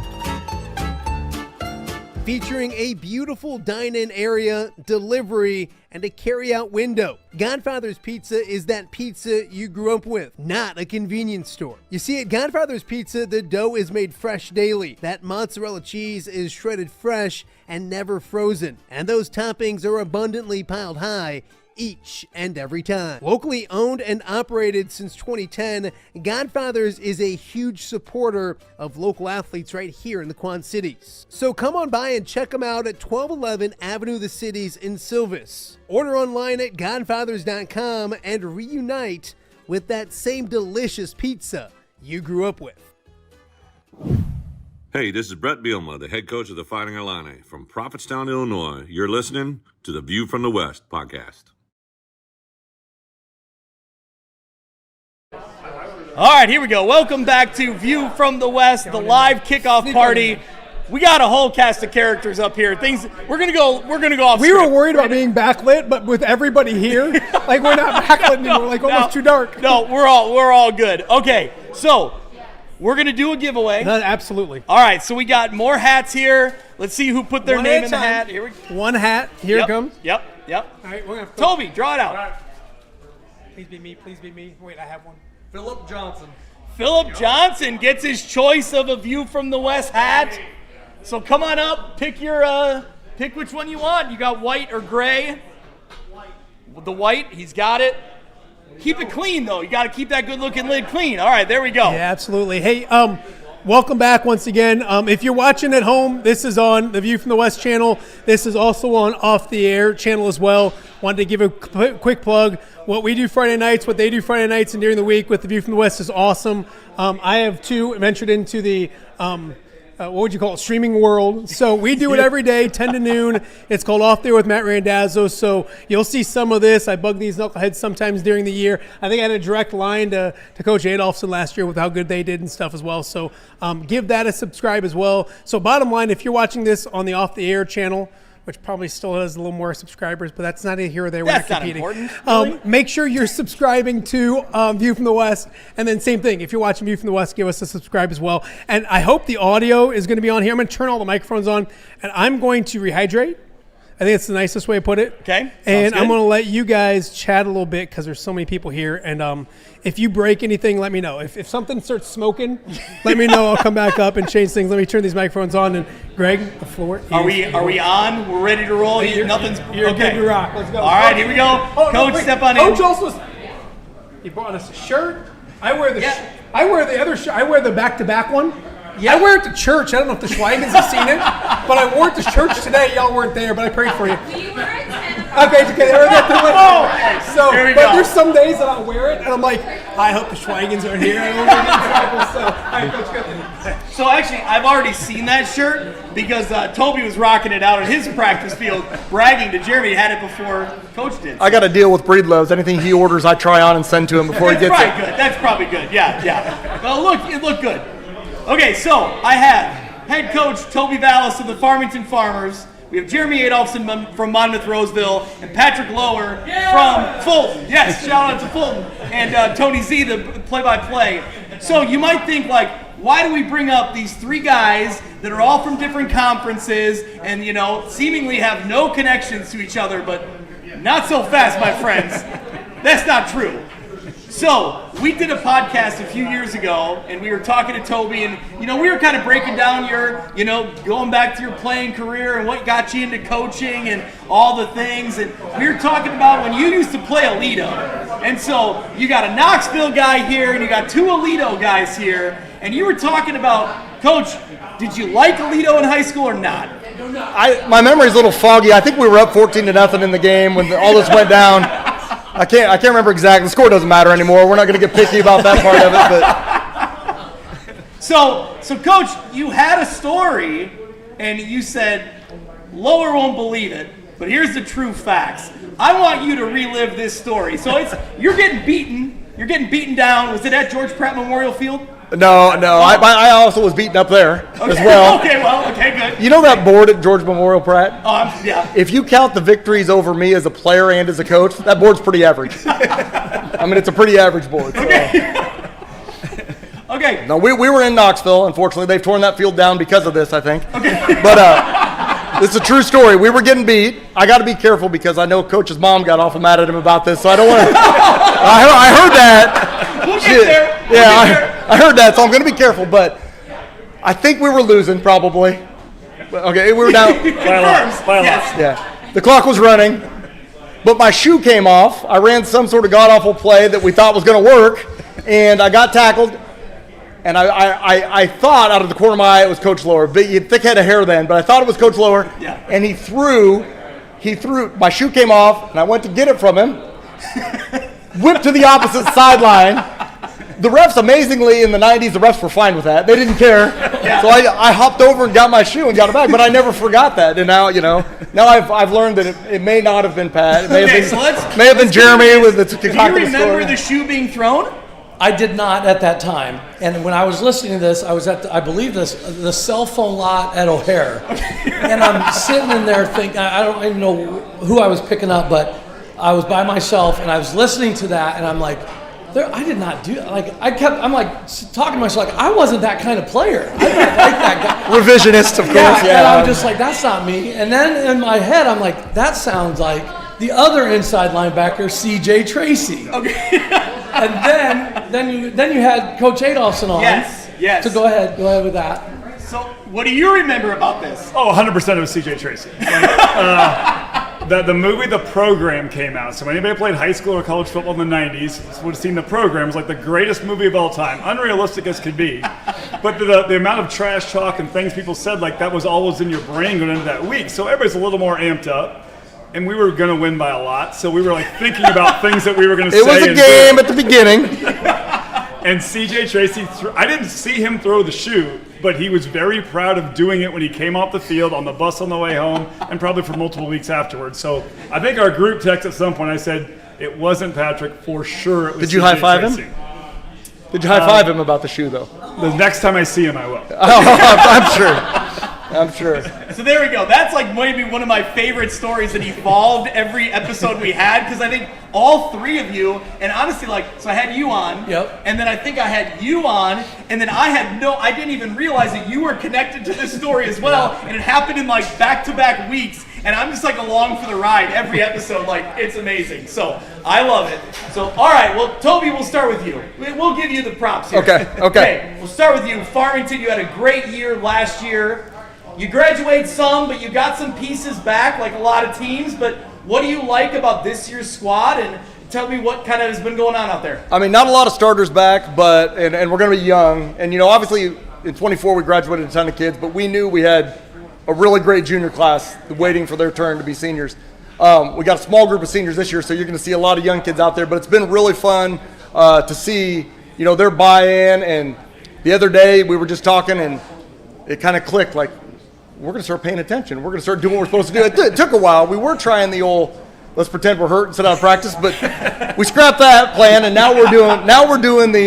Featuring a beautiful dine-in area, delivery, and a carry-out window. Godfather's Pizza is that pizza you grew up with, not a convenience store. You see, at Godfather's Pizza, the dough is made fresh daily. That mozzarella cheese is shredded fresh and never frozen. And those toppings are abundantly piled high each and every time. Locally owned and operated since 2010, Godfather's is a huge supporter of local athletes right here in the Quad Cities. So come on by and check them out at 1211 Avenue of the Cities in Silvis. Order online at godfathers.com and reunite with that same delicious pizza you grew up with. Hey, this is Brett Bielma, the head coach of the Fighting Illini from Prophetstown, Illinois. You're listening to the View from the West podcast. All right, here we go. Welcome back to View from the West, the live kickoff party. We got a whole cast of characters up here. We're gonna go off. We were worried about being backlit, but with everybody here, like we're not backlit anymore. Like almost too dark. No, we're all good. Okay, so we're gonna do a giveaway. Absolutely. All right, so we got more hats here. Let's see who put their name in the hat. Here we go. One hat. Here it comes. Yep. All right, we're gonna. Toby, draw it out. Right. Please be me. Please be me. Wait, I have one. Philip Johnson. Philip Johnson gets his choice of a View from the West hat. So come on up, pick which one you want. You got white or gray? The white, he's got it. Keep it clean though. You got to keep that good-looking lid clean. All right, there we go. Yeah, absolutely. Hey, welcome back once again. If you're watching at home, this is on the View from the West channel. This is also on Off the Air channel as well. Wanted to give a quick plug. What we do Friday nights, what they do Friday nights and during the week with the View from the West is awesome. I have ventured into the what would you call it, streaming world. So we do it every day, 10 to noon. It's called Off There with Matt Randazzo. So you'll see some of this. I bug these knuckleheads sometimes during the year. I think I had a direct line to Coach Adolphson last year with how good they did and stuff as well. So give that a subscribe as well. So bottom line, if you're watching this on the Off the Air channel, which probably still has a little more subscribers, but that's not here or there. We're not competing. Important, really. Make sure you're subscribing to View from the West. And then same thing, if you're watching View from the West, give us a subscribe as well. And I hope the audio is going to be on here. I'm going to turn all the microphones on, and I'm going to rehydrate. I think it's the nicest way to put it. Okay. And I'm going to let you guys chat a little bit because there's so many people here. And if you break anything, let me know. If something starts smoking, let me know. I'll come back up and change things. Let me turn these microphones on. And Greg, the floor is Are we on? We're ready to roll? You're okay. good to rock. Let's go. All right, here we go. Coach, step on in. Coach also, he bought us a shirt. I wear the I wear the other shirt. I wear the back-to-back one. Yeah. I wear it to church. I don't know if the Schweigans have seen it, but I wore it to church today. Y'all weren't there, but I prayed for you. Okay, I heard that too. So, but there's some days that I'll wear it, and I'm like, I hope the Schweigens are here. So actually, I've already seen that shirt because Toby was rocking it out at his practice field, bragging to Jeremy. He had it before Coach did. I got to deal with Breedloves. Anything he orders, I try on and send to him before he gets it. Good. That's probably good. Yeah. Well, look, it looked good. Okay, so I have head coach Toby Vallis of the Farmington Farmers. We have Jeremy Adolphson from Monmouth Roseville and Patrick Lower from Fulton. Yes, shout out to Fulton. And Tony Z, the play-by-play. So you might think, like, why do we bring up these three guys that are all from different conferences and, seemingly have no connections to each other, but not so fast, my friends. That's not true. So, we did a podcast a few years ago, and we were talking to Toby, and, we were kind of breaking down your, going back to your playing career and what got you into coaching and all the things, and we were talking about when you used to play Alito. And so, you got a Knoxville guy here, and you got two Alito guys here, and you were talking about, Coach, did you like Alito in high school or not? My memory's a little foggy. I think we were up 14-0 in the game when all this went down. I can't remember exactly. The score doesn't matter anymore. We're not going to get picky about that part of it. But So, Coach, you had a story, and you said, Lower won't believe it, but here's the true facts. I want you to relive this story. So you're getting beaten. You're getting beaten down. Was it at George Pratt Memorial Field? No. I also was beaten up there as well. Okay, good. You know that board at George Memorial Pratt? Yeah. If you count the victories over me as a player and as a coach, that board's pretty average. I mean, it's a pretty average board. So. Okay. No, we were in Knoxville. Unfortunately, they've torn that field down because of this, I think. Okay. But this is a true story. We were getting beat. I got to be careful because I know Coach's mom got awful mad at him about this, so I don't want to. I heard that. We'll get there. I heard that, so I'm going to be careful. But I think we were losing probably. Okay, we were down. Yes. Yeah. The clock was running, but my shoe came off. I ran some sort of god-awful play that we thought was going to work, and I got tackled. And I thought out of the corner of my eye it was Coach Lower. Thick head of hair then, but I thought it was Coach Lower. Yeah. And he threw, my shoe came off, and I went to get it from him. Whipped to the opposite sideline. The refs, amazingly, in the 90s, the refs were fine with that. They didn't care. Yeah. So I hopped over and got my shoe and got it back, but I never forgot that. And now, now I've learned that it may not have been Pat. It may have been Jeremy with the Do you remember the shoe being thrown? I did not at that time. And when I was listening to this, I was at, I believe the cell phone lot at O'Hare. And I'm sitting in there thinking, I don't even know who I was picking up, but I was by myself and I was listening to that and I'm like, I did not do that. Like, I'm like talking to myself like, I wasn't that kind of player. I'm not like that guy. Revisionist, of course. Yeah. And I'm just like, that's not me. And then in my head, I'm like, that sounds like the other inside linebacker, C.J. Tracy. Okay. And then you had Coach Adolphson on. Yes. So go ahead with that. So what do you remember about this? Oh, 100% it was C.J. Tracy. The movie The Program came out. So anybody who played high school or college football in the 90s would have seen The Program. It was like the greatest movie of all time. Unrealistic as could be. But the amount of trash talk and things people said, like that was always in your brain going into that week. So everybody's a little more amped up. And we were going to win by a lot. So we were like thinking about things that we were going to say. It was a game at the beginning. And C.J. Tracy, I didn't see him throw the shoe, but he was very proud of doing it when he came off the field, on the bus on the way home, and probably for multiple weeks afterwards. So I think our group text at some point, I said, it wasn't Patrick, for sure. It was Did you CJ high-five Tracy. him? Did you high-five him about the shoe, though? The next time I see him, I will. I'm sure. So there we go. That's like maybe one of my favorite stories that evolved every episode we had, because I think all three of you, and honestly, like, so I had you on, and then I think I had you on, and then I didn't even realize that you were connected to this story as well, and it happened in like back-to-back weeks, and I'm just like along for the ride every episode. Like, it's amazing. So I love it. So, all right, well, Toby, we'll start with you. We'll give you the props here. Okay. We'll start with you. Farmington, you had a great year last year. You graduate some, but you got some pieces back, like a lot of teams. But what do you like about this year's squad? And tell me what kind of has been going on out there. I mean, not a lot of starters back, but and we're going to be young. And, obviously in 24 we graduated a ton of kids, but we knew we had a really great junior class waiting for their turn to be seniors. We got a small group of seniors this year, so you're going to see a lot of young kids out there. But it's been really fun to see, their buy-in. And the other day we were just talking, and it kind of clicked, like, we're going to start paying attention. We're going to start doing what we're supposed to do. It took a while. We were trying the old, let's pretend we're hurt and sit down and practice, but we scrapped that plan, and now we're doing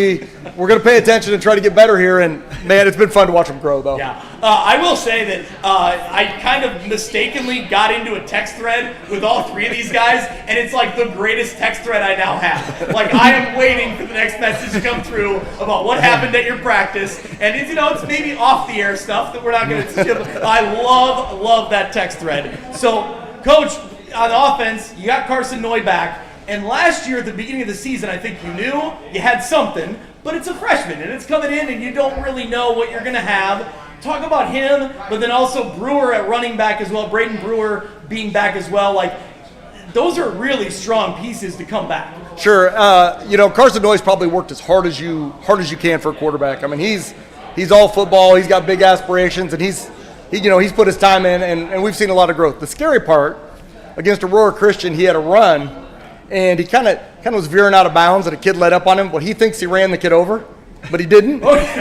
we're going to pay attention and try to get better here. And man, it's been fun to watch them grow, though. Yeah, I will say that I kind of mistakenly got into a text thread with all three of these guys, and it's like the greatest text thread I now have. Like, I am waiting for the next message to come through about what happened at your practice, and it's maybe off the air stuff that we're not going to. I love that text thread. So, Coach, on offense, you got Carson Noy back, and last year at the beginning of the season, I think you knew you had something, but it's a freshman, and it's coming in, and you don't really know what you're going to have. Talk about him, but then also Brewer at running back as well, Braden Brewer being back as well. Like, those are really strong pieces to come back. Sure. Carson Noy's probably worked as hard as you can for a quarterback. I mean, he's all football. He's got big aspirations, and he's put his time in, and we've seen a lot of growth. The scary part, against Aurora Christian, he had a run, and he kind of was veering out of bounds, and a kid led up on him. Well, he thinks he ran the kid over, but he didn't.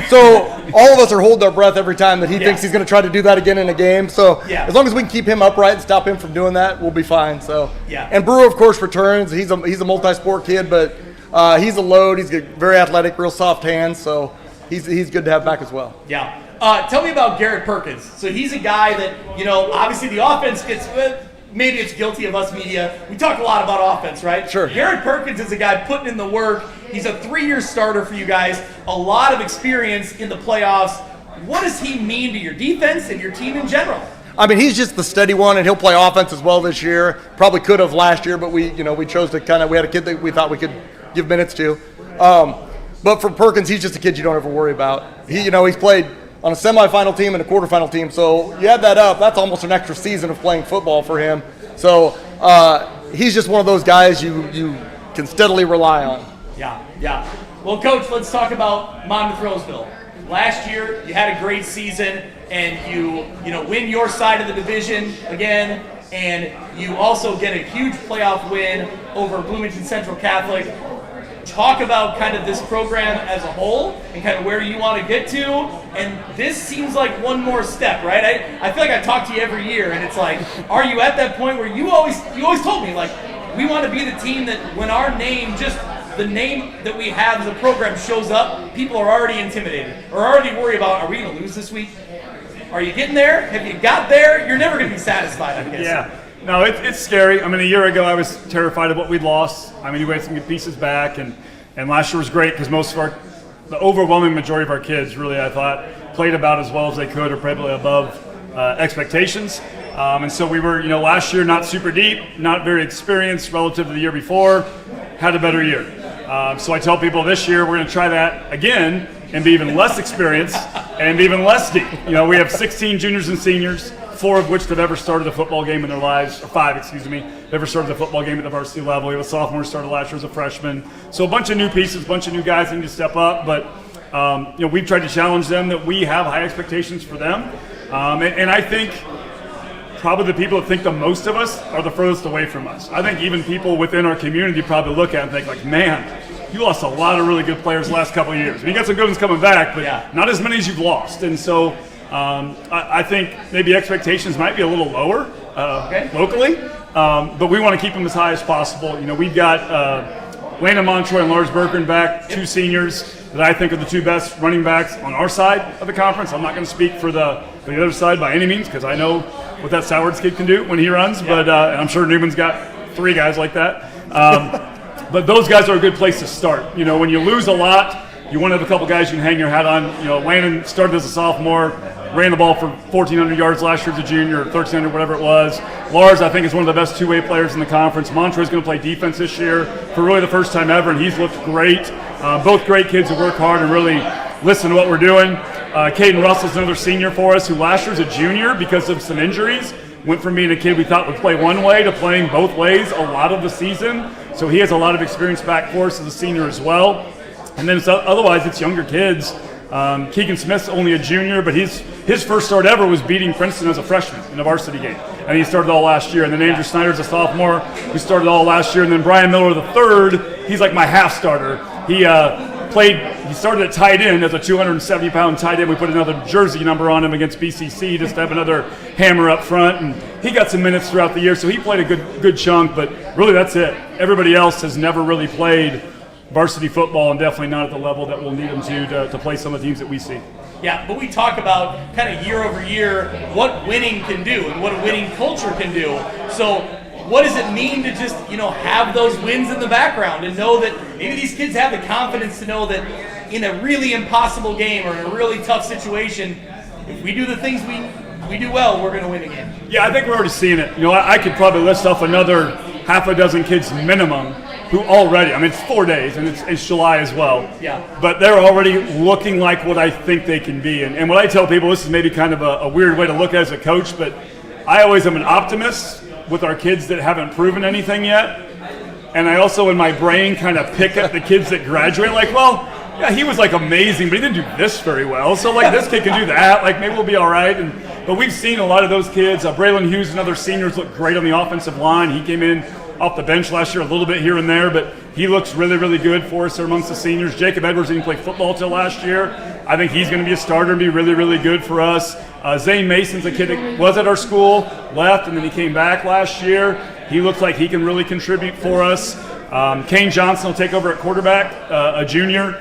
So all of us are holding our breath every time that he thinks he's going to try to do that again in a game. So as long as we can keep him upright and stop him from doing that, we'll be fine. So and Brewer, of course, returns. He's a multi-sport kid, but he's a load. He's very athletic, real soft hands. So he's good to have back as well. Yeah. Tell me about Garrett Perkins. So he's a guy that, obviously the offense gets, maybe it's guilty of us media. We talk a lot about offense, right? Sure. Garrett Perkins is a guy putting in the work. He's a 3-year starter for you guys, a lot of experience in the playoffs. What does he mean to your defense and your team in general? I mean, he's just the steady one, and he'll play offense as well this year. Probably could have last year, but we chose to we had a kid that we thought we could give minutes to. But for Perkins, he's just a kid you don't ever worry about. He's played on a semifinal team and a quarterfinal team, so you add that up, that's almost an extra season of playing football for him. So he's just one of those guys you can steadily rely on. Yeah. Well, Coach, let's talk about Monmouth Roseville. Last year, you had a great season, and you win your side of the division again, and you also get a huge playoff win over Bloomington Central Catholic. Talk about kind of this program as a whole and kind of where you want to get to, and this seems like one more step, right? I feel like I talk to you every year, and it's like, are you at that point where you always told me, like, we want to be the team that when our name, just the name that we have as a program shows up, people are already intimidated or already worried about, are we going to lose this week? Are you getting there? Have you got there? You're never going to be satisfied, I guess. Yeah. No, it's scary. I mean, a year ago I was terrified of what we'd lost. I mean, we had some good pieces back, and last year was great because the overwhelming majority of our kids really, I thought, played about as well as they could or probably above expectations. And so we were, last year not super deep, not very experienced relative to the year before, had a better year. So I tell people this year we're going to try that again and be even less experienced and be even less deep. We have 16 juniors and seniors, 4 of which have ever started a football game in their lives, or 5, excuse me, ever started a football game at the varsity level. We have a sophomore who started last year as a freshman. So a bunch of new pieces, a bunch of new guys that need to step up. But, we've tried to challenge them that we have high expectations for them. And I think probably the people that think the most of us are the furthest away from us. I think even people within our community probably look at it and think like, man, you lost a lot of really good players the last couple of years. You got some good ones coming back, but not as many as you've lost. And so I think maybe expectations might be a little lower locally, but we want to keep them as high as possible. You know, we've got Landon Montroy and Lars Berkern back, two seniors that I think are the two best running backs on our side of the conference. I'm not going to speak for the other side by any means because I know what that Sowards kid can do when he runs, but I'm sure Newman's got 3 guys like that. But those guys are a good place to start. You know, when you lose a lot, you want to have a couple guys you can hang your hat on. You know, Landon started as a sophomore, ran the ball for 1,400 yards last year as a junior, or 1,300, whatever it was. Lars, I think, is one of the best two-way players in the conference. Montroy's going to play defense this year for really the first time ever, and he's looked great. Both great kids who work hard and really listen to what we're doing. Caden Russell's another senior for us who last year was a junior because of some injuries. Went from being a kid we thought would play one way to playing both ways a lot of the season. So he has a lot of experience back for us as a senior as well. And then otherwise it's younger kids. Keegan Smith's only a junior, but his first start ever was beating Princeton as a freshman in a varsity game. And he started all last year. And then Andrew Snyder's a sophomore who started all last year. And then Brian Miller the third, he's like my half starter. He started at tight end as a 270-pound tight end. We put another jersey number on him against BCC just to have another hammer up front. And he got some minutes throughout the year, so he played a good chunk. But really, that's it. Everybody else has never really played varsity football, and definitely not at the level that we'll need them to play some of the teams that we see. Yeah, but we talk about kind of year over year what winning can do and what a winning culture can do. So what does it mean to just, have those wins in the background and know that maybe these kids have the confidence to know that in a really impossible game or in a really tough situation, if we do the things we do well, we're going to win a game? Yeah, I think we're already seeing it. I could probably list off another half a dozen kids minimum who already, it's 4 days and it's July as well. Yeah. But they're already looking like what I think they can be. And what I tell people, this is maybe kind of a weird way to look at it as a coach, but I always am an optimist with our kids that haven't proven anything yet. And I also in my brain kind of pick at the kids that graduate like, well, yeah, he was like amazing, but he didn't do this very well. So like this kid can do that, like maybe we'll be all right. But we've seen a lot of those kids. Braylon Hughes and other seniors look great on the offensive line. He came in off the bench last year a little bit here and there, but he looks really, really good for us amongst the seniors. Jacob Edwards didn't play football till last year. I think he's going to be a starter and be really, really good for us. Zane Mason's a kid that was at our school, left, and then he came back last year. He looks like he can really contribute for us. Kane Johnson will take over at quarterback, a junior.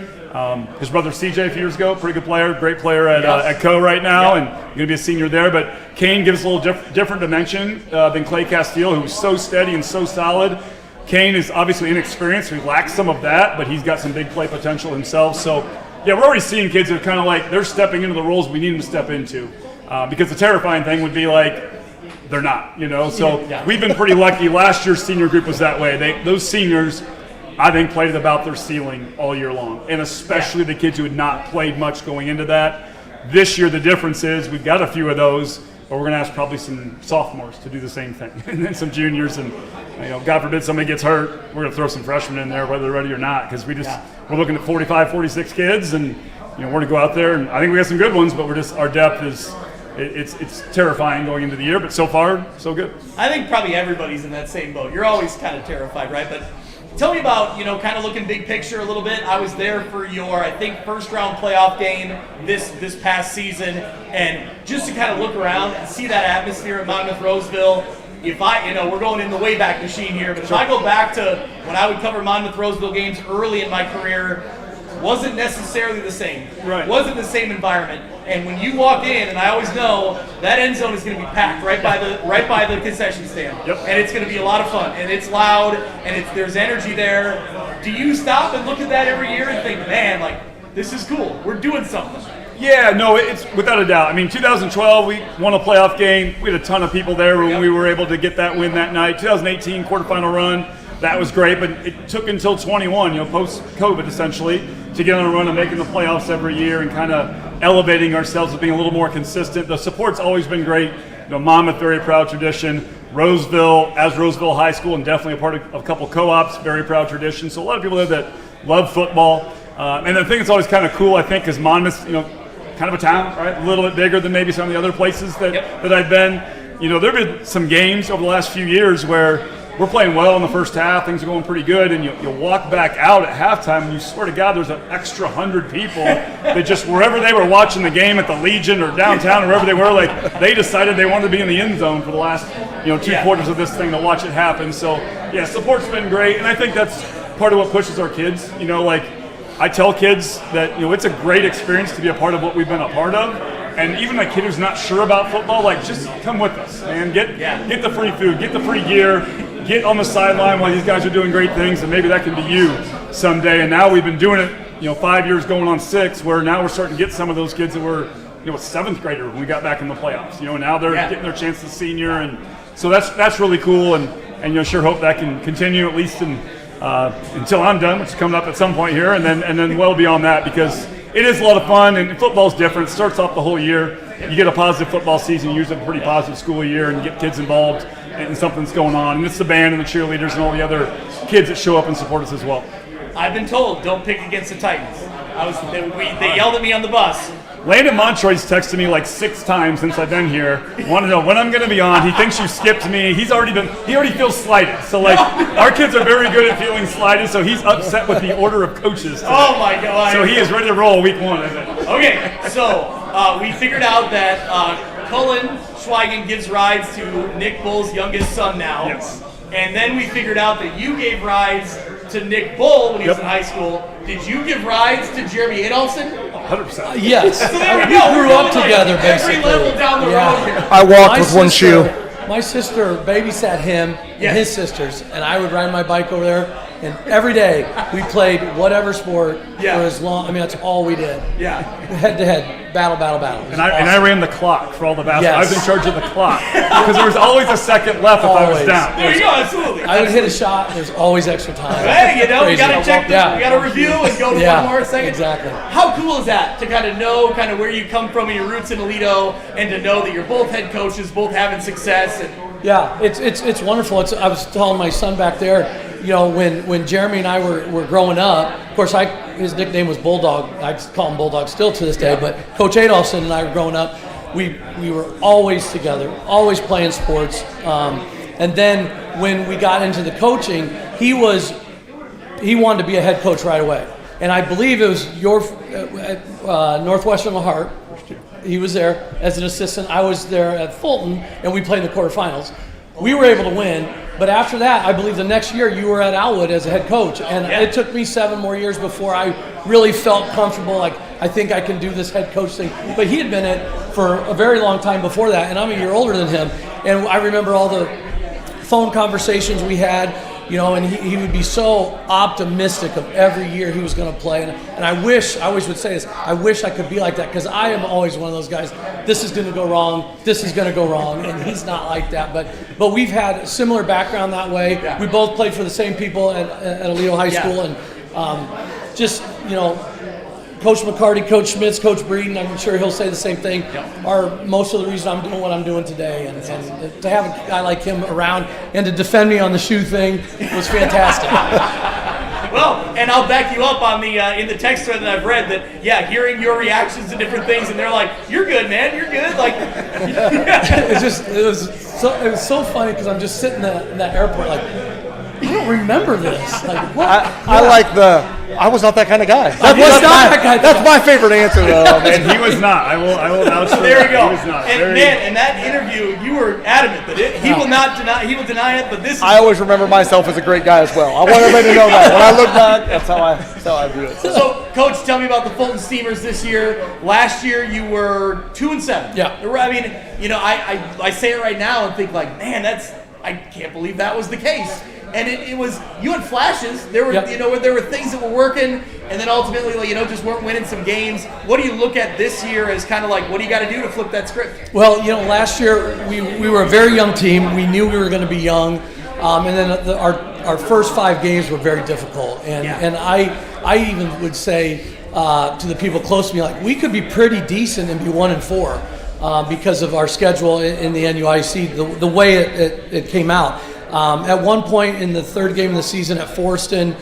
His brother CJ a few years ago, pretty good player, great player at Co right now, and going to be a senior there. But Kane gives a little different dimension than Clay Castile, who's so steady and so solid. Kane is obviously inexperienced, so he lacks some of that, but he's got some big play potential himself. So, yeah, we're already seeing kids that are kind of like they're stepping into the roles we need them to step into. Because the terrifying thing would be like they're not, So we've been pretty lucky. Last year's senior group was that way. Those seniors, I think, played at about their ceiling all year long, and especially the kids who had not played much going into that. This year, the difference is we've got a few of those, but we're going to ask probably some sophomores to do the same thing, and then some juniors, and God forbid somebody gets hurt, we're going to throw some freshmen in there, whether they're ready or not, because we're looking at 45, 46 kids, and we're going to go out there, and I think we got some good ones, but our depth is. It's terrifying going into the year, but so far, so good. I think probably everybody's in that same boat. You're always kind of terrified, right? But tell me about, kind of looking big picture a little bit. I was there for your, I think, first round playoff game this past season, and just to kind of look around and see that atmosphere at Monmouth Roseville. If we're going in the Wayback Machine here, but if I go back to when I would cover Monmouth Roseville games early in my career, wasn't necessarily the same. Right. Wasn't the same environment. And when you walk in, and I always know that end zone is going to be packed right by the concession stand. Yep. And it's going to be a lot of fun, and it's loud, and there's energy there. Do you stop and look at that every year and think, man, like this is cool. We're doing something. Yeah, no, it's without a doubt. 2012 we won a playoff game. We had a ton of people there when we were able to get that win that night. 2018 quarterfinal run. That was great, but it took until 21, post-COVID essentially, to get on a run of making the playoffs every year and kind of elevating ourselves as being a little more consistent. The support's always been great. Monmouth, very proud tradition. Roseville, as Roseville High School, and definitely a part of a couple co-ops, very proud tradition. So a lot of people there that love football. And the thing that's always kind of cool, I think, is Monmouth, kind of a town, right? A little bit bigger than maybe some of the other places that I've been. you know, there have been some games over the last few years where we're playing well in the first half, things are going pretty good, and you'll walk back out at halftime and you swear to God there's an extra 100 people that just wherever they were watching the game at the Legion or downtown or wherever they were, like they decided they wanted to be in the end zone for the last, you know, 2 quarters of this thing to watch it happen. So yeah, support's been great, and I think that's part of what pushes our kids. You know, like I tell kids that, you know, it's a great experience to be a part of what we've been a part of. And even a kid who's not sure about football, like just come with us, man. Get the free food, get the free gear, get on the sideline while these guys are doing great things, and maybe that can be you someday. And now we've been doing it, you know, 5 years going on 6, where now we're starting to get some of those kids that were, you know, a 7th grader when we got back in the playoffs. You know, now they're getting their chance to senior, and so that's really cool. And you know, sure hope that can continue at least until I'm done, which is coming up at some point here, and then well beyond that, because it is a lot of fun, and football's different. It starts off the whole year. You get a positive football season, you usually have a pretty positive school year, and get kids involved in something's going on. And it's the band and the cheerleaders and all the other kids that show up and support us as well. I've been told, don't pick against the Titans. They yelled at me on the bus. Landon Montroy's texted me like 6 times since I've been here. Want to know when I'm going to be on. He thinks you skipped me. He already feels slighted. So like our kids are very good at feeling slighted. So he's upset with the order of coaches today. Oh my God! So he is ready to roll week 1. I think. Okay, so we figured out that Cullen Schweigen gives rides to Nick Bull's youngest son now. Yes. And then we figured out that you gave rides to Nick Bull when he was in high school. Did you give rides to Jeremy Adolphson? 100%. Yes. So there we We go. grew up together, basically. Every level down the road here. I walked with one shoe. My sister babysat him and his sisters, and I would ride my bike over there. And every day we played whatever sport for as long. I mean, that's all we did. Yeah. Head to head, battle. And I ran the clock for all the basketball. Yes. I was in charge of the clock because there was always a second left if I was down. There you go, absolutely. I would hit a shot. There's always extra time. Hey, you know, we Crazy. got to check this. We got to review and go to one more second. Exactly. How cool is that to kind of know kind of where you come from and your roots in Aledo, and to know that you're both head coaches, both having success? And yeah, it's wonderful. I was telling my son back there, you know, when Jeremy and I were growing up, of course, his nickname was Bulldog. I call him Bulldog still to this day, but Coach Adolphson and I were growing up, we were always together, always playing sports. And then when we got into the coaching, he wanted to be a head coach right away. And I believe it was Northwestern La Hart. He was there as an assistant. I was there at Fulton, and we played in the quarterfinals. We were able to win, but after that, I believe the next year you were at Alwood as a head coach, and it took me 7 more years before I really felt comfortable, like I think I can do this head coach thing. But he had been it for a very long time before that, and I'm a year older than him, and I remember all the phone conversations we had, you know, and he would be so optimistic of every year he was going to play. And I always would say this, I wish I could be like that, because I am always one of those guys, this is going to go wrong, this is going to go wrong, and he's not like that. But we've had a similar background that way. Yeah. We both played for the same people at Aledo High School, and just, you know, Coach McCarty, Coach Schmitz, Coach Breeden, I'm sure he'll say the same thing, are most of the reason I'm doing what I'm doing today. And to have a guy like him around and to defend me on the shoe thing was fantastic. Well, and I'll back you up on the in the text thread that I've read that, hearing your reactions to different things, and they're like, "You're good, man. You're good." Like, it was so funny, because I'm just sitting in that airport like, I don't remember this. Like, what? I was not that kind of guy. That's my favorite answer, though. And he was not. I will vouch for there that. you go. He was not. And man, in that interview, you were adamant that he will not deny. He will deny it. But this. I always remember myself as a great guy as well. I want everybody to know that. When I look back, that's how I view it. So, Coach, tell me about the Fulton Steamers this year. Last year, you were 2-7. Yeah. I mean, you know, I say it right now and think like, man, I can't believe that was the case. And it was, you had flashes. There were, you know, there were things that were working, and then ultimately, like, you know, just weren't winning some games. What do you look at this year as kind of like, what do you got to do to flip that script? Well, you know, last year we were a very young team. We knew we were going to be young, and then our first 5 games were very difficult. And I even would say to the people close to me, like, we could be pretty decent and be 1-4 because of our schedule in the NUIC, the way it came out. At one point in the 3rd game of the season at Forston,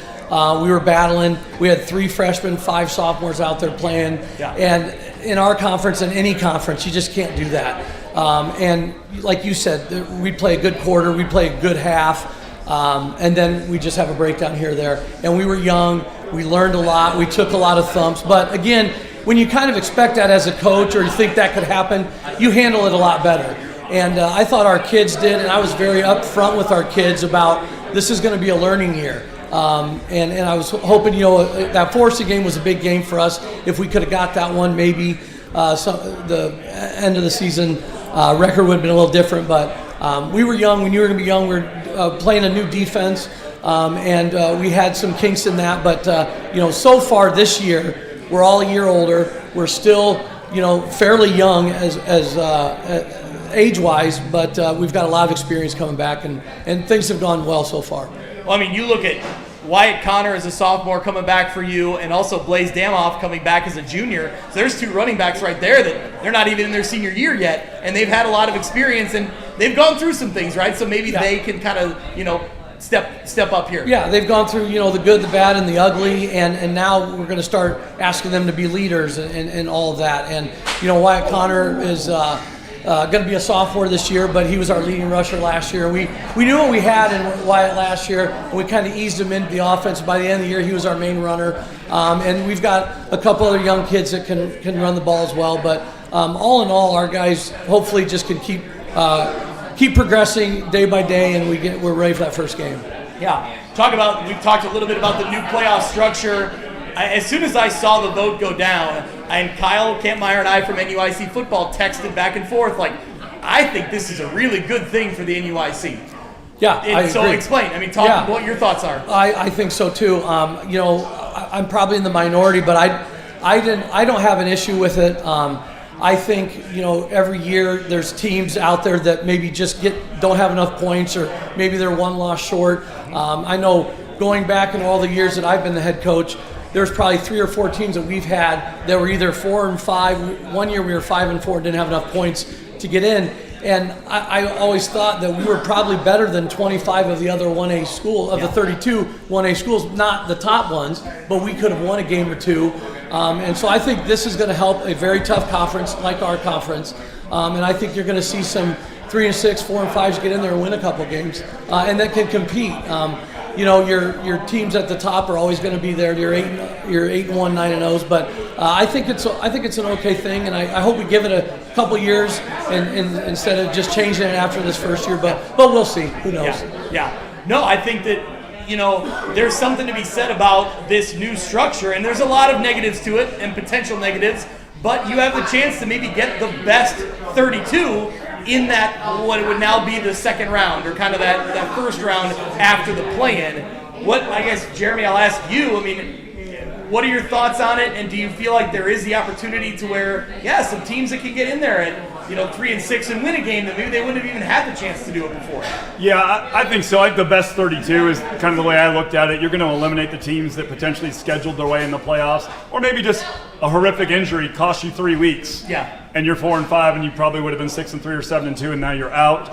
we were battling. We had 3 freshmen, 5 sophomores out there playing. And in our conference and any conference, you just can't do that. And like you said, we'd play a good quarter, we'd play a good half, and then we just have a breakdown here or there. And we were young, we learned a lot, we took a lot of thumps. But again, when you kind of expect that as a coach or you think that could happen, you handle it a lot better. And I thought our kids did, and I was very upfront with our kids about this is going to be a learning year. And I was hoping, that Forestry game was a big game for us. If we could have got that one, maybe the end of the season record would have been a little different. But we were young. We knew we were going to be young. We were playing a new defense, and we had some kinks in that. But, so far this year, we're all a year older. We're still, fairly young as age-wise, but we've got a lot of experience coming back, and things have gone well so far. Well, I mean, you look at Wyatt Connor as a sophomore coming back for you, and also Blaze Damoff coming back as a junior. So there's two running backs right there that they're not even in their senior year yet, and they've had a lot of experience, and they've gone through some things, right? So maybe they can kind of, step up here. Yeah, they've gone through, the good, the bad, and the ugly, and now we're going to start asking them to be leaders and all of that. And, Wyatt Connor is going to be a sophomore this year, but he was our leading rusher last year. We knew what we had in Wyatt last year, and we kind of eased him into the offense. By the end of the year, he was our main runner. And we've got a couple other young kids that can run the ball as well. But all in all, our guys hopefully just can keep progressing day by day, and we're ready for that first game. Yeah. We've talked a little bit about the new playoff structure. As soon as I saw the vote go down, and Kyle Kampmeyer and I from NUIC football texted back and forth, I think this is a really good thing for the NUIC. Yeah, I agree. Explain. I mean, talk what your thoughts are. I think so too. I'm probably in the minority, but I don't have an issue with it. I think every year there's teams out there that maybe just don't have enough points, or maybe they're one loss short. I know going back in all the years that I've been the head coach, there's probably 3 or 4 teams that we've had that were either 4 and 5. One year we were 5 and 4 and didn't have enough points to get in. And I always thought that we were probably better than 25 of the other 1A school, of the 32 1A schools, not the top ones, but we could have won a game or two. And so I think this is going to help a very tough conference like our conference. And I think you're going to see some 3 and 6, 4 and 5s get in there and win a couple games, and that can compete. Your teams at the top are always going to be there. You're 8-1, 9-0s, but I think it's an okay thing, and I hope we give it a couple years and instead of just changing it after this first year. But we'll see. Who knows? Yeah. No, I think that there's something to be said about this new structure, and there's a lot of negatives to it and potential negatives. But you have the chance to maybe get the best 32 in that, what it would now be the second round, or kind of that first round after the play-in. I guess, Jeremy, I'll ask you, what are your thoughts on it, and do you feel like there is the opportunity to where, some teams that can get in there at 3 and 6 and win a game that maybe they wouldn't have even had the chance to do it before? Yeah, I think so. I think the best 32 is kind of the way I looked at it. You're going to eliminate the teams that potentially scheduled their way in the playoffs, or maybe just a horrific injury cost you 3 weeks. Yeah. And you're 4 and 5, and you probably would have been 6 and 3 or 7 and 2, and now you're out.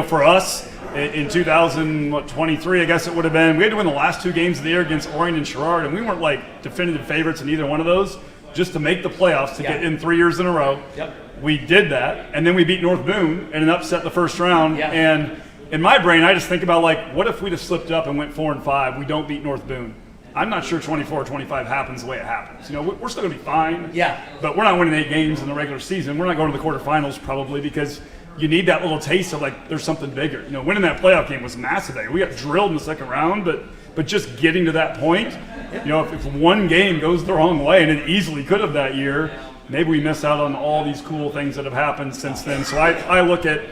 For us in 2023, I guess it would have been, we had to win the last 2 games of the year against Orion and Sherrard, and we weren't definitive favorites in either one of those, just to make the playoffs to get in 3 years in a row. Yep. We did that, and then we beat North Boone in an upset the first round. Yeah. And in my brain, I just think about what if we just slipped up and went 4 and 5? We don't beat North Boone. I'm not sure 24-25 happens the way it happens. We're still going to be fine. Yeah. But we're not winning 8 games in the regular season. We're not going to the quarterfinals probably, because you need that little taste of there's something bigger. Winning that playoff game was massive. We got drilled in the second round, but just getting to that point, if one game goes the wrong way, and it easily could have that year, maybe we miss out on all these cool things that have happened since then. So I look at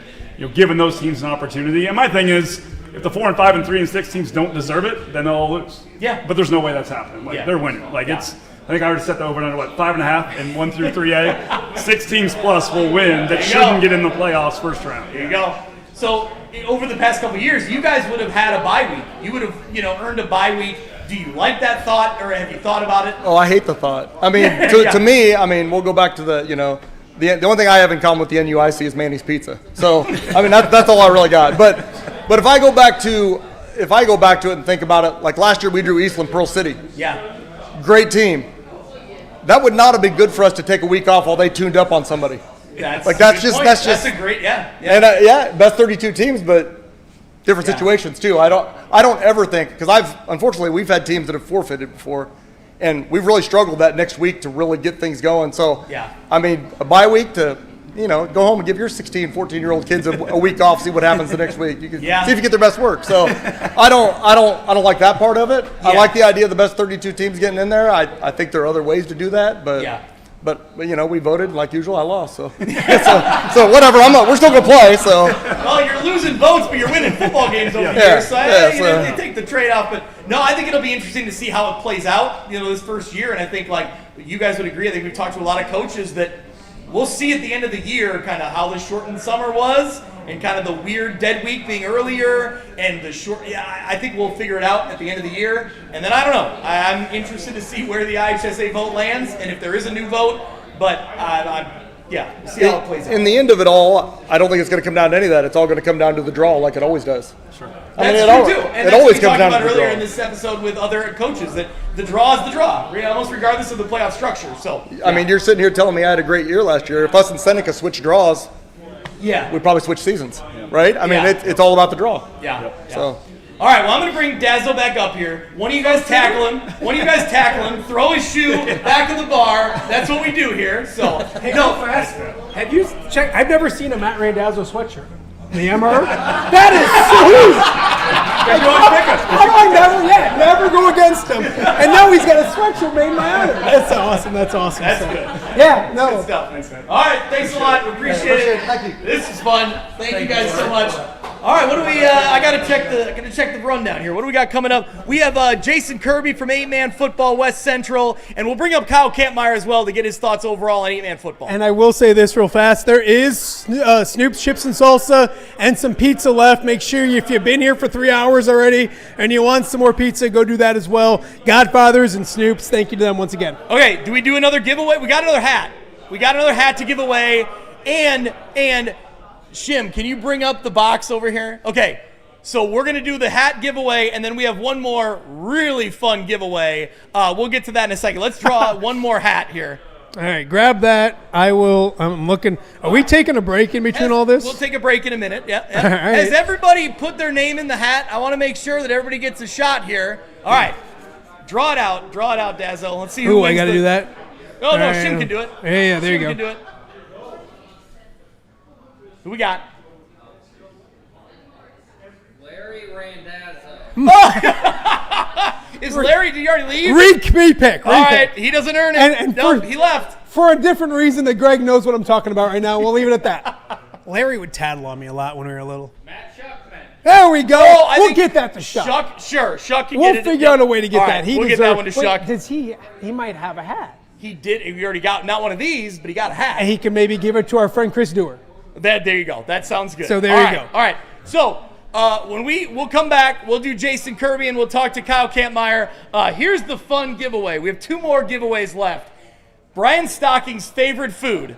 giving those teams an opportunity. And my thing is, if the 4 and 5 and 3 and 6 teams don't deserve it, then they'll all lose. Yeah. But there's no way that's happening. They're winning. I think I already set the over and under 5.5 and 1 through 3A. 6 teams plus will win that shouldn't get in the playoffs first round. There you go. So over the past couple of years, you guys would have had a bye week. You would have earned a bye week. Do you like that thought, or have you thought about it? Oh, I hate the thought. To me, we'll go back to the only thing I have in common with the NUIC is Manny's Pizza. So that's all I really got. But if I go back to it and think about it, like last year we drew Eastland Pearl City. Yeah. Great team. That would not have been good for us to take a week off while they tuned up on somebody. That's just a great And best 32 teams, but different situations too. I don't ever think, because unfortunately we've had teams that have forfeited before, and we've really struggled that next week to really get things going. So I mean, a bye week to go home and give your 16, 14-year-old kids a week off, see what happens the next week. You can see if you get their best work. So I don't like that part of it. I like the idea of the best 32 teams getting in there. I think there are other ways to do that, but we voted like usual. I lost, so so whatever. We're still gonna play. So well, you're losing votes, but you're winning football games over here. So they take the trade-off. But no, I think it'll be interesting to see how it plays out. This first year, and I think like you guys would agree. I think we've talked to a lot of coaches that we'll see at the end of the year kind of how the shortened summer was, and kind of the weird dead week being earlier, and the short. I think we'll figure it out at the end of the year, and then I don't know. I'm interested to see where the IHSA vote lands, and if there is a new vote. But we'll see how it plays out. In the end of it all, I don't think it's going to come down to any of that. It's all going to come down to the draw, like it always does. Sure. That's true too, and it that's always what we comes talked down about to the earlier draw. in this episode with other coaches, that the draw is the draw, almost regardless of the playoff structure. So I mean, you're sitting here telling me I had a great year last year. If us and Seneca switch draws, we'd probably switch seasons, right? I mean, it's all about the draw. So. All right, well, I'm going to bring Dazzo back up here. One of you guys tackle him. Throw his shoe back of the bar. That's what we do here. So, Have you checked? I've never seen a Matt Randazzo sweatshirt. The MR? That is sweet! Never go against him. And now he's got a sweatshirt made in my honor. That's awesome. That's good. Yeah, no. Good stuff. All right, thanks a lot. We appreciate it. Thank you. This is fun. Thank you guys so much. All right, what do we? I gotta check the rundown here. What do we got coming up? We have Jason Kirby from 8-Man Football West Central, and we'll bring up Kyle Kampmeyer as well to get his thoughts overall on 8-Man football. And I will say this real fast: there is Snoop's chips and salsa and some pizza left. Make sure if you've been here for 3 hours already and you want some more pizza, go do that as well. Godfathers and Snoop's, thank you to them once again. Okay, do we do another giveaway? We got another hat. To give away, and. Shim, can you bring up the box over here? Okay, so we're going to do the hat giveaway, and then we have one more really fun giveaway. We'll get to that in a second. Let's draw one more hat here. All right, grab that. I'm looking. Are we taking a break in between all this? We'll take a break in a minute, yeah. All right. Has everybody put their name in the hat? I want to make sure that everybody gets a shot here. All right, draw it out, Dazzo. Let's see who wins. I got to do that? Oh, no, Shim can do it. Yeah, there you go. Shim can do it. Who we got? Larry Randazzo. Is Larry, did he already leave? Repick. All right, he doesn't earn it. He left. For a different reason that Greg knows what I'm talking about right now. We'll leave it at that. Larry would tattle on me a lot when we were little. Matt Shuckman. There we go. We'll get that to Shuck. Shuck can we'll get it. We'll figure out a way to get that. We'll get that one to Shuck. Does he might have a hat. He did. He already got not one of these, but he got a hat. And he can maybe give it to our friend Chris Dewar. There you go. That sounds good. So there you go. All right. So when we'll come back, we'll do Jason Kirby and we'll talk to Kyle Kampmeyer. Here's the fun giveaway. We have 2 more giveaways left. Brian Stocking's favorite food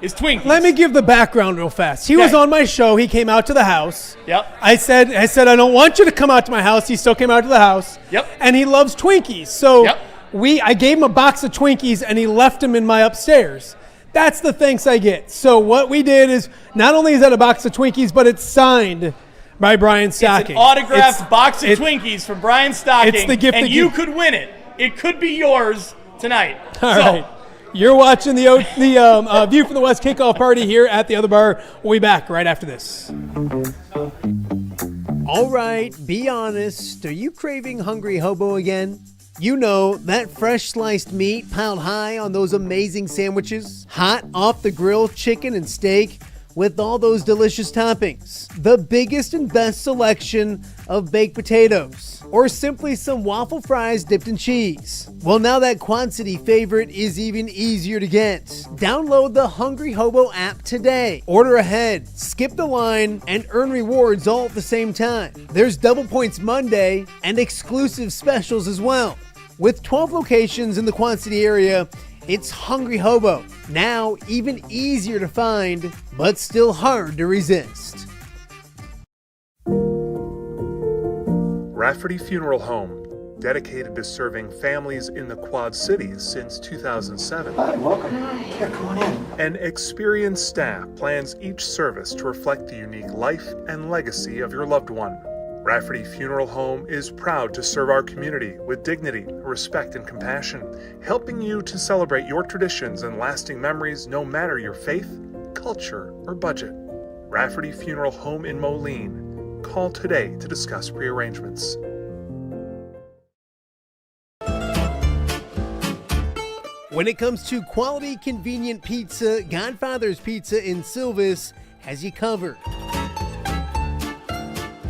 is Twinkies. Let me give the background real fast. He was on my show. He came out to the house. Yep. I said I don't want you to come out to my house. He still came out to the house. Yep. And he loves Twinkies. So I gave him a box of Twinkies and he left them in my upstairs. That's the thanks I get. So what we did is not only is that a box of Twinkies, but it's signed by Brian Stocking. It's an autographed box of Twinkies from Brian Stocking. It's the gift, and you could win it. It could be yours tonight. All right. You're watching the View from the West kickoff party here at the other bar. We'll be back right after this. All right, be honest. Are you craving Hungry Hobo again? You know, that fresh sliced meat piled high on those amazing sandwiches, hot off the grill chicken and steak with all those delicious toppings, the biggest and best selection of baked potatoes, or simply some waffle fries dipped in cheese. Well, now that Quad City favorite is even easier to get. Download the Hungry Hobo app today. Order ahead, skip the line, and earn rewards all at the same time. There's Double Points Monday and exclusive specials as well. With 12 locations in the Quad City area, it's Hungry Hobo. Now even easier to find, but still hard to resist. Rafferty Funeral Home, dedicated to serving families in the Quad Cities since 2007. Hi, welcome. Yeah, come on in. An experienced staff plans each service to reflect the unique life and legacy of your loved one. Rafferty Funeral Home is proud to serve our community with dignity, respect, and compassion, helping you to celebrate your traditions and lasting memories no matter your faith, culture, or budget. Rafferty Funeral Home in Moline. Call today to discuss prearrangements. When it comes to quality, convenient pizza, Godfather's Pizza in Silvis has you covered.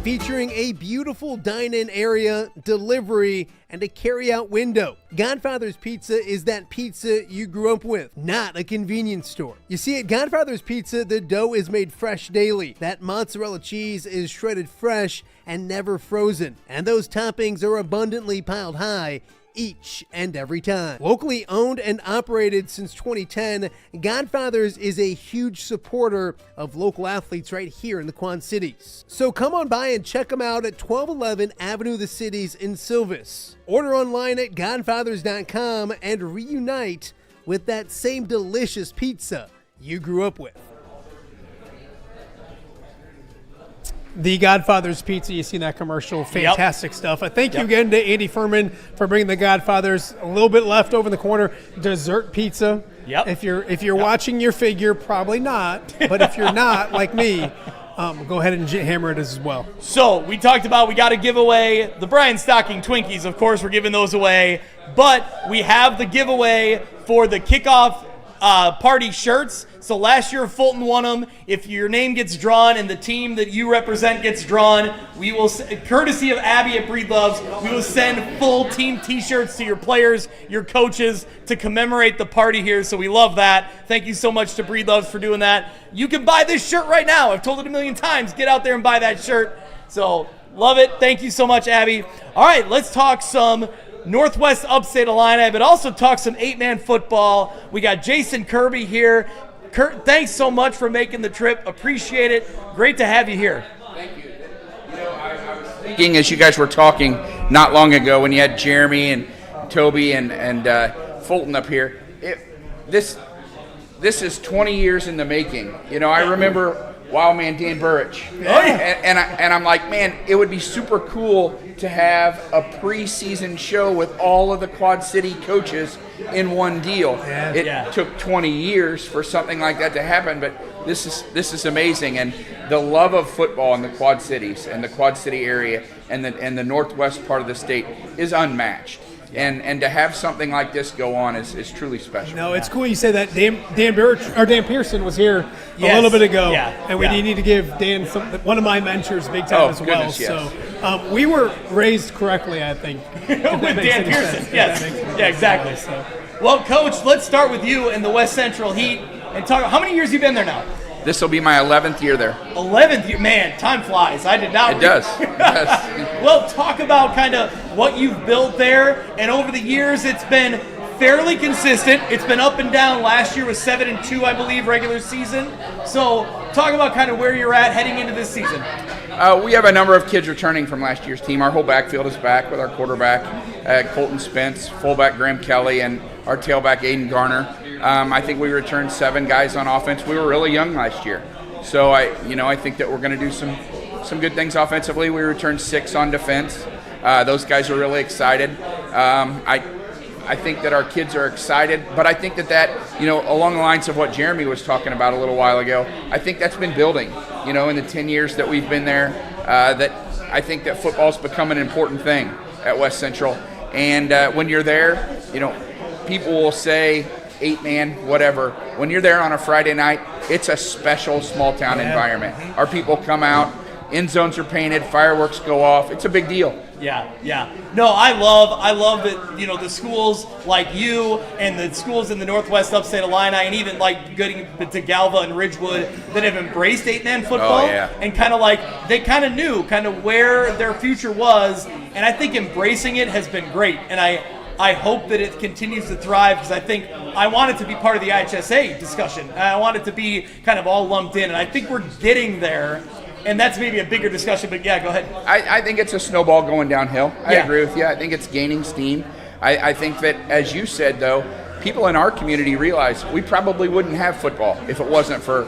Featuring a beautiful dine-in area, delivery, and a carry-out window. Godfather's Pizza is that pizza you grew up with, not a convenience store. You see, at Godfather's Pizza, the dough is made fresh daily. That mozzarella cheese is shredded fresh and never frozen. And those toppings are abundantly piled high each and every time. Locally owned and operated since 2010, Godfather's is a huge supporter of local athletes right here in the Quad Cities. So come on by and check them out at 1211 Avenue of the Cities in Silvis. Order online at godfathers.com and reunite with that same delicious pizza you grew up with. The Godfather's Pizza, you see that commercial, fantastic stuff. Thank you again to Andy Furman for bringing the Godfather's. A little bit left over in the corner, dessert pizza. If you're watching your figure, probably not. But if you're not, like me, go ahead and hammer it as well. So we talked about we got to give away the Brian Stocking Twinkies. Of course, we're giving those away. But we have the giveaway for the Kickoff party shirts. So last year Fulton won them. If your name gets drawn and the team that you represent gets drawn, we will, courtesy of Abby at Breedlove's, we will send full team t-shirts to your players, your coaches, to commemorate the party here. So we love that. Thank you so much to Breedlove's for doing that. You can buy this shirt right now. I've told it a million times. Get out there and buy that shirt. So love it. Thank you so much, Abby. All right, let's talk some Northwest Upstate Illini, but also talk some 8-man football. We got Jason Kirby here. Kurt, thanks so much for making the trip. Appreciate it. Great to have you here. Thank you. I was thinking as you guys were talking not long ago when you had Jeremy and Toby and Fulton up here, this is 20 years in the making. I remember Wild Man Dan Burrich. And I'm like, man, it would be super cool to have a preseason show with all of the Quad City coaches in one deal. It took 20 years for something like that to happen, but this is amazing. And the love of football in the Quad Cities and the Quad City area and the northwest part of the state is unmatched. And to have something like this go on is truly special. No, it's cool you say that. Dan Pearson was here a little bit ago, and we need to give Dan one of my mentors big time as well. Goodness, yes. So we were raised correctly, I think. With Dan Pearson, yes. Yeah, exactly. So. Well, Coach, let's start with you in the West Central Heat and talk. How many years have you been there now? This will be my 11th year there. 11th year? Man, time flies. I did not. It does. Well, talk about kind of what you've built there. And over the years, it's been fairly consistent. It's been up and down. Last year was 7-2, I believe, regular season. So talk about kind of where you're at heading into this season. We have a number of kids returning from last year's team. Our whole backfield is back with our quarterback, Colton Spence, fullback Graham Kelly, and our tailback Aiden Garner. I think we returned 7 guys on offense. We were really young last year. So I think that we're going to do some good things offensively. We returned 6 on defense. Those guys are really excited. I think that our kids are excited, but I think that along the lines of what Jeremy was talking about a little while ago, I think that's been building, in the 10 years that we've been there, that I think that football's become an important thing at West Central. And when you're there, people will say 8-man, whatever. When you're there on a Friday night, it's a special small town environment. Our people come out, end zones are painted, fireworks go off. It's a big deal. Yeah. No, I love that, the schools like you and the schools in the Northwest Upstate Illini and even like getting to Galva and Ridgewood that have embraced 8-man football and kind of like they kind of knew kind of where their future was, and I think embracing it has been great, and I hope that it continues to thrive because I think I want it to be part of the IHSA discussion. I want it to be kind of all lumped in, and I think we're getting there and that's maybe a bigger discussion, but yeah, go ahead. I think it's a snowball going downhill. I Yeah. agree with you. I think it's gaining steam. I think that, as you said, though, people in our community realize we probably wouldn't have football if it wasn't for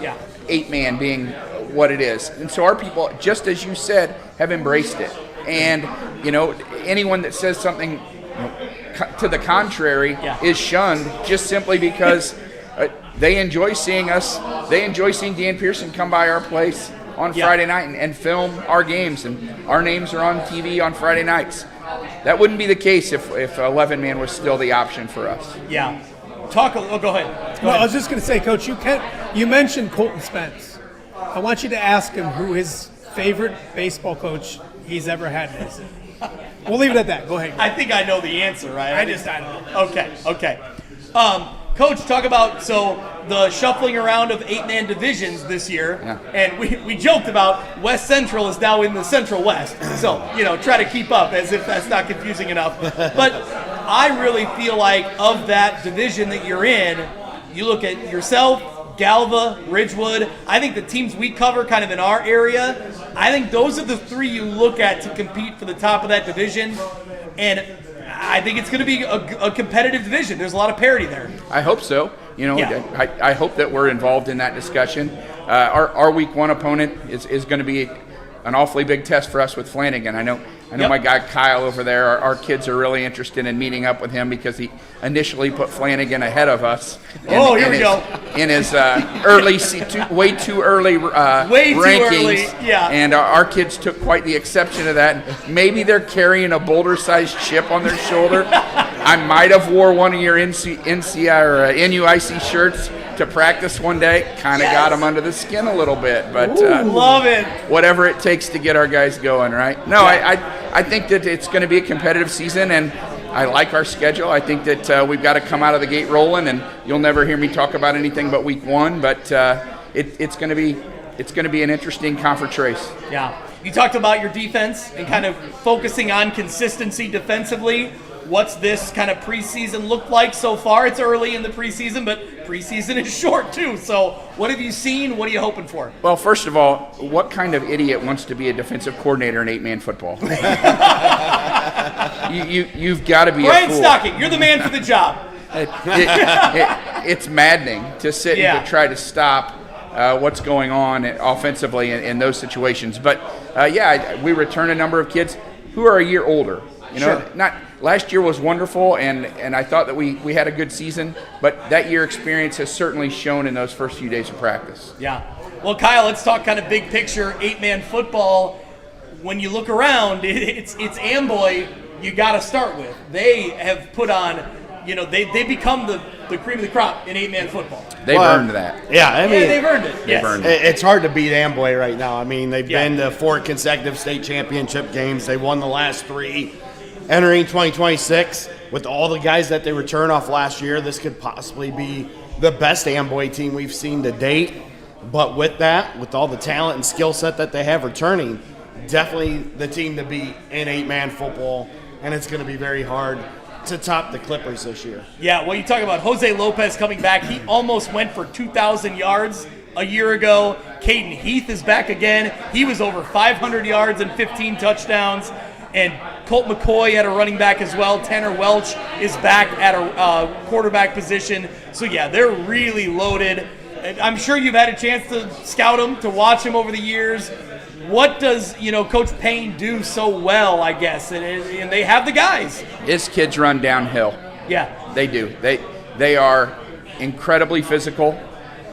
8-man being what it is. And so our people, just as you said, have embraced it. And, anyone that says something to the contrary is shunned just simply because they enjoy seeing us. They enjoy seeing Dan Pearson come by our place on Friday night and film our games, and our names are on TV on Friday nights. That wouldn't be the case if 11-man was still the option for us. Yeah. Go ahead. I was just going to say, Coach, you mentioned Colton Spence. I want you to ask him who his favorite baseball coach he's ever had is. We'll leave it at that. Go ahead. I think I know the answer, right? I don't know. Okay. Coach, talk about the shuffling around of 8-man divisions this year, and we joked about West Central is now in the Central West, so try to keep up as if that's not confusing enough. But I really feel like of that division that you're in, you look at yourself, Galva, Ridgewood. I think the teams we cover kind of in our area, I think those are the three you look at to compete for the top of that division, and I think it's going to be a competitive division. There's a lot of parity there. I hope so. I hope that we're involved in that discussion. Our week 1 opponent is going to be an awfully big test for us with Flanagan. I know my guy Kyle over there. Our kids are really interested in meeting up with him because he initially put Flanagan ahead of us. Here we go. In his way too early rankings. And our kids took quite the exception to that. Maybe they're carrying a boulder-sized chip on their shoulder. I might have wore one of your NCI or NUIC shirts to practice one day. Kind of got them under the skin a little bit, but love it. Whatever it takes to get our guys going, right? No, I think that it's going to be a competitive season, and I like our schedule. I think that we've got to come out of the gate rolling, and you'll never hear me talk about anything but week 1. But it's going to be an interesting conference race. Yeah, you talked about your defense and kind of focusing on consistency defensively. What's this kind of preseason look like so far? It's early in the preseason, but preseason is short too. So what have you seen? What are you hoping for? Well, first of all, what kind of idiot wants to be a defensive coordinator in 8-man football? You've got to be Brian a fool. Stocking, you're the man for the job. It's maddening to sit and to try to stop what's going on offensively in those situations. But we return a number of kids who are a year older. Last year was wonderful, and I thought that we had a good season, but that year experience has certainly shown in those first few days of practice. Yeah. Well, Kyle, let's talk kind of big picture 8-man football. When you look around, it's Amboy you got to start with. They have put on, they become the cream of the crop in 8-man football. They've earned that. Yeah, they've earned it. They've earned it. It's hard to beat Amboy right now. I mean, they've been to 4 consecutive state championship games. They won the last 3. Entering 2026, with all the guys that they return off last year, this could possibly be the best Amboy team we've seen to date. But with that, with all the talent and skill set that they have returning, definitely the team to beat in 8-man football, and it's going to be very hard to top the Clippers this year. Yeah, well, you talk about Jose Lopez coming back. He almost went for 2,000 yards a year ago. Caden Heath is back again. He was over 500 yards and 15 touchdowns. And Colt McCoy at a running back as well. Tanner Welch is back at a quarterback position. So, they're really loaded. And I'm sure you've had a chance to scout them, to watch them over the years. What does, Coach Payne do so well, I guess? And they have the guys. His kids run downhill. Yeah. They do. They are incredibly physical,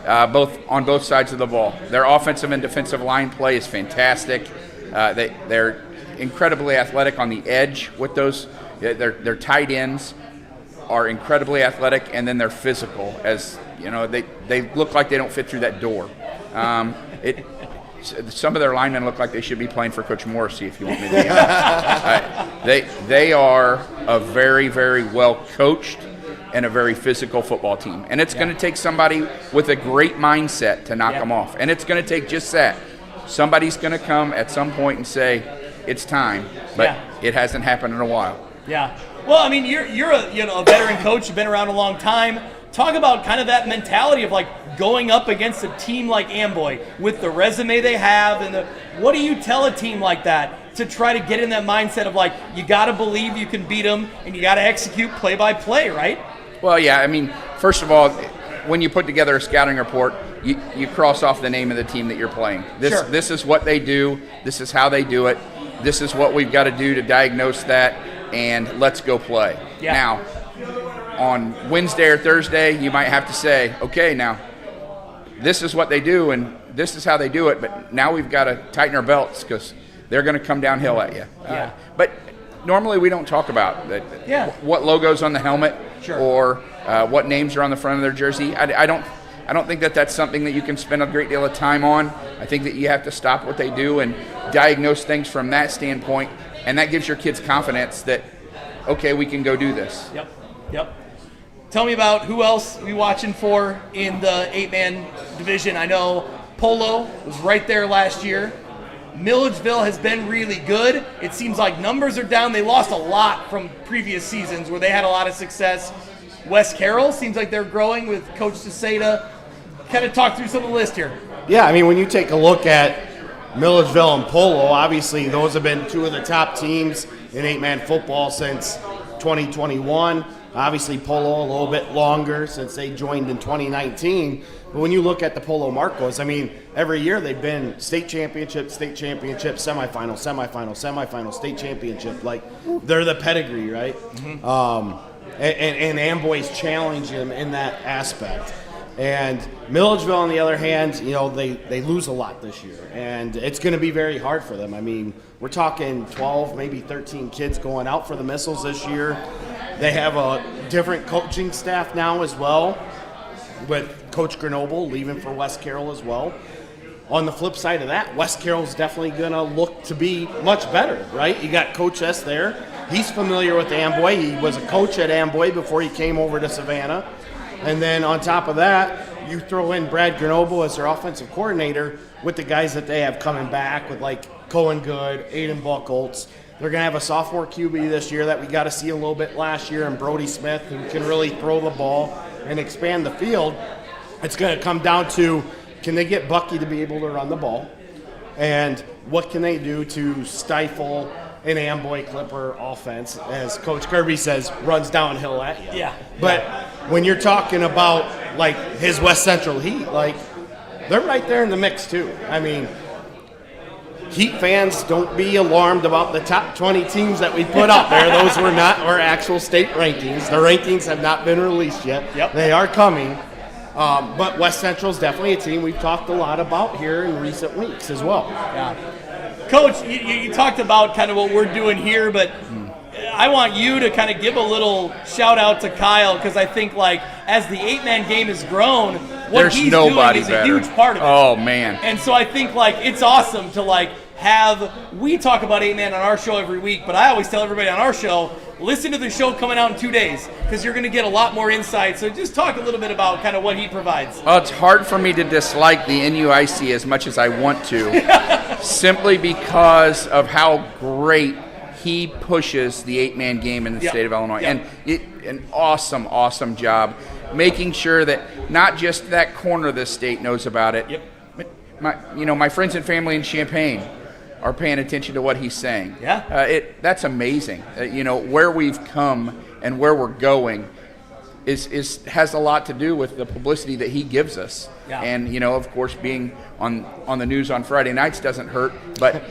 on both sides of the ball. Their offensive and defensive line play is fantastic. They're incredibly athletic on the edge with those. Their tight ends are incredibly athletic, and then they're physical. As they look like they don't fit through that door. Some of their linemen look like they should be playing for Coach Morrissey, if you want me to be honest. They are a very, very well coached and a very physical football team, and it's going to take somebody with a great mindset to knock them off, and it's going to take just that. Somebody's going to come at some point and say, it's time, but it hasn't happened in a while. Yeah. Well, I mean, you're a veteran coach. You've been around a long time. talk about kind of that mentality of like going up against a team like Amboy with the resume they have, and what do you tell a team like that to try to get in that mindset of like, you got to believe you can beat them and you got to execute play by play, right? Well, yeah, I mean, first of all, when you put together a scouting report, you cross off the name of the team that you're playing. This is what they do. This is how they do it. This is what we've got to do to diagnose that, and let's go play. Yeah. Now, on Wednesday or Thursday, you might have to say, okay, now, this is what they do, and this is how they do it, but now we've got to tighten our belts because they're going to come downhill at you. Yeah. But normally we don't talk about that. Yeah. What logo's on the helmet, Sure. or what names are on the front of their jersey. I don't think that that's something that you can spend a great deal of time on. I think that you have to stop what they do and diagnose things from that standpoint, and that gives your kids confidence that, okay, we can go do this. Yep. Tell me about who else we watching for in the 8-man division. I know Polo was right there last year. Milledgeville has been really good. It seems like numbers are down. They lost a lot from previous seasons where they had a lot of success. West Carroll seems like they're growing with Coach DeSeta. Kind of talk through some of the list here. Yeah, I mean, when you take a look at Milledgeville and Polo, obviously those have been two of the top teams in 8-man football since 2021. Obviously, Polo a little bit longer since they joined in 2019. But when you look at the Polo Marcos, I mean, every year they've been state championship, semifinal, state championship. Like, they're the pedigree, right? Mm-hmm. And Amboy's challenge them in that aspect. And Milledgeville, on the other hand, you know, they lose a lot this year. And it's going to be very hard for them. I mean, we're talking 12, maybe 13 kids going out for the missiles this year. They have a different coaching staff now as well, with Coach Grenoble leaving for West Carroll as well. On the flip side of that, West Carroll's definitely going to look to be much better, right? You got Coach S there. He's familiar with Amboy. He was a coach at Amboy before he came over to Savannah. And then on top of that, you throw in Brad Grenoble as their offensive coordinator with the guys that they have coming back with like Cohen Good, Aiden Buchholz. They're going to have a sophomore QB this year that we got to see a little bit last year, and Brody Smith, who can really throw the ball and expand the field. It's going to come down to, can they get Bucky to be able to run the ball? And what can they do to stifle an Amboy Clipper offense, as Coach Kirby says, runs downhill at you. Yeah. But when you're talking about, like, his West Central Heat, like, they're right there in the mix, too. I mean, Heat fans, don't be alarmed about the top 20 teams that we put out there. Those were not our actual state rankings. The rankings have not been released yet. Yep. They are coming. But West Central is definitely a team we've talked a lot about here in recent weeks as well. Yeah. Coach, you talked about kind of what we're doing here, but I want you to kind of give a little shout out to Kyle, because I think, like, as the 8-man game has grown, what he's doing is a huge part of it. Oh, man. And so I think, like, it's awesome to, like, we talk about 8-man on our show every week, but I always tell everybody on our show, listen to the show coming out in 2 days, because you're going to get a lot more insight. So just talk a little bit about kind of what he provides. Well, it's hard for me to dislike the NUIC as much as I want to, simply because of how great he pushes the 8-man game in the state of Illinois. And an awesome, awesome job making sure that not just that corner of the state knows about it. But my friends and family in Champaign are paying attention to what he's saying. Yeah. That's amazing. Where we've come and where we're going has a lot to do with the publicity that he gives us. Yeah. And of course, being on the news on Friday nights doesn't hurt, but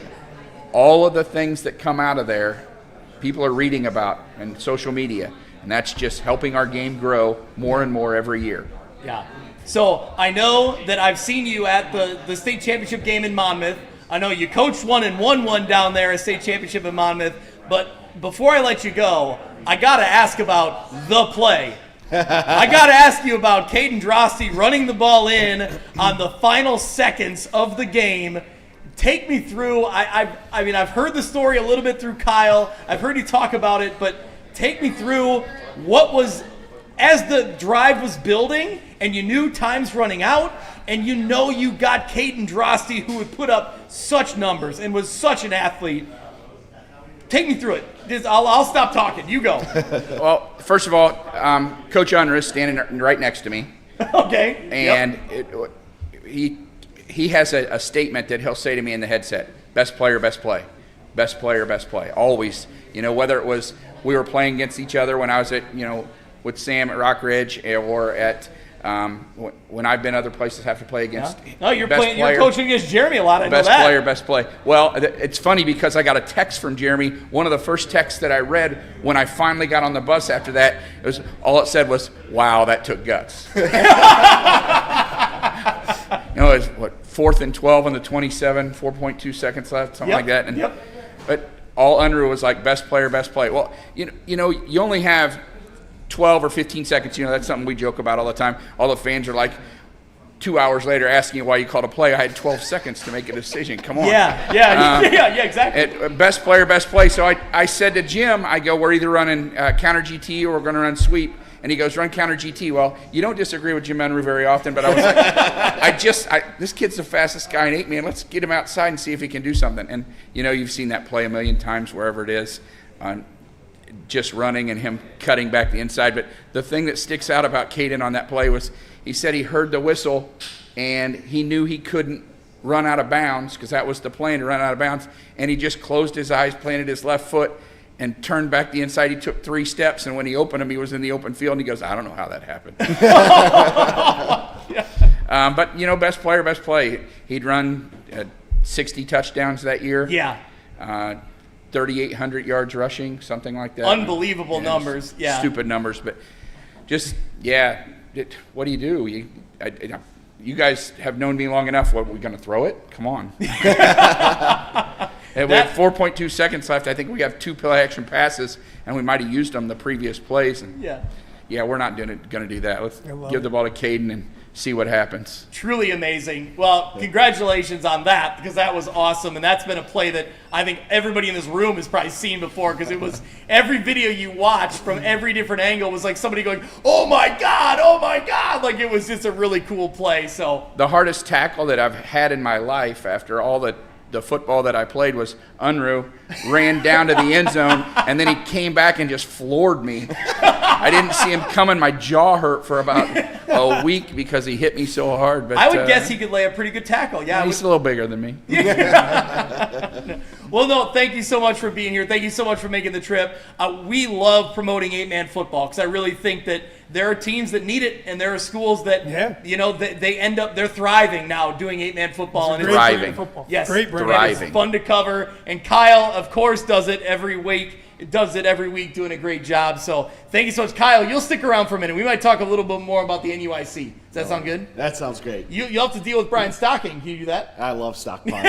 all of the things that come out of there, people are reading about in social media, and that's just helping our game grow more and more every year. Yeah. So I know that I've seen you at the state championship game in Monmouth. I know you coached one and won one down there at state championship in Monmouth. But before I let you go, I got to ask about the play. I got to ask you about Caden Drosty running the ball in on the final seconds of the game. Take me through. I mean, I've heard the story a little bit through Kyle. I've heard you talk about it, but take me through what was, as the drive was building and you knew time's running out and you got Caden Drosty, who would put up such numbers and was such an athlete. Take me through it. I'll stop talking. You go. Well, first of all, Coach Unruh is standing right next to me. Okay. And he has a statement that he'll say to me in the headset: best player, best play. Best player, best play. Always. Whether it was we were playing against each other when I was at, with Sam at Rock Ridge, or at when I've been other places have to play against. No, you're coaching against Jeremy a lot. I know best that. Player, best play. Well, it's funny because I got a text from Jeremy. One of the first texts that I read when I finally got on the bus after that, all it said was, "Wow, that took guts." It was 4th and 12 on the 27, 4.2 seconds left, something like that. But all Unruh was like best player, best play. Well, you only have 12 or 15 seconds. That's something we joke about all the time. All the fans are like 2 hours later asking you why you called a play. I had 12 seconds to make a decision. Come on. Yeah, exactly. Best player, best play. So I said to Jim, I go, we're either running counter GT or we're going to run sweep. And he goes, run counter GT. Well, you don't disagree with Jim Unruh very often, but I was like, this kid's the fastest guy in 8 man. Let's get him outside and see if he can do something. And, you've seen that play a million times wherever it is, just running and him cutting back the inside. But the thing that sticks out about Caden on that play was he said he heard the whistle and he knew he couldn't run out of bounds because that was the plan, to run out of bounds. And he just closed his eyes, planted his left foot, and turned back the inside. He took 3 steps, and when he opened them, he was in the open field, and he goes, I don't know how that happened. But, best player, best play. He'd run 60 touchdowns that year. 3,800 yards rushing, something like that. Unbelievable numbers. Yeah. Stupid numbers, but just, what do you do? You guys have known me long enough. What, are we going to throw it? Come on. We have 4.2 seconds left. I think we have 2 play-action passes, and we might have used them the previous plays. And we're not going to do that. Let's give the ball to Caden and see what happens. Truly amazing. Well, congratulations on that, because that was awesome, and that's been a play that I think everybody in this room has probably seen before, because it was every video you watched from every different angle was like somebody going, oh my God, like it was just a really cool play. So the hardest tackle that I've had in my life after all the football that I played was Unruh ran down to the end zone, and then he came back and just floored me. I didn't see him coming. My jaw hurt for about a week because he hit me so hard. But I would guess he could lay a pretty good tackle. Yeah, he's a little bigger than me. Well, no, thank you so much for being here. Thank you so much for making the trip. We love promoting 8-man football because I really think that there are teams that need it, and there are schools that, they end up, they're thriving now doing 8-man football. It's thriving. Yes, great brand. It's fun to cover. And Kyle, of course, does it every week. Doing a great job. So thank you so much. Kyle, you'll stick around for a minute. We might talk a little bit more about the NUIC. Does that sound good? That sounds great. You'll have to deal with Brian Stocking. Can you do that? I love stockpile.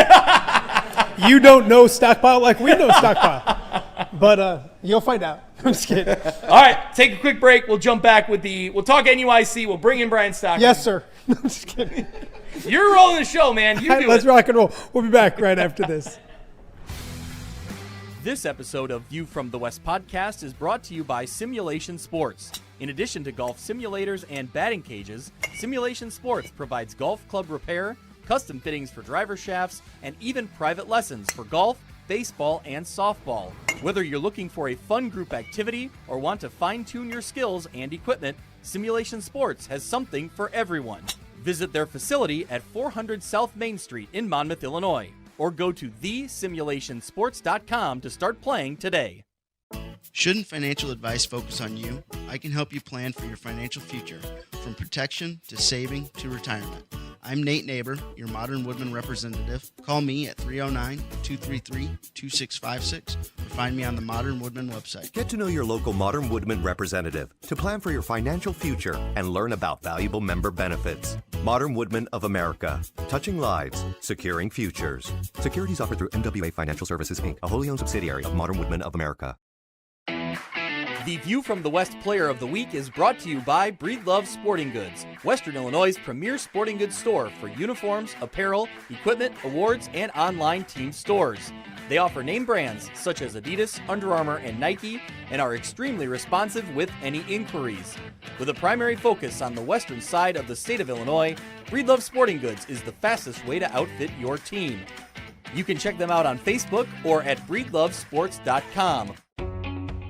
You don't know stockpile like we know stockpile. But you'll find out. I'm just kidding. All right, take a quick break. We'll jump back we'll talk NUIC. We'll bring in Brian Stocking. Yes, sir. I'm just kidding. You're rolling the show, man. You do Let's rock and roll. We'll be back right after this. This episode of View from the West podcast is brought to you by Simulation Sports. In addition to golf simulators and batting cages, Simulation Sports provides golf club repair, custom fittings for driver shafts, and even private lessons for golf, baseball, and softball. Whether you're looking for a fun group activity or want to fine-tune your skills and equipment, Simulation Sports has something for everyone. Visit their facility at 400 South Main Street in Monmouth, Illinois, or go to thesimulationsports.com to start playing today. Shouldn't financial advice focus on you? I can help you plan for your financial future, from protection to saving to retirement. I'm Nate Neighbor, your Modern Woodman representative. Call me at 309-233-2656 or find me on the Modern Woodman website. Get to know your local Modern Woodman representative to plan for your financial future and learn about valuable member benefits. Modern Woodman of America. Touching lives, securing futures. Securities offered through MWA Financial Services, Inc., a wholly owned subsidiary of Modern Woodman of America. The View from the West Player of the Week is brought to you by Breedlove Sporting Goods, Western Illinois' premier sporting goods store for uniforms, apparel, equipment, awards, and online team stores. They offer name brands such as Adidas, Under Armour, and Nike, and are extremely responsive with any inquiries. With a primary focus on the western side of the state of Illinois, Breedlove Sporting Goods is the fastest way to outfit your team. You can check them out on Facebook or at breedlovesports.com.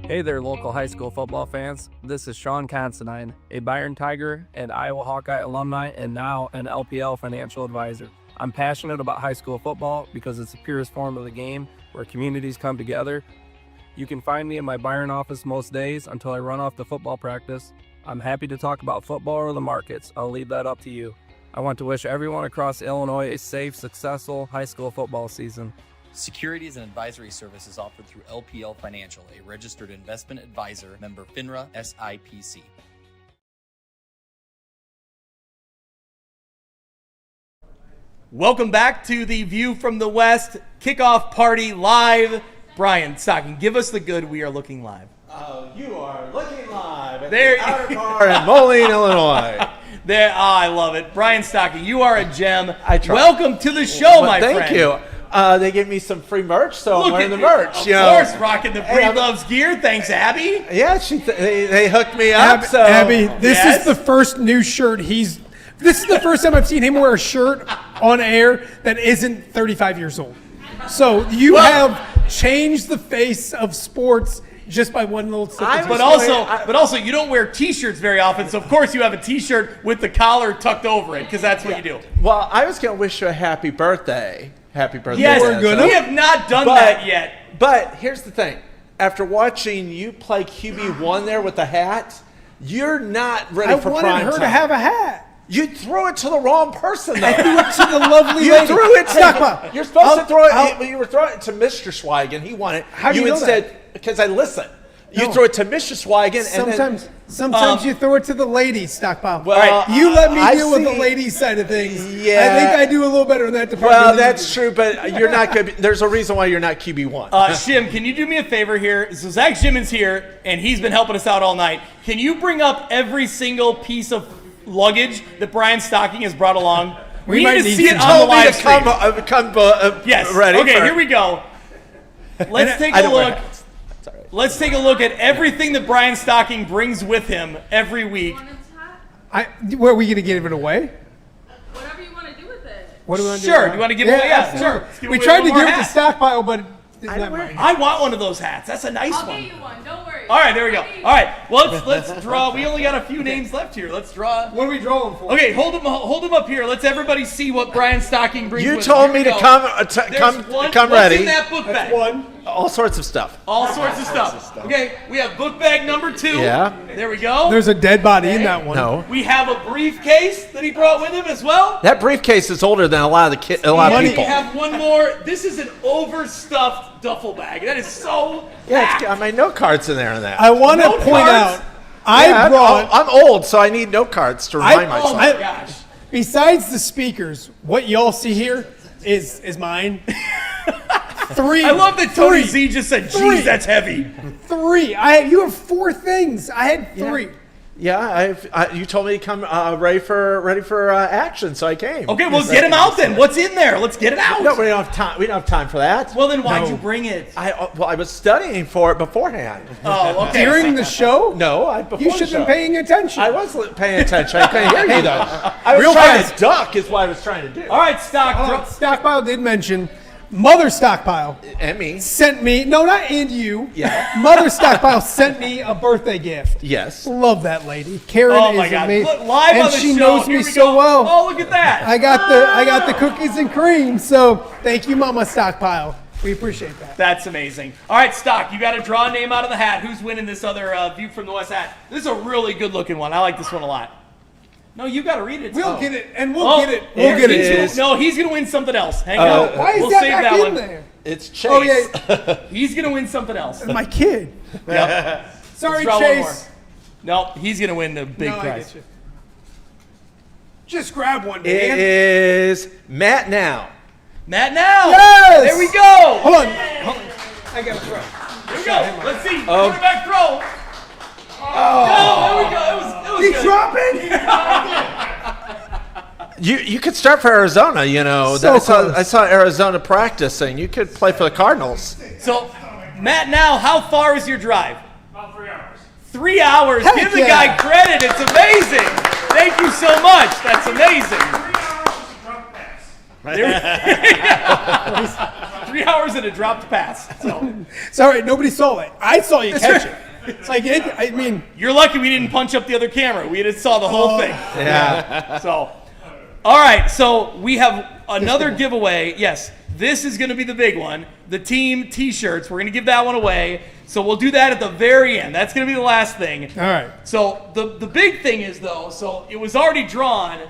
Hey there, local high school football fans. This is Sean Considine, a Byron Tiger and Iowa Hawkeye alumni and now an LPL financial advisor. I'm passionate about high school football because it's the purest form of the game where communities come together. You can find me in my Byron office most days until I run off to football practice. I'm happy to talk about football or the markets. I'll leave that up to you. I want to wish everyone across Illinois a safe, successful high school football season. Securities and advisory services offered through LPL Financial, a registered investment advisor, member FINRA SIPC. Welcome back to the View from the West Kickoff Party live. Brian Stocking, give us the good. We are looking live. You are looking live at There- the Outer Bar in Moline, Illinois. There, I love it. Brian Stocking, you are a gem. I try. Welcome to the show, Well, my friend. Thank you. They gave me some free merch, so Look I'm wearing at the merch. Of you know. course, rocking the Hey, Breed Loves gear. Thanks, Abby. Yeah, they hooked me up. So Abby, this Yes? is the first new shirt this is the first time I've seen him wear a shirt on air that isn't 35 years old. So you have changed the face of sports just by one little sip. But also, you don't wear T-shirts very often, so of course you have a T-shirt with the collar tucked over it, because that's what you do. Well, I was going to wish you a happy birthday. Happy birthday. Yes, Dan. we have not done that yet. But here's the thing. After watching you play QB1 there with the hat, you're not ready for prime time. I wanted her to have a hat. You threw it to the wrong person, though. I threw it to the lovely you lady. threw it Stop. You're supposed to throw it. You were throwing it to Mr. Swigan. He won it. How do you know instead, that? Because I listen. You No. threw it to Mr. Swigan. Sometimes you throw it to the ladies, Stockpile. Well, you let me deal with the see- ladies side of things. Yeah. I think I do a little better in that department. Well, than you that's do. true, but you're not good. There's a reason why you're not QB1. Shim, can you do me a favor here? So Zach Jimin's here, and he's been helping us out all night. Can you bring up every single piece of luggage that Brian Stocking has brought along? We need to see it on the live stream. Yes. ready. Okay, for- here we go. Let's take a look. Let's take a look at everything that Brian Stocking brings with him every week. Where are we going to give it away? Whatever you want to do with it. What do we want to do? Sure. Do you want to give it away? Yeah, absolutely. sure. Let's give We away tried one to more give it to hat. Stockpile, but I want one of those hats. That's a nice I'll one. get you one. Don't worry. All right, there we go. All right, well, let's draw. We only got a few names left here. Let's draw. What are we drawing for? Okay, hold them up here. Let's everybody see what Brian Stocking brings. You with told him. me Here to we come, go. There's one. come What's ready. in that book bag? All sorts of stuff. All sorts of stuff. Okay, we have book bag number 2. Yeah. There we go. There's a dead body in that one. No. We have a briefcase that he brought with him as well. That briefcase is older than a lot of And people. we have one more. This is an overstuffed duffel bag. That is so packed. I mean, no cards in there on that. I want to No point cards? out, I brought. I'm old, so I need note cards to remind myself. Oh my gosh. Besides the speakers, what y'all see here is mine. 3. I love that Tony 3. Z just said, Three. geez, that's heavy. 3. You have 4 things. I had 3. Yeah, you told me to come ready for action, so I came. Okay, well, get him out then. What's in there? Let's get it out. No, we don't have time. We don't have time for that. Well, then why'd you bring it? I was studying for it beforehand. Oh, okay. During the show? No, before You the should have show. been paying attention. I was paying attention. I couldn't hear you though. I was Real trying fast. to duck. Is what I was trying to do. All right, Stockpile did mention Mother Stockpile And me. sent me. No, not and you. Yeah. Mother Stockpile sent me a birthday gift. Yes. Love that lady. Karen Oh my is God! amazing. Look, live and on the she show. knows Here me we so go. well. Oh, look at that! I got the cookies and cream. So thank you, Mama Stockpile. We appreciate that. That's amazing. All right, Stock, you got to draw a name out of the hat. Who's winning this other View from the West hat? This is a really good looking one. I like this one a lot. No, you got to read it. We'll get it, and we'll get it. We'll get it. No, he's going to win something else. Hang on. Why is We'll that save back that in one. there? It's Chase. Oh yeah, He's going to win something else. my kid. Yep. Sorry, Let's draw one Chase. more. No, he's going to win the big No, I prize. get you. Just grab one, man. It is Matt now. Matt now. Yes! There we go. Hold on. I got to throw. Here we go. Let's see. Quarterback throw. Oh, there we go. It was He's good. dropping. You could start for Arizona. You know, So I saw Arizona practicing. You could play for the Cardinals. So, Matt, now, how far is your drive? About 3 hours. 3 hours. Heck Give the yeah. guy credit. It's amazing. Thank you so much. That's amazing. 3 hours is a drunk pass. There- 3 hours and a dropped pass. So. Sorry, nobody saw it. I saw you catch it. It's like, I mean. You're lucky we didn't punch up the other camera. We just saw the whole thing. Yeah. So, all right. So we have another giveaway. Yes, this is going to be the big one. The team T-shirts. We're going to give that one away. So we'll do that at the very end. That's going to be the last thing. All right. So the big thing is, though, so it was already drawn.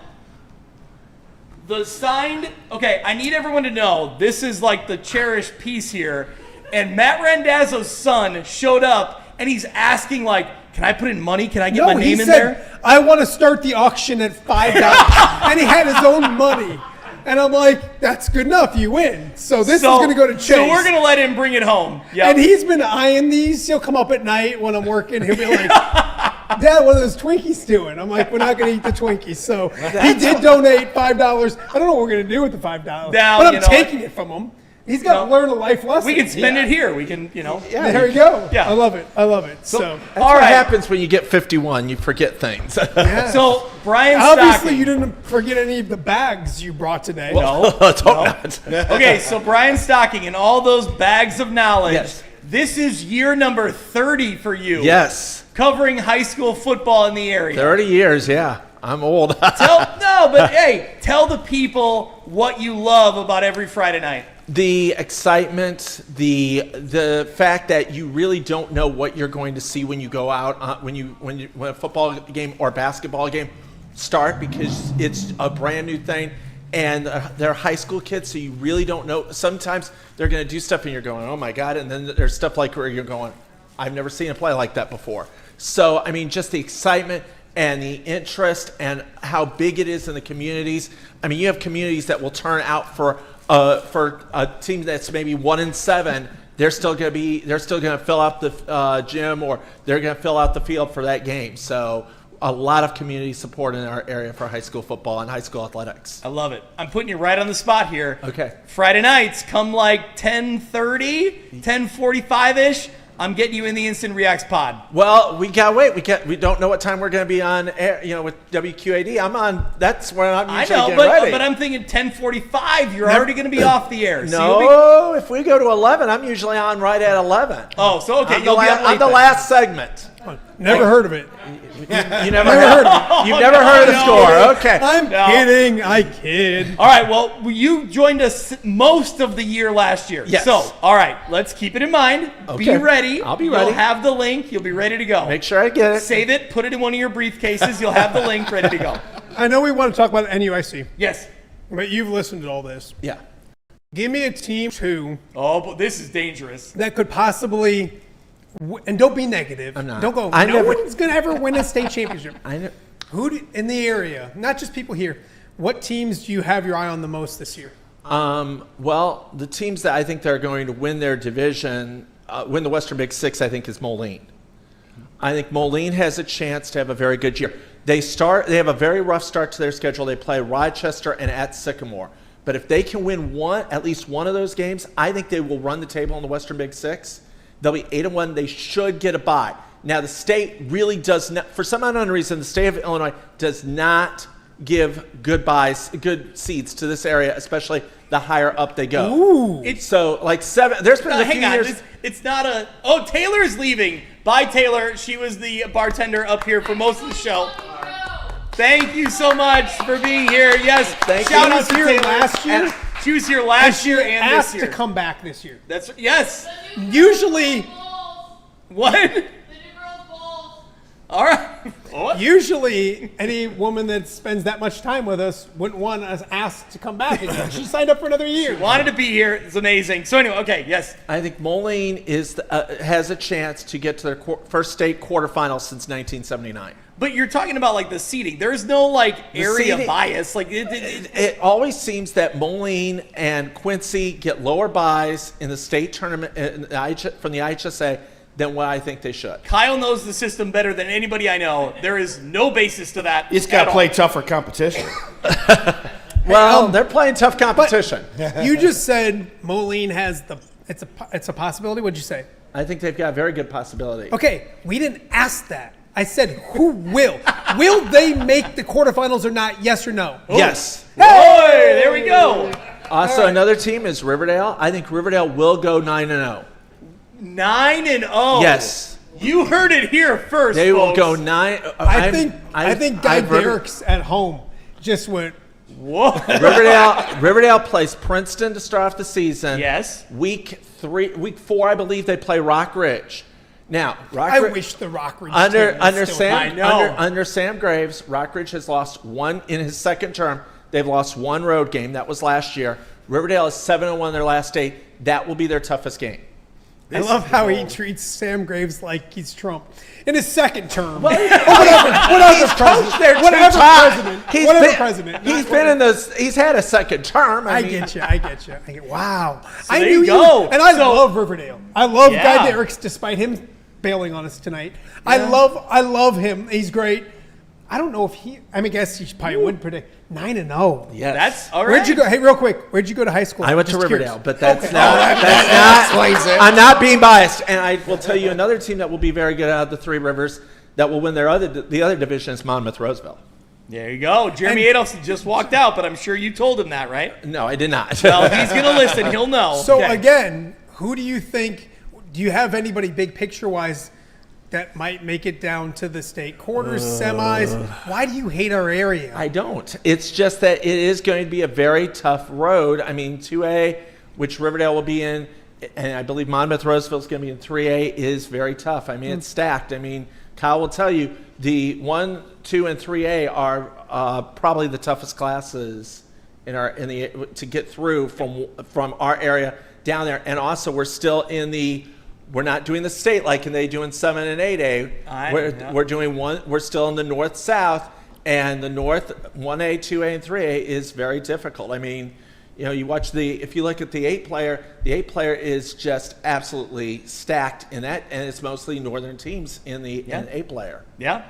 The signed, okay, I need everyone to know, this is like the cherished piece here. And Matt Randazzo's son showed up, and he's asking, like, can I put in money? Can I get my name in there? I want to start the auction at $5. And he had his own money. And I'm like, that's good enough. You win. So this is going to go to Chase. So we're going to let him bring it home. Yep. And he's been eyeing these. He'll come up at night when I'm working. He'll be like, Dad, what are those Twinkies doing? I'm like, we're not going to eat the Twinkies. So he did donate $5. I don't know what we're going to do with the $5. But I'm taking it from him. He's got to learn a life lesson. We can spend it here. We can, Yeah, there we go. Yeah. I love it. So that's what happens when you get 51. You forget things. Yeah. So Brian obviously Stocking. you didn't forget any of the bags you brought today. No. Not. Okay, so Brian Stocking and all those bags of knowledge. Yes. This is year number 30 for you. Yes. Covering high school football in the area. 30 years, yeah. I'm old. Tell the people what you love about every Friday night. The excitement, the fact that you really don't know what you're going to see when you go out when a football game or basketball game start, because it's a brand new thing, and they're high school kids, so you really don't know. Sometimes they're going to do stuff and you're going, oh my God, and then there's stuff like where you're going, I've never seen a play like that before. So I mean, just the excitement and the interest and how big it is in the communities. I mean, you have communities that will turn out for a team that's maybe 1-7. They're still going to fill out the gym, or they're going to fill out the field for that game. So a lot of community support in our area for high school football and high school athletics. I love it. I'm putting you right on the spot here. Okay. Friday nights come like 10:30, 10:45-ish. I'm getting you in the Instant Reacts pod. Well, we gotta wait. We don't know what time we're gonna be on air. With WQAD, I'm on. That's where I'm usually getting ready. But I'm thinking 10:45. You're already gonna be off the air. No, if we go to 11, I'm usually on right at 11. Oh, so okay, I'm the last segment. Never heard of it. You never heard of it. You've never heard of the score. Okay. I'm kidding. I kid. All right. Well, you joined us most of the year last year. Yes. So, all right. Let's keep it in mind. Okay. Be ready. I'll be ready. You'll have the link. You'll be ready to go. Make sure I get it. Save it. Put it in one of your briefcases. You'll have the link ready to go. I know we want to talk about NUIC. Yes. But you've listened to all this. Yeah. Give me a team too. Oh, but this is dangerous. That could possibly. And don't be negative. I'm not. Don't go. No one's gonna ever win a state championship. I know. In the area, not just people here. What teams do you have your eye on the most this year? Well, the teams that I think they're going to win their division, win the Western Big Six, I think is Moline. I think Moline has a chance to have a very good year. They have a very rough start to their schedule. They play Rochester and at Sycamore. But if they can win at least one of those games, I think they will run the table in the Western Big Six. They'll be 8-1. They should get a bye. Now, the state really does not, for some unknown reason, the state of Illinois does not give good seeds to this area, especially the higher up they go. Ooh. There's been a few years. It's not Taylor's leaving. Bye, Taylor. She was the bartender up here for most of the show. Thank you so much for being here. Yes, shout out to Taylor. Last year. She was here last year and this year. To come back this year. Yes. Usually. What? All right. What? Usually, any woman that spends that much time with us wouldn't want us asked to come back again. She signed up for another year. She wanted to be here. It's amazing. So anyway, okay, yes. I think Moline has a chance to get to their first state quarterfinals since 1979. But you're talking about like the seeding. There's no like area bias. Like it always seems that Moline and Quincy get lower buys in the state tournament from the IHSA than what I think they should. Kyle knows the system better than anybody I know. There is no basis to that. You just got to play tougher competition. Well, they're playing tough competition. You just said Moline has it's a possibility. What'd you say? I think they've got a very good possibility. Okay, we didn't ask that. I said, who will? Will they make the quarterfinals or not? Yes or no? Yes. Hey, there we go. Also, right. another team is Riverdale. I think Riverdale will go 9-0. 9-0. Yes. You heard it here first. They will folks. go 9. I think Guy Derrick's at home just went. Whoa. Riverdale plays Princeton to start off the season. Yes. Week 4, I believe they play Rock Ridge. Now, I wish the Rock Ridge under Sam Sam Graves, Rock Ridge has lost one in his second term. They've lost one road game. That was last year. Riverdale is 7-1 their last 8. That will be their toughest game. I love how he treats Sam Graves like he's Trump in his second term. Whatever president. He's been in those. He's had a second term. I get you. Wow. So I there knew you go. And I love Riverdale. I love Yeah. Guy Derrick's, despite him bailing on us tonight. I love him. He's great. I don't know if I guess he probably would predict 9-0. Yes. That's all right. Where'd you go? Hey, real quick. Where'd you go to high school? I went to Just Riverdale, curious. but that's Okay. not. That explains it. I'm not being biased, and I will tell you another team that will be very good out of the Three Rivers that will win the other division is Monmouth Roseville. There you go. Jeremy Adelson just walked out, but I'm sure you told him that, right? No, I did not. Well, he's going to listen. He'll know. So Okay. again, who do you think? Do you have anybody big picture wise that might make it down to the state quarters, semis? Why do you hate our area? I don't. It's just that it is going to be a very tough road. I mean, 2A, which Riverdale will be in, and I believe Monmouth Roseville is going to be in 3A, is very tough. I mean, it's stacked. I mean, Kyle will tell you the 1, 2, and 3A are probably the toughest classes to get through from our area down there. And also, we're still in we're not doing the state like they do in 7 and 8A. We're doing one. We're still in the north-south, and the north 1A, 2A, and 3A is very difficult. I mean, you watch if you look at the 8-player, the 8-player is just absolutely stacked in that, and it's mostly northern teams in the 8-player. Yeah.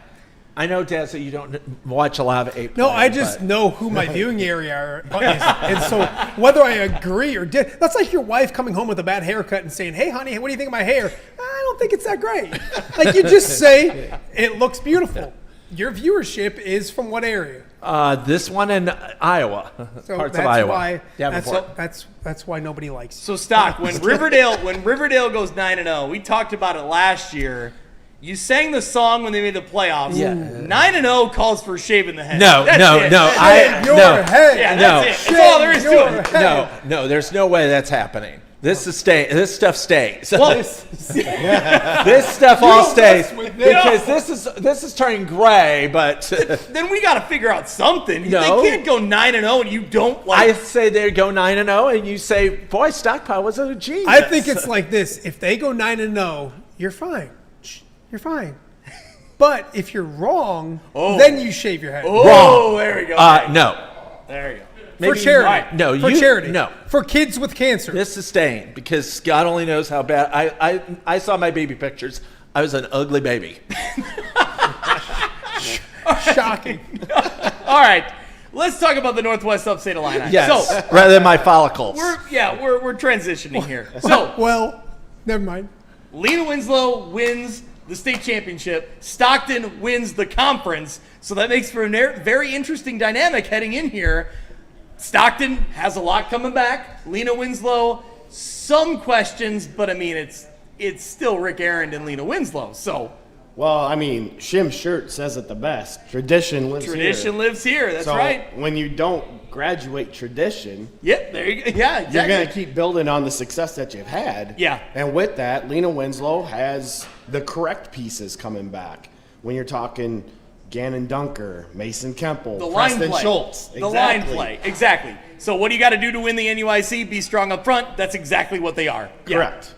I know, Daz, that you don't watch a lot of 8-player. No, I just know who my viewing area is. And so whether I agree or that's like your wife coming home with a bad haircut and saying, hey, honey, what do you think of my hair? I don't think it's that great. Like you just say, it looks beautiful. Your viewership is from what area? This one in Iowa, So parts that's of Iowa. why Davenport. that's why nobody likes you. So, Stock, when Riverdale goes 9-0, we talked about it last year. You sang the song when they made the playoffs. Yeah. 9-0 calls for shaving the head. No. That's it. Yeah, that's it. That's all there is to it. No, there's no way that's happening. This stuff stays. Well, this stuff all stays because this is turning gray. But then we got to figure out something. No. They can't go 9-0 and you don't like. I say they go 9-0, and you say, "Boy, Stockpile was a genius." I think it's like this: if they go 9-0, you're fine. You're fine. But if you're wrong, then you shave your head. Wrong. There we go. No. There you go. Maybe for charity. Right. No, for charity. No. For kids with cancer. This is staying because God only knows how bad. I saw my baby pictures. I was an ugly baby. Shocking. All right. Let's talk about the Northwest Upstate Illini. Yes. So, rather than my follicles. We're transitioning here. So, well, never mind. Lena Winslow wins the state championship. Stockton wins the conference. So that makes for a very interesting dynamic heading in here. Stockton has a lot coming back. Lena Winslow, some questions, but I mean, it's still Rick Arend and Lena Winslow. So, well, I mean, Shim's shirt says it the best. Tradition lives here. Tradition lives here. That's right. When you don't graduate tradition, there you go. Yeah, exactly. You're going to keep building on the success that you've had. Yeah. And with that, Lena Winslow has the correct pieces coming back. When you're talking Gannon Dunker, Mason Kemple, the line Preston play. Schultz. The line play. Exactly. So what do you got to do to win the NUIC? Be strong up front. That's exactly what they are. Correct.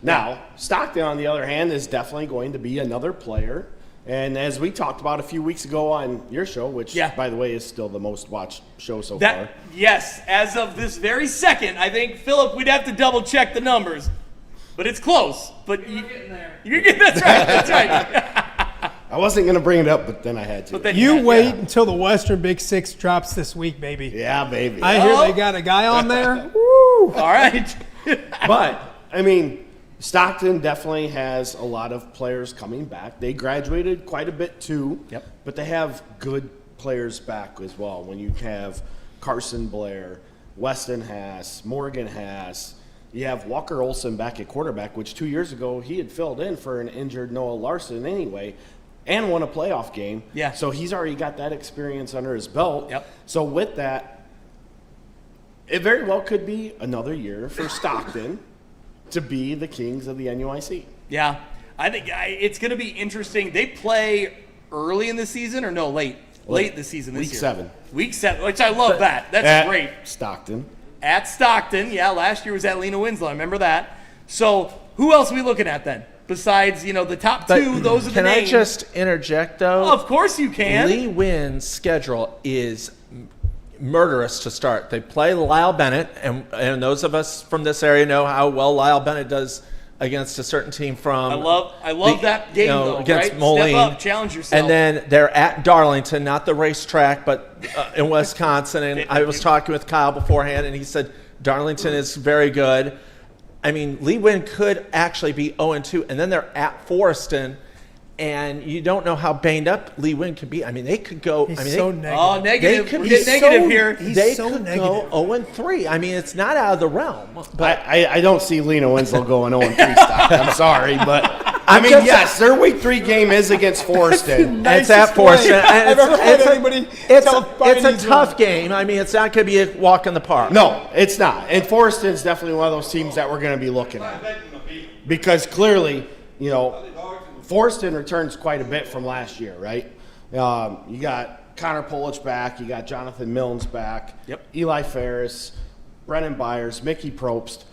Now, Stockton, on the other hand, is definitely going to be another player. And as we talked about a few weeks ago on your show, which, by the way, is still the most watched show so far. Yes, as of this very second, I think, Philip, we'd have to double check the numbers. But it's close. But you're getting there. That's right. That's right. I wasn't going to bring it up, but then I had to. You wait until the Western Big Six drops this week, baby. Yeah, baby. I hear they got a guy on there. Woo! All right. But, I mean, Stockton definitely has a lot of players coming back. They graduated quite a bit too. But they have good players back as well. When you have Carson Blair, Weston Haas, Morgan Haas. You have Walker Olson back at quarterback, which 2 years ago he had filled in for an injured Noah Larson anyway, and won a playoff game. Yeah. So he's already got that experience under his belt. Yep. So with that, it very well could be another year for Stockton to be the kings of the NUIC. Yeah, I think it's going to be interesting. They play early in the season or no, late? Late this season this Week year. 7. Week 7, which I love that. That's at great. Stockton. At Stockton, yeah, last year was at Lena Winslow. I remember that. So who else are we looking at then? Besides, the top two, those are the names. Can I just interject, though? Of course you can. Lee Wynn's schedule is murderous to start. They play Lyle Bennett, and those of us from this area know how well Lyle Bennett does against a certain team from. I love that game, though, against right? Moline. Step up, challenge yourself. And then they're at Darlington, not the racetrack, but in Wisconsin. And I was talking with Kyle beforehand, and he said Darlington is very good. I mean, Lee Wynn could actually be 0-2, and then they're at Forreston, and you don't know how banged up Lee Wynn could be. I mean, they could go. He's I mean, so they, negative. Oh, negative. They could We're be getting negative here. They so could negative. go 0-3. I mean, it's not out of the realm. But I don't see Lena Winslow going 0-3 stock. I'm sorry, but I mean, just- yes, their week 3 game is against Forreston. It's at Forreston. I've ever had anybody tell It's a Biden tough game. I mean, it's not going to be a walk in the park. No, it's not. And Forreston's definitely one of those teams that we're going to be looking at. Because clearly, Forreston returns quite a bit from last year, right? You got Connor Polich back. You got Jonathan Milnes back. Yep. Eli Ferris, Brennan Byers, Mickey Probst.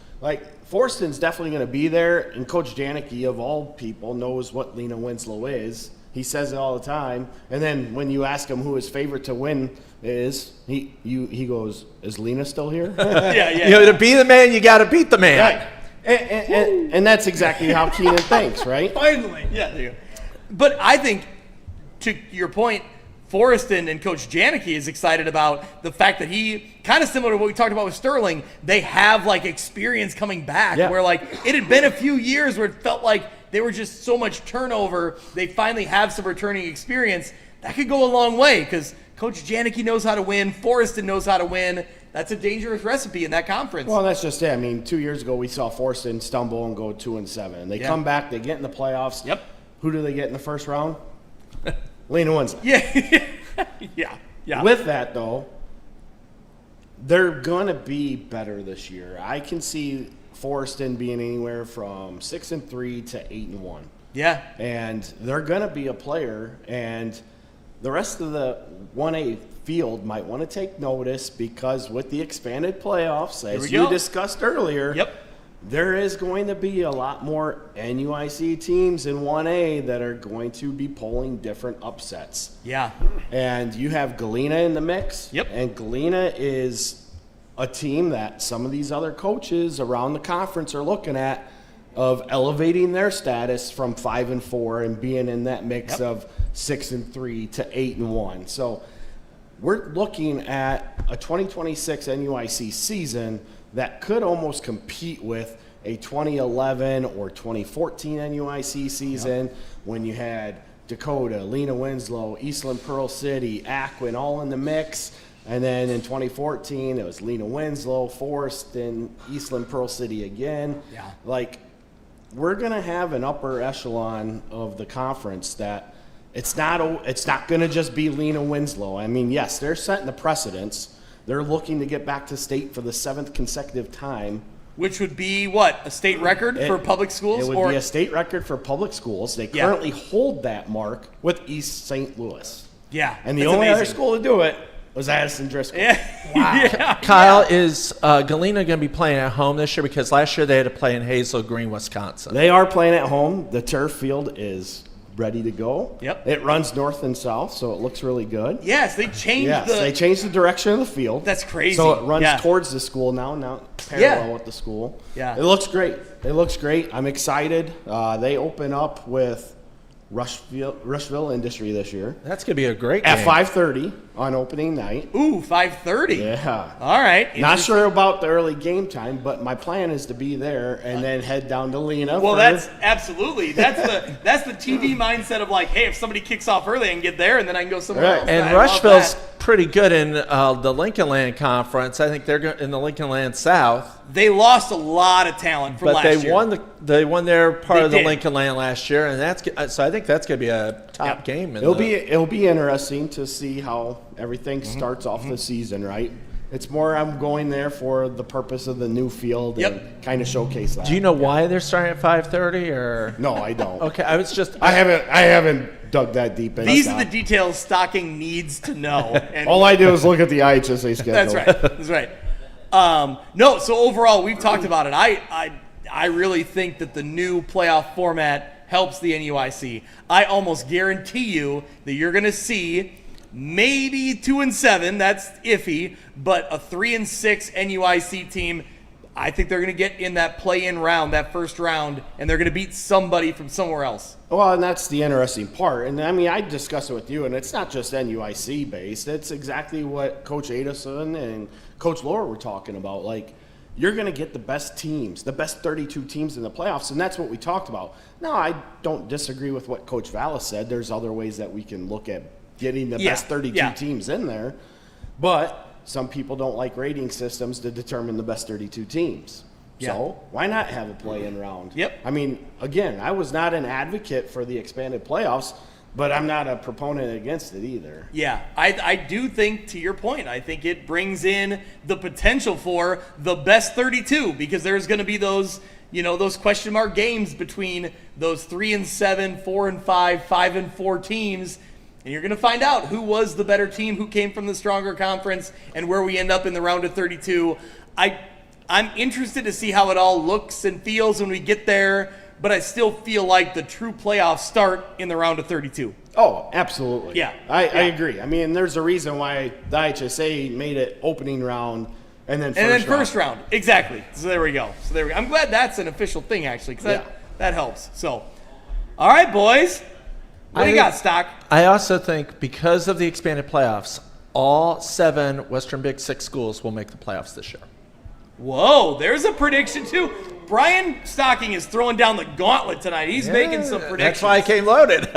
Forreston's definitely going to be there. And Coach Janicki, of all people, knows what Lena Winslow is. He says it all the time. And then when you ask him who his favorite to win is, he goes, "Is Lena still here?" Yeah. To be the man, you got to beat the man. Right. And that's exactly how Keenan thinks, right? Finally. Yeah, there you go. But I think, to your point, Forreston and Coach Janicki is excited about the fact that he, kind of similar to what we talked about with Sterling, they have experience coming back where it had been a few years where it felt like they were just so much turnover. They finally have some returning experience. That could go a long way because Coach Janicki knows how to win. Forreston knows how to win. That's a dangerous recipe in that conference. Well, that's just it. I mean, 2 years ago we saw Forreston stumble and go 2-7. They come back, they get in the playoffs. Yep. Who do they get in the first round? Lena Winslow. Yeah. With that, though, they're going to be better this year. I can see Forreston being anywhere from 6-3 to 8-1. Yeah. And they're going to be a player, and the rest of the 1A field might want to take notice because with the expanded playoffs, as you discussed earlier, there is going to be a lot more NUIC teams in 1A that are going to be pulling different upsets. Yeah. And you have Galena in the mix. Yep. And Galena is a team that some of these other coaches around the conference are looking at of elevating their status from 5-4 and being in that mix of 6-3 to 8-1. So we're looking at a 2026 NUIC season that could almost compete with a 2011 or 2014 NUIC season when you had Dakota, Lena Winslow, Eastland Pearl City, Aquin all in the mix. And then in 2014, it was Lena Winslow, Forreston, Eastland Pearl City again. Yeah. We're going to have an upper echelon of the conference that it's not going to just be Lena Winslow. I mean, yes, they're setting the precedents. They're looking to get back to state for the 7th consecutive time. Which would be what? A state record for public schools? It would be a state record for public schools. They currently hold that mark with East St. Louis. Yeah. And the only other school to do it was Addison Driscoll. Yeah. Kyle, is Galena going to be playing at home this year? Because last year they had to play in Hazel Green, Wisconsin. They are playing at home. The turf field is ready to go. Yep. It runs north and south, so it looks really good. Yes, they changed they changed the direction of the field. That's crazy. So it runs towards the school now parallel with the school. Yeah. It looks great. I'm excited. They open up with Rushville Industry this year. That's going to be a great At game. 5:30 on opening night. Ooh, 5:30. Yeah. All right. Not sure about the early game time, but my plan is to be there and then head down to Lena. Well, that's absolutely. That's the TV mindset of hey, if somebody kicks off early, I can get there, and then I can go somewhere else. And I love Rushville's pretty good in the Lincoln Land Conference. I think they're in the Lincoln Land South. They lost a lot of talent from last year. But they won their part of the did. Lincoln Land last year, and so I think that's going to be a top game. It'll be interesting to see how everything starts off the season, right? It's more I'm going there for the purpose of the new field and kind of showcase that. Do you know why they're starting at 5:30 or? No, I don't. Okay, I haven't dug that deep into These are the details Stocking needs to know. And all I do is look at the IHSA schedule. That's right. That's right. No, so overall, we've talked about it. I really think that the new playoff format helps the NUIC. I almost guarantee you that you're going to see maybe 2-7. That's iffy, but a 3-6 NUIC team. I think they're going to get in that play-in round, that first round, and they're going to beat somebody from somewhere else. Well, and that's the interesting part. And I mean, I discussed it with you, and it's not just NUIC based. It's exactly what Coach Adison and Coach Laura were talking about. Like, you're going to get the best teams, the best 32 teams in the playoffs, and that's what we talked about. Now, I don't disagree with what Coach Vallis said. There's other ways that we can look at getting the best 32 teams in there. But some people don't like rating systems to determine the best 32 teams. So why not have a play-in round? I mean, again, I was not an advocate for the expanded playoffs, but I'm not a proponent against it either. Yeah, I do think, to your point, I think it brings in the potential for the best 32 because there's going to be those, those question mark games between those 3-7, 4-5, 5-4 teams. And you're going to find out who was the better team, who came from the stronger conference, and where we end up in the round of 32. I'm interested to see how it all looks and feels when we get there, but I still feel like the true playoffs start in the round of 32. Oh, absolutely. Yeah. I agree. I mean, there's a reason why the IHSA made it opening round and then first round. Exactly. So there we go. I'm glad that's an official thing, actually, because that helps. So, all right, boys. What do you got, Stock? I also think because of the expanded playoffs, all 7 Western Big Six schools will make the playoffs this year. Whoa, there's a prediction, too. Brian Stocking is throwing down the gauntlet tonight. He's making some predictions. That's why I came loaded.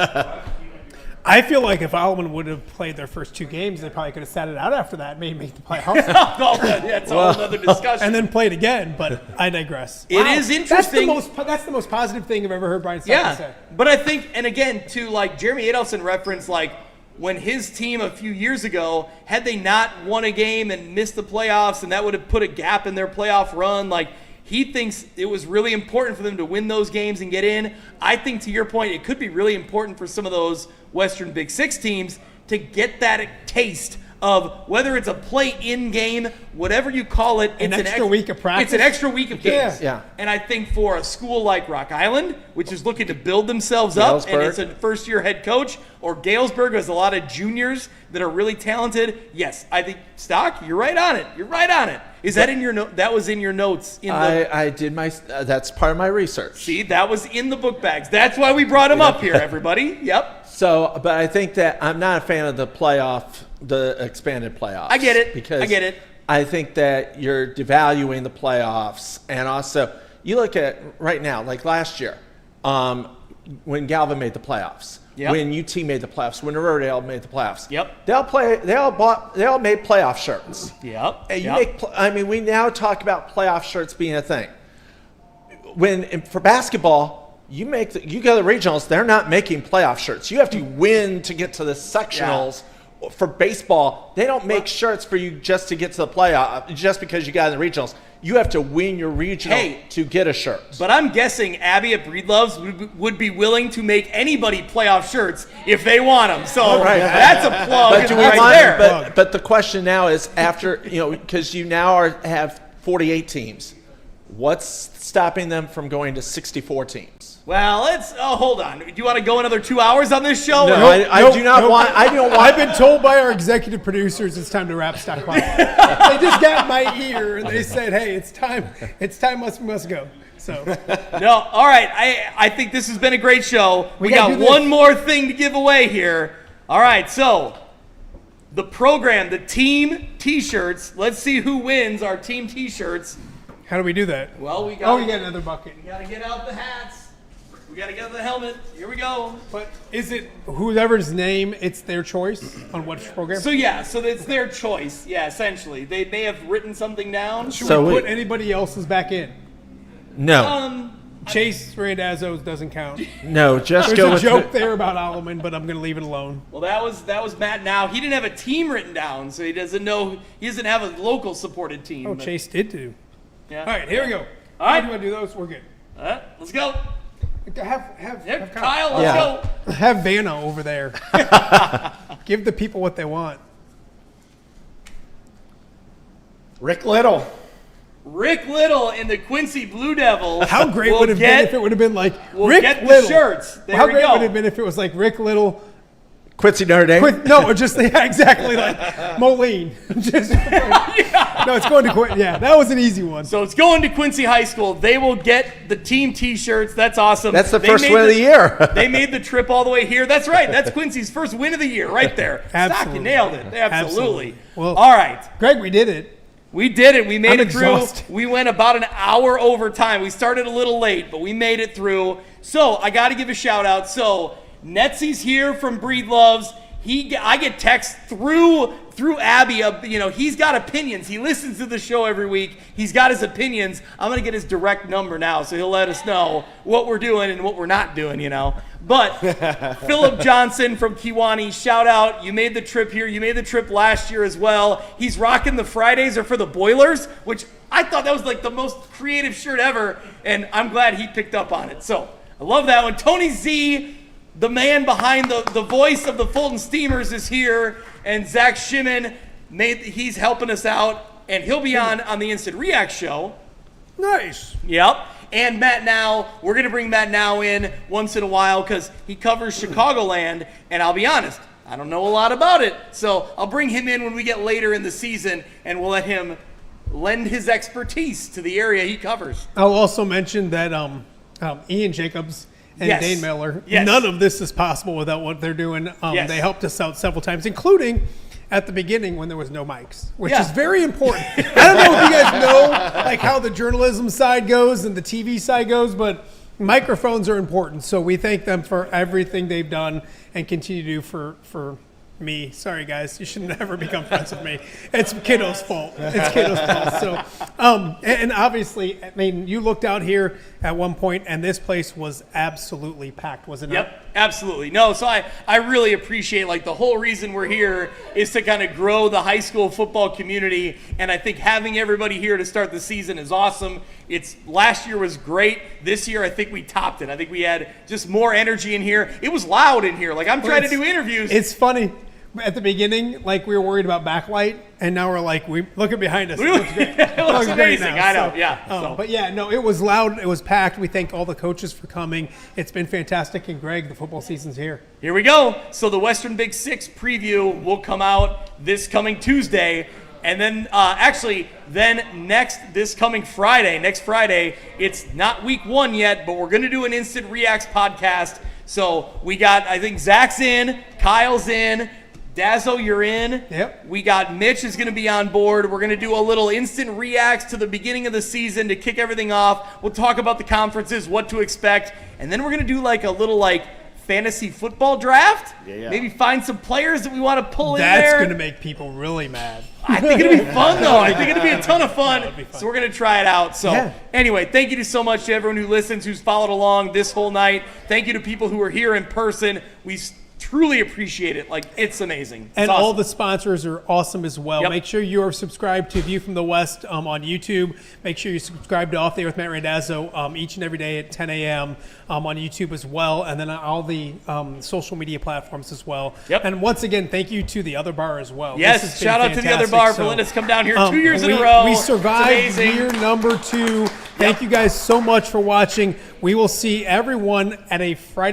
I feel like if Alman would have played their first 2 games, they probably could have sat it out after that, maybe make the playoffs. That's a whole other discussion. And then play it again, but I digress. It is interesting. That's the most positive thing I've ever heard Brian Stocking say. But I think, and again, to like Jeremy Adelson referenced, like when his team a few years ago, had they not won a game and missed the playoffs, and that would have put a gap in their playoff run, like he thinks it was really important for them to win those games and get in. I think, to your point, it could be really important for some of those Western Big Six teams to get that taste of whether it's a play-in game, whatever you call it. An extra week of practice. It's an extra week of games. Yeah. And I think for a school like Rock Island, which is looking to build themselves up, and it's a first-year head coach, or Galesburg has a lot of juniors that are really talented, yes, I think, Stock, you're right on it. You're right on it. Is that in your note? That was in your notes. I did my. That's part of my research. See, that was in the book bags. That's why we brought him up here, everybody. Yep. So, but I think that I'm not a fan of the expanded playoffs. I get it. Because I get it. I think that you're devaluing the playoffs, and also you look at right now, like last year, when Galvin made the playoffs. Yep. When UT made the playoffs, when Riverdale made the playoffs. Yep. They all made playoff shirts. Yep. And we now talk about playoff shirts being a thing. For basketball, you go to the regionals, they're not making playoff shirts. You have to win to get to the sectionals. Yeah. For baseball, they don't make shirts for you just to get to the playoff, just because you got in the regionals. You have to win your regional to get a shirt. But I'm guessing Abby at Breedlove's would be willing to make anybody playoff shirts if they want them. So that's a plug there. But the question now is after, because you now have 48 teams, what's stopping them from going to 64 teams? Well, hold on. Do you want to go another 2 hours on this show? No, I do not want. I've been told by our executive producers it's time to wrap Stock Pod. They just got my ear and they said, "Hey, it's time. It's time. Must go." So no, all right. I think this has been a great show. We got one more thing to give away here. All right, so the program, the team T-shirts. Let's see who wins our team T-shirts. How do we do that? Well, you got another bucket. You got to get out the hats. We got to get the helmet. Here we go. But is it whoever's name, it's their choice on which program? So it's their choice. Yeah, essentially. They may have written something down. Should we put anybody else's back in? No. Chase Randazzo's doesn't count. No, just There's go a with joke there about Alleman, but I'm going to leave it alone. Well, that was Matt now. He didn't have a team written down, so he doesn't have a local supported team. Oh, Chase did too. Yeah. All right, here we go. All right. How do you want to do those? We're good. All right, let's go. Have Kyle, let's go. Have Vanna over there. Give the people what they want. Rick Little. Rick Little and the Quincy Blue Devils. How great would it have been if it would have been like we'll Rick get Little? The shirts. There How we great go. would it have been if it was like Rick Little? Quincy Notre Dame. No, just exactly like Moline. No, it's going to Quincy. Yeah, that was an easy one. So it's going to Quincy High School. They will get the team T-shirts. That's awesome. That's the first win of the year. They made the trip all the way here. That's right. That's Quincy's first win of the year right there. Stock, you nailed it. Absolutely. Well, all right. Greg, we did it. We did it. We made it exhausted. through. We went about an hour over time. We started a little late, but we made it through. So I got to give a shout out. So Netsy's here from Breed Loves. I get texts through Abby. He's got opinions. He listens to the show every week. He's got his opinions. I'm gonna get his direct number now, so he'll let us know what we're doing and what we're not doing. But Philip Johnson from Kiwani, shout out. You made the trip here. You made the trip last year as well. He's rocking the Fridays are for the Boilers, which I thought that was like the most creative shirt ever, and I'm glad he picked up on it. So I love that one. Tony Z, the man behind the voice of the Fulton Steamers, is here, and Zach Shimon, he's helping us out, and he'll be on the Instant React show. Nice. Yep. And Matt Now, we're going to bring Matt Now in once in a while because he covers Chicagoland, and I'll be honest, I don't know a lot about it. So I'll bring him in when we get later in the season, and we'll let him lend his expertise to the area he covers. I'll also mention that Ian Jacobs and Yes. Dane Miller, Yes. none of this is possible without what they're doing. Yes. They helped us out several times, including at the beginning when there was no mics, which Yeah. is very important. I don't know if you guys know like how the journalism side goes and the TV side goes, but microphones are important. So we thank them for everything they've done and continue to do for me. Sorry, guys. You should never become friends with me. It's Kiddo's fault. It's Kiddo's fault. So, and obviously, I mean, you looked out here at one point, and this place was absolutely packed, was it not? Yep, absolutely. No, so I really appreciate, like, the whole reason we're here is to kind of grow the high school football community, and I think having everybody here to start the season is awesome. Last year was great. This year, I think we topped it. I think we had just more energy in here. It was loud in here. Like, I'm trying to do interviews. It's funny. At the beginning, like, we were worried about backlight, and now we're like, we look at behind us. It looks great. It looks great amazing. now. I know, So, yeah. But yeah, no, it was loud. It was packed. We thank all the coaches for coming. It's been fantastic. And Greg, the football season's here. Here we go. So the Western Big Six preview will come out this coming Tuesday. And then this coming Friday, next Friday, it's not week 1 yet, but we're going to do an Instant Reacts podcast. So we got, I think Zach's in, Kyle's in, Dazzo, you're in. Yep. We got Mitch is going to be on board. We're going to do a little instant reacts to the beginning of the season to kick everything off. We'll talk about the conferences, what to expect, and then we're going to do like a little fantasy football draft. Yeah. Maybe find some players that we want to pull in That's there. going to make people really mad. I think it'll be fun, though. I think it'll be a ton of fun. So we're going to try it out. So anyway, thank you so much to everyone who listens, who's followed along this whole night. Thank you to people who are here in person. We truly appreciate it. Like, it's amazing. And awesome. all the sponsors are awesome as well. Yep. Make sure you are subscribed to View from the West on YouTube. Make sure you subscribe to Off Day with Matt Randazzo each and every day at 10 a.m. On YouTube as well, and then on all the social media platforms as well. Yep. And once again, thank you to the Other Bar as well. Yes, shout out to the Other Bar for letting us come down here 2 years in a row. We survived It's amazing. year number 2. Thank you guys so much for watching. We will see everyone at a Friday